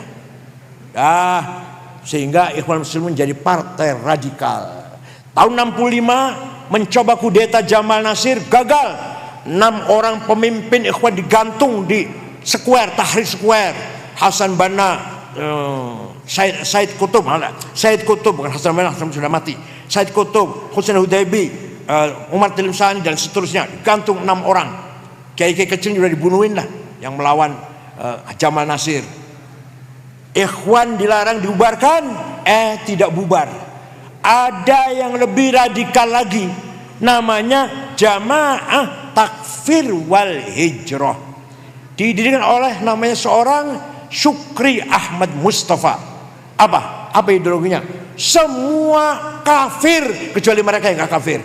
Sehingga Ikhwan Muslimin menjadi partai radikal. Tahun 65 mencoba kudeta Jamal Nasir, gagal. 6 orang pemimpin Ikhwan digantung di Square, Tahrir Square. Hasan Banna, Said Qutb bukan Hasan Banna, sudah mati. Said Qutb, Husain Hudaybi, Umar Tilimsani dan seterusnya, digantung 6 orang. Kiai-kiai kecil juga dibunuhin lah yang melawan Jamal Nasir. Ikhwan dilarang dibubarkan, tidak bubar. Ada yang lebih radikal lagi, namanya Jamaah Takfir wal Hijrah, didirikan oleh namanya seorang Syukri Ahmad Mustafa. Apa ideologinya? Semua kafir kecuali mereka yang gak kafir.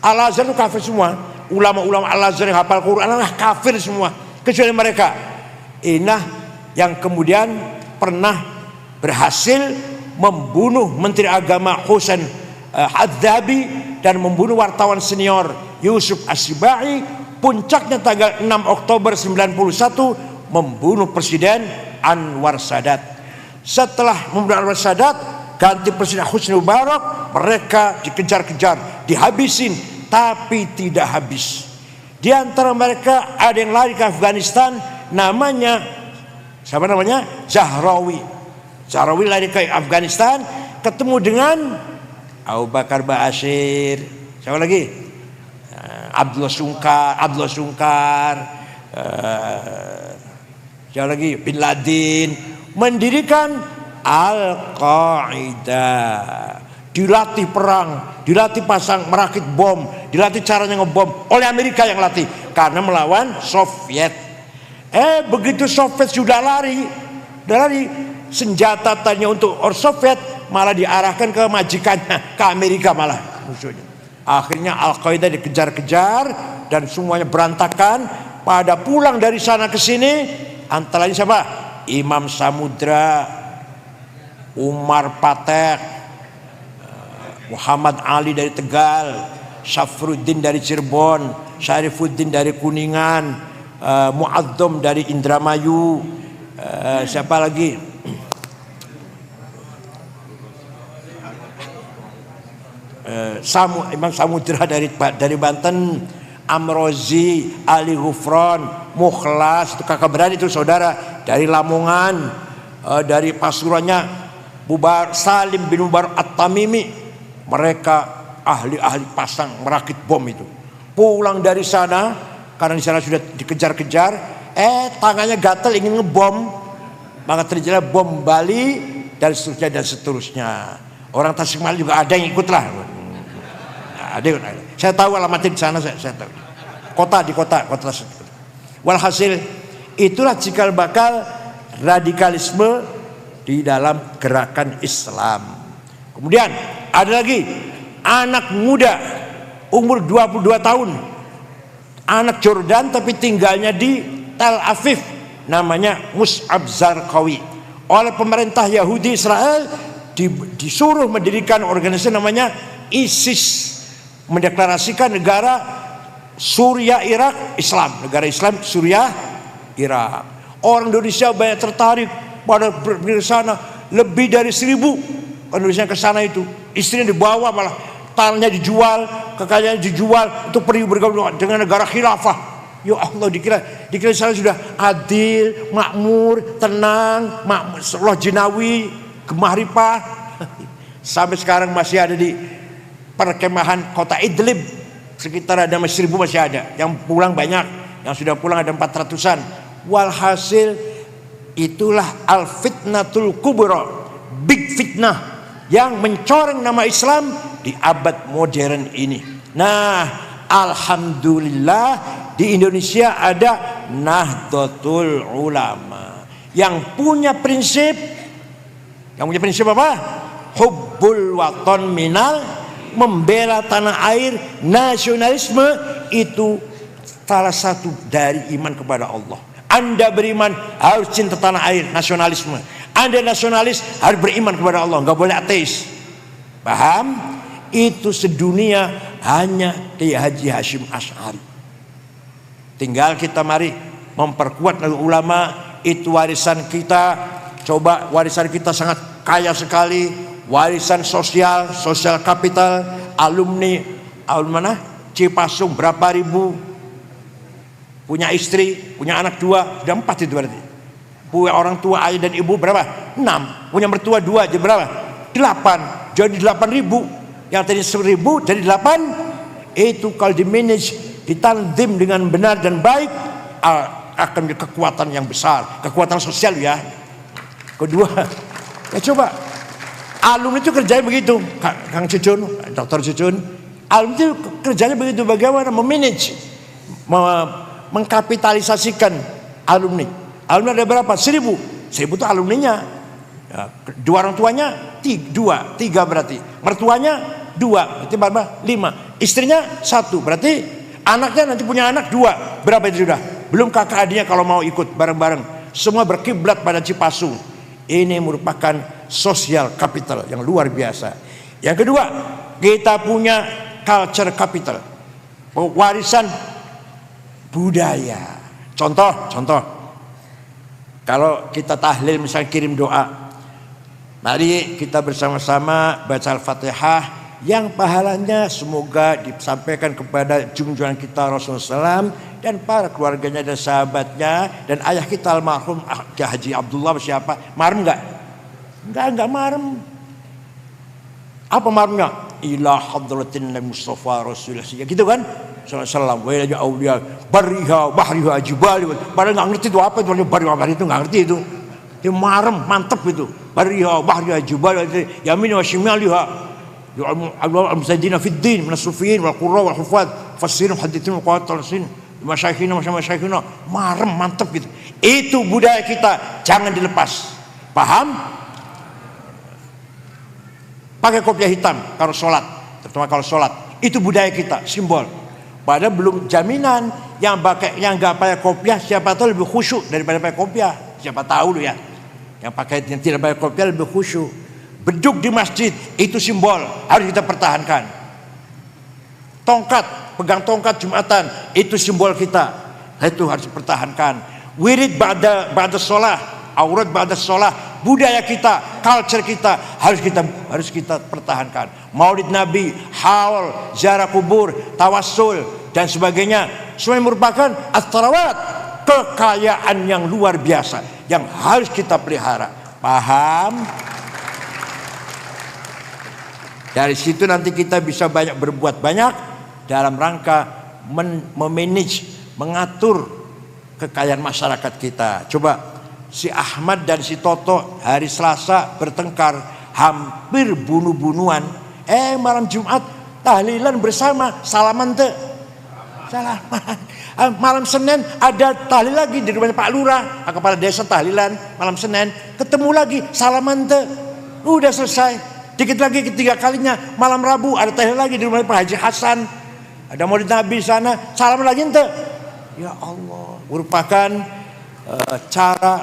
Al-Azhar itu kafir semua. Ulama-ulama Al-Azhar yang hafal Quran adalah kafir semua kecuali mereka. Inah yang kemudian pernah berhasil membunuh Menteri Agama Husain Hadzabi dan membunuh wartawan senior Yusuf Asy-Syibai. Puncaknya tanggal 6 Oktober 91 membunuh Presiden Anwar Sadat. Setelah membunuh Anwar Sadat, ganti Presiden Husni Mubarak, mereka dikejar-kejar, dihabisin, tapi tidak habis. Di antara mereka ada yang lari ke Afghanistan, namanya siapa namanya? Zahrawi. Zahrawi lari ke Afghanistan, ketemu dengan Abu Bakar Ba'asyir, siapa lagi? Abdullah Sungkar, siapa lagi? Bin Laden, mendirikan Al-Qaeda. Dilatih perang, dilatih pasang merakit bom, dilatih caranya ngebom oleh Amerika yang latih karena melawan Soviet. Begitu Soviet sudah lari, senjata tanya untuk orang Soviet malah diarahkan ke majikannya, ke Amerika malah musuhnya. Akhirnya Al-Qaeda dikejar-kejar dan semuanya berantakan. Pada pulang dari sana ke sini, antara lain siapa? Imam Samudra, Umar Patek, Muhammad Ali dari Tegal, Syafruddin dari Cirebon, Syarifuddin dari Kuningan, Mu'adzam dari Indramayu, siapa lagi? Imam Samudra dari Banten, Amrozi, Ali Ghufron, Mukhlas, itu kakak beradik itu saudara dari Lamongan, dari Pasuruannya Salim bin Mubarak At-Tamimi. Mereka ahli-ahli pasang merakit bom itu. Pulang dari sana karena di sana sudah dikejar-kejar, tangannya gatal ingin ngebom, maka terjadi bom Bali dan seterusnya. Orang Tasikmalaya juga ada yang ikut lah. Ada. Saya tahu alamatnya di sana, saya tahu. Di kota. Walhasil itulah cikal bakal radikalisme di dalam gerakan Islam. Kemudian ada lagi anak muda umur 22 tahun, anak Jordan tapi tinggalnya di Tel Aviv, namanya Mus'ab Zarqawi. Oleh pemerintah Yahudi Israel disuruh mendirikan organisasi namanya ISIS, mendeklarasikan negara Suriah Irak Islam, negara Islam Suriah Irak. Orang Indonesia banyak tertarik pada pergi sana, lebih dari 1.000 Indonesia ke sana itu, istrinya dibawa, malah tanahnya dijual, kekayaannya dijual untuk pergi bergabung dengan negara khilafah. Ya Allah, dikira sana sudah adil, makmur, tenang, loh jinawi, gemah ripah. Sampai sekarang masih ada di perkemahan kota Idlib, sekitar ada 1.000 masih ada, yang pulang banyak, yang sudah pulang ada 400-an. Walhasil itulah al-fitnatul kubra, big fitnah yang mencoreng nama Islam di abad modern ini. Nah, alhamdulillah di Indonesia ada Nahdlatul Ulama yang punya prinsip apa? Hubbul waton minal, membela tanah air, nasionalisme itu salah satu dari iman kepada Allah. Anda beriman harus cinta tanah air, nasionalisme. Anda nasionalis harus beriman kepada Allah, nggak boleh ateis. Paham? Itu sedunia hanya Kiai Haji Hashim Asy'ari. Tinggal kita mari memperkuat ulama, itu warisan kita. Coba warisan kita sangat kaya sekali, warisan sosial kapital, alumni mana? Cipasung berapa ribu, punya istri, punya anak 2, sudah 4 itu berarti. Punya orang tua ayah dan ibu berapa? 6. Punya mertua 2 jadi berapa? 8. Jadi 8.000. Yang tadi 1.000 jadi 8. Itu kalau di manage, ditanzim dengan benar dan baik, akan menjadi kekuatan yang besar, kekuatan sosial ya. Kedua, ya coba alumni itu kerjanya begitu, Kang Cucun, Dr. Cucun. Alumni itu kerjanya begitu, bagaimana memanage, mengkapitalisasikan alumni. Alumni ada berapa? 1.000 itu alumninya. Ya, 2 orang tuanya 3 berarti. Mertuanya 2 berarti berapa? 5. Istrinya 1 berarti anaknya nanti punya anak 2. Berapa itu sudah? Belum kakak adiknya kalau mau ikut bareng-bareng. semua berkiblat pada Cipasung. Ini merupakan social capital yang luar biasa. Yang kedua, kita punya culture capital, warisan budaya. Contoh, kalau kita tahlil misalnya kirim doa, mari kita bersama-sama baca Al-Fatihah yang pahalanya semoga disampaikan kepada junjungan kita Rasulullah SAW dan para keluarganya dan sahabatnya dan ayah kita almarhum Haji Abdullah siapa. Marem enggak? Enggak marem. Apa maremnya? Ila hadratin Mustafa Rasulullah gitu kan? Sallallahu alaihi wasallam bariha bahriha jibali. Padahal enggak ngerti itu apa itu bariha itu enggak ngerti itu. Dia marem mantep itu. Bariha bahriha jibali yamin wa shimaliha. Al-Musaidina fid din min as-sufiyin wal qurra wal hufaz fasirin muhadditsin wa qatalsin masyayikhina marem mantep gitu. Itu budaya kita, jangan dilepas. Paham? Pakai kopiah hitam kalau sholat, terutama kalau sholat, itu budaya kita, simbol. Padahal belum jaminan yang nggak pakai kopiah siapa tahu lebih khusyuk daripada pakai kopiah. Siapa tahu lu ya, yang tidak pakai kopiah lebih khusyuk. Beduk di masjid itu simbol, harus kita pertahankan. Tongkat, pegang tongkat Jumatan itu simbol kita, itu harus dipertahankan. Wirid ba'da sholah, aurat ba'da sholah, budaya kita, culture kita harus kita pertahankan. Maulid Nabi, haul, ziarah kubur, tawassul dan sebagainya, semua merupakan as-salawat, kekayaan yang luar biasa yang harus kita pelihara. Paham? Dari situ nanti kita bisa berbuat banyak dalam rangka memanage, mengatur kekayaan masyarakat kita. Coba si Ahmad dan si Toto hari Selasa bertengkar, hampir bunuh-bunuhan. Malam Jumat tahlilan bersama, salaman tuh. Salaman. Malam Senin ada tahlil lagi di rumahnya Pak Lurah, kepala desa tahlilan. Malam Senin ketemu lagi, salaman tuh. Udah selesai. Dikit lagi ketiga kalinya malam Rabu ada tahlil lagi di rumah Pak Haji Hasan. Ada Maulid Nabi di sana, salam lagi ente. Ya Allah, merupakan cara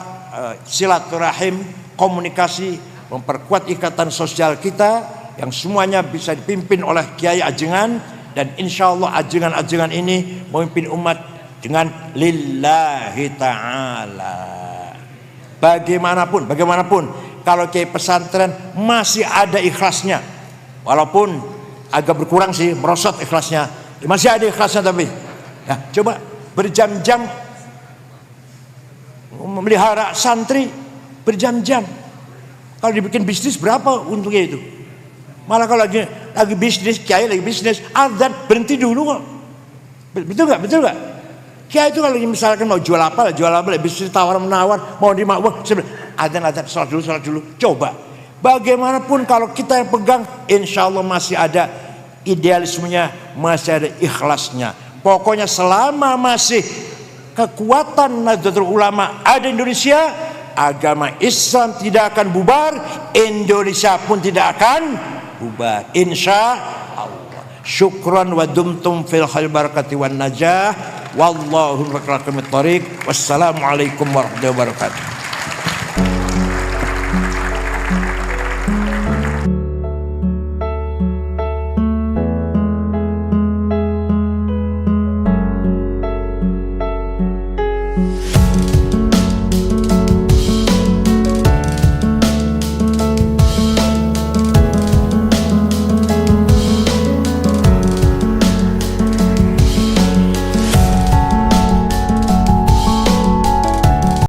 silaturahim, komunikasi, memperkuat ikatan sosial kita yang semuanya bisa dipimpin oleh Kiai Ajengan dan insya Allah ajengan-ajengan ini memimpin umat dengan lillahi ta'ala. Bagaimanapun kalau Kiai pesantren masih ada ikhlasnya, walaupun agak berkurang sih, merosot ikhlasnya, masih ada ikhlasnya. Tapi ya, coba berjam-jam memelihara santri, berjam-jam. Kalau dibikin bisnis berapa untungnya itu? Malah kalau lagi bisnis, Kiai lagi bisnis, azan berhenti dulu kok. Betul nggak? Kiai itu kalau misalkan mau jual apa, bisnis tawar menawar, mau dimakmur, azan sholat dulu. Coba, bagaimanapun kalau kita yang pegang, insya Allah masih ada idealismenya, masih ada ikhlasnya. Pokoknya selama masih kekuatan Nahdlatul Ulama ada di Indonesia, agama Islam tidak akan bubar, Indonesia pun tidak akan bubar. Insya Allah. Syukran wa dumtum fil khair barakati wan najah. Wallahu a'lam. Wassalamualaikum warahmatullahi wabarakatuh.